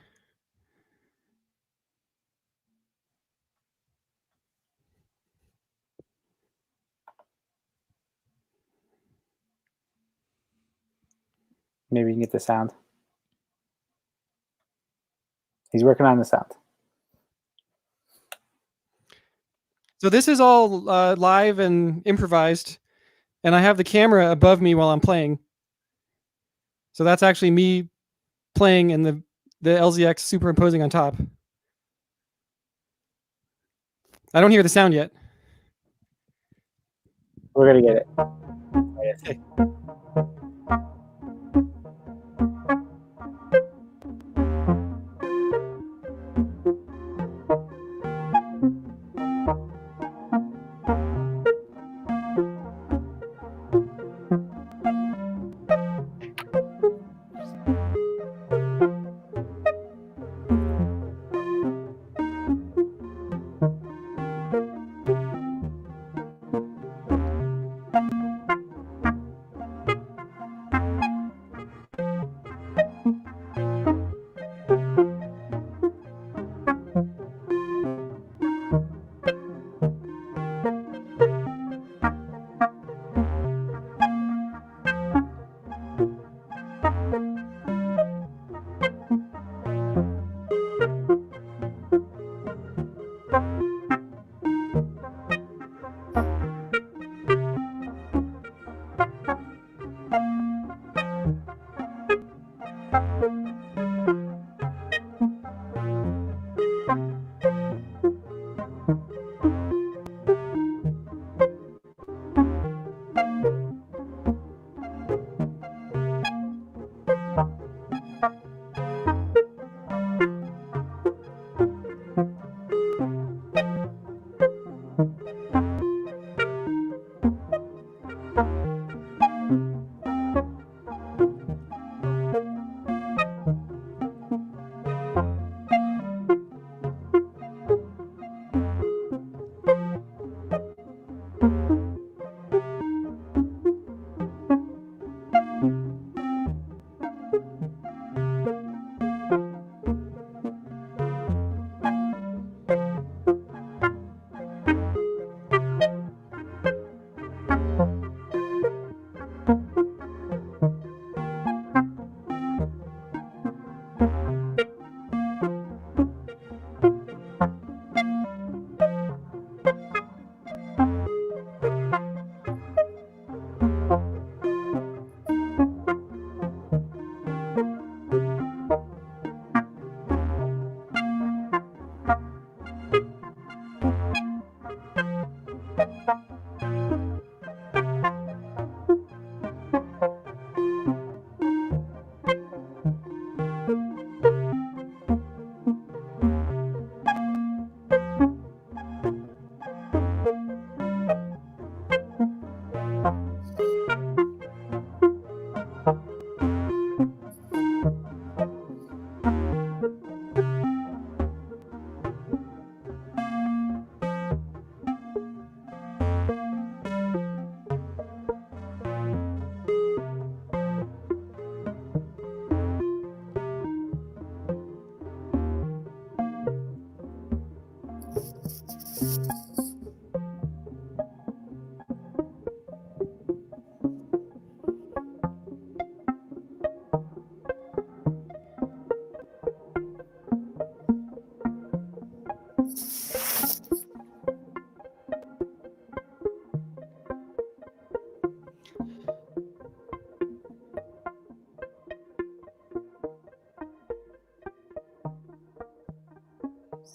Maybe you can get the sound. He's working on the sound. So this is all live and improvised, and I have the camera above me while I'm playing. So that's actually me playing and the LZX superimposing on top. I don't hear the sound yet. We're gonna get it. Okay.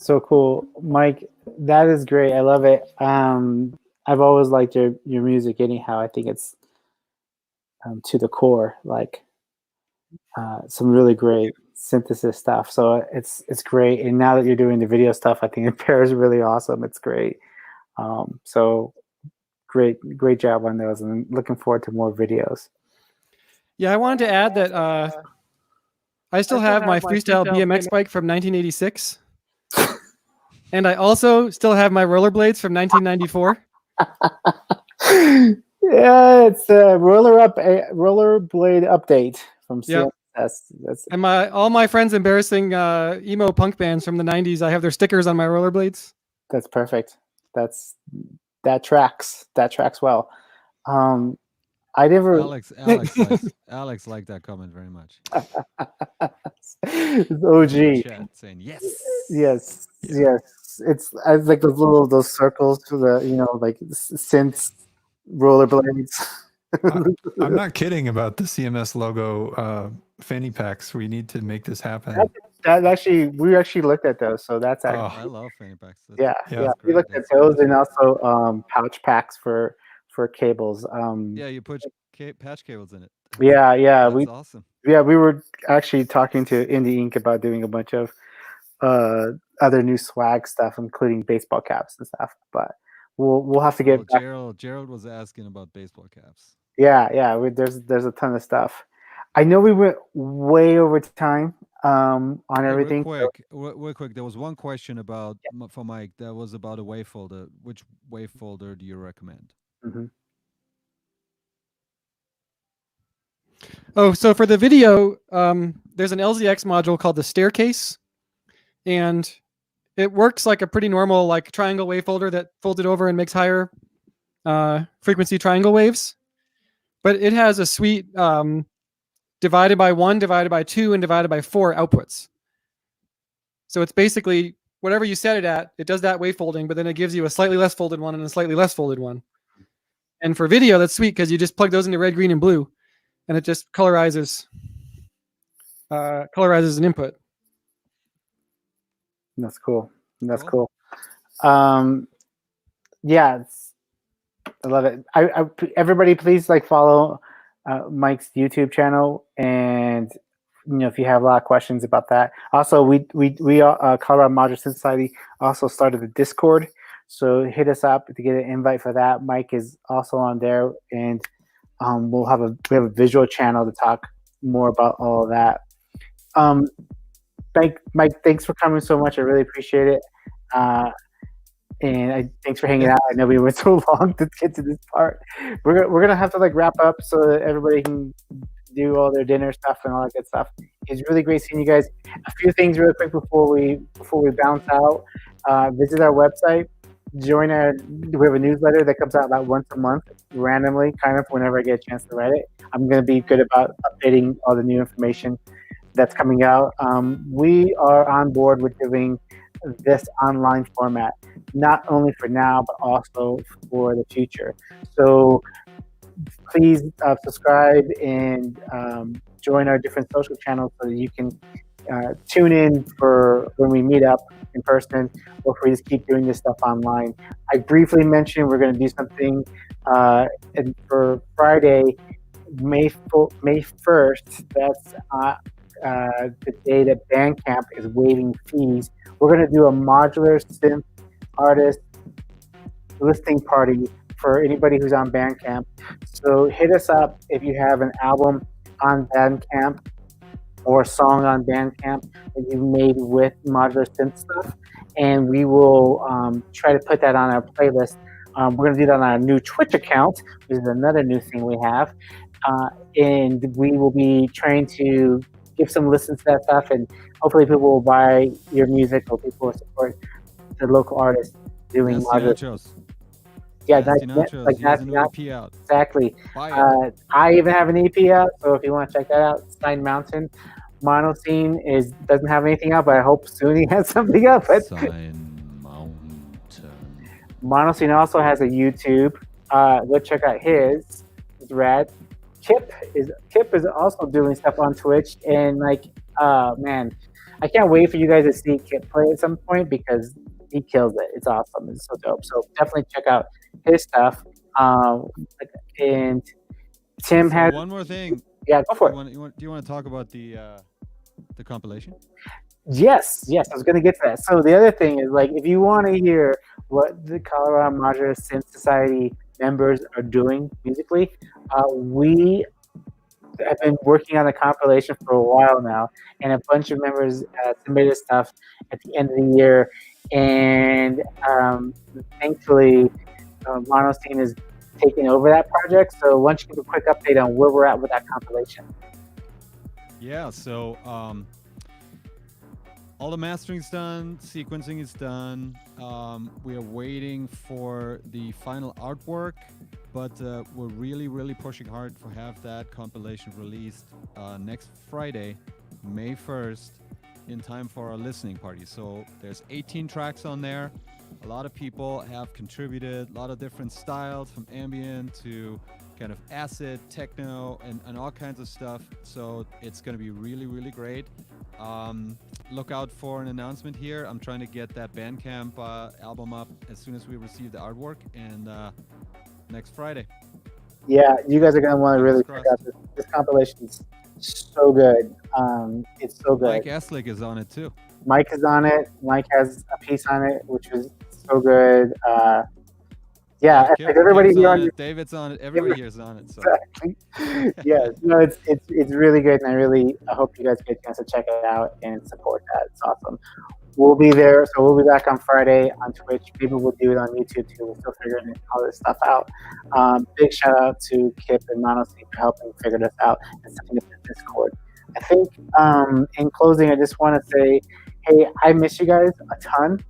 So cool, Mike. That is great. I love it. I've always liked your music. Anyhow, I think it's to the core, like some really great synthesis stuff. So it's great. And now that you're doing the video stuff, I think it pairs really awesome. It's great. So great job on those, and looking forward to more videos. Yeah, I wanted to add that I still have my freestyle BMX bike from 1986. And I also still have my rollerblades from 1994. Yeah, it's a rollerblade update from CMSS. That's And all my friends' embarrassing emo punk bands from the 90s, I have their stickers on my rollerblades. That's perfect. That tracks well. I never. Alex liked that comment very much. OG. Chat saying yes. Yes. It's like those circles to the like synths rollerblades. I'm not kidding about the CMS logo fanny packs. We need to make this happen. We actually looked at those, so that's actually. I love fanny packs. Yeah. We looked at those and also pouch packs for cables. Yeah, you put patch cables in it. Yeah. That's awesome. Yeah, we were actually talking to Indie Inc. about doing a bunch of other new swag stuff, including baseball caps and stuff. But we'll have to get back. Gerald was asking about baseball caps. Yeah. There's a ton of stuff. I know we went way over time on everything. Real quick. There was one question about for Mike. That was about a wave folder. Which wave folder do you recommend? Mm-hmm. Oh, so for the video, there's an LZX module called the Staircase, and it works like a pretty normal like triangle wave folder that folds it over and makes higher frequency triangle waves. But it has a sweet divided by 1, divided by 2, and divided by 4 outputs. So it's basically whatever you set it at, it does that wave folding, but then it gives you a slightly less folded one and a slightly less folded one. And for video, that's sweet because you just plug those into red, green, and blue, and it just colorizes an input. That's cool. Yeah, I love it. Everybody, please follow Mike's YouTube channel, and if you have a lot of questions about that. Also, we Colorado Modular Synth Society also started the Discord, so hit us up to get an invite for that. Mike is also on there, and we have a visual channel to talk more about all of that. Mike, thanks for coming so much. I really appreciate it. And thanks for hanging out. I know we went so long to get to this part. We're gonna have to wrap up so that everybody can do all their dinner stuff and all that good stuff. It's really great seeing you guys. A few things really quick before we bounce out. Visit our website. We have a newsletter that comes out about once a month, randomly, kind of whenever I get a chance to write it. I'm gonna be good about updating all the new information that's coming out. We are on board with doing this online format, not only for now, but also for the future. So please subscribe and join our different social channels so that you can tune in for when we meet up in person, or if we just keep doing this stuff online. I briefly mentioned we're going to do something for Friday, May 1st. That's the day that Bandcamp is waiving fees. We're going to do a modular synth artist listing party for anybody who's on Bandcamp. So hit us up if you have an album on Bandcamp or a song on Bandcamp that you made with modular synth stuff, and we will try to put that on our playlist. We're going to do that on our new Twitch account, which is another new thing we have, and we will be trying to give some listens to that stuff, and hopefully people will buy your music, or people will support the local artists doing modular. Nachos. Yeah, Nasty Nachos. like He has Nasty a new Nachos. EP out. Exactly. Buy it. I even have an EP out, so if you want to check that out, Sine Mountain. Monoscene doesn't have anything out, but I hope soon he has something up. Sine Mountain. Monoscene also has a YouTube. Go check out his. It's rad. Kip is also doing stuff on Twitch, and man, I can't wait for you guys to see Kip play at some point because he kills it. It's awesome. It's so dope. So definitely check out his stuff. And Tim So has one more thing. yeah, go for it. Do you want to talk about the compilation? Yes, I was going to get to that. So the other thing is, like, if you want to hear what the Colorado Modular Synth Society members are doing musically, we have been working on the compilation for a while now, and a bunch of members submitted stuff at the end of the year, and thankfully, Monoscene is taking over that project. So why don't you give a quick update on where we're at with that compilation? Yeah, so all the mastering's done, sequencing is done. We are waiting for the final artwork, but we're really pushing hard to have that compilation released next Friday, May 1st, in time for our listening party. So there's 18 tracks on there. A lot of people have contributed, a lot of different styles, from ambient to kind of acid, techno, and all kinds of stuff. So it's going to be really great. Look out for an announcement here. I'm trying to get that Bandcamp album up as soon as we receive the artwork, and next Friday. Yeah, you guys are going to want to really check out this compilation. Is so good. It's so good. Mike Estlick is on it too. Mike is on it. Mike has a piece on it, which was so good. Yeah, Kip, like everybody Kip's here on on it, David's on it. Everybody here is on it. So. Exactly. Yeah, no, it's really good, and I hope you guys get a chance to check it out and support that. It's awesome. We'll be there, so we'll be back on Friday on Twitch. Maybe we'll do it on YouTube too. We're still figuring all this stuff out. Big shout out to Kip and Monoscene for helping figure this out and setting up the Discord. I think in closing, I just want to say, hey, I miss you guys a ton,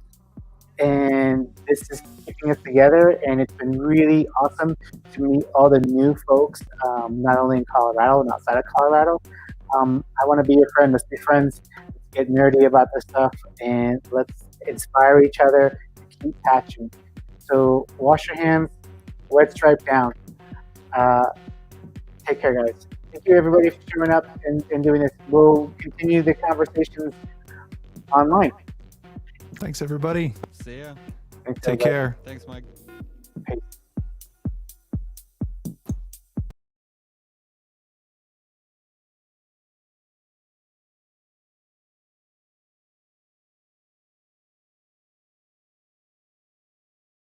and this is keeping us together, and it's been really awesome to meet all the new folks, not only in Colorado and outside of Colorado. I want to be your friend. Let's be friends. Let's get nerdy about this stuff, and let's inspire each other to keep patching. So wash your hands, wet stripe down. Take care, guys. Thank you, everybody, for showing up and doing this. We'll continue the conversations online. Thanks, everybody. See ya. Thanks, Take everybody. care. Thanks, Mike.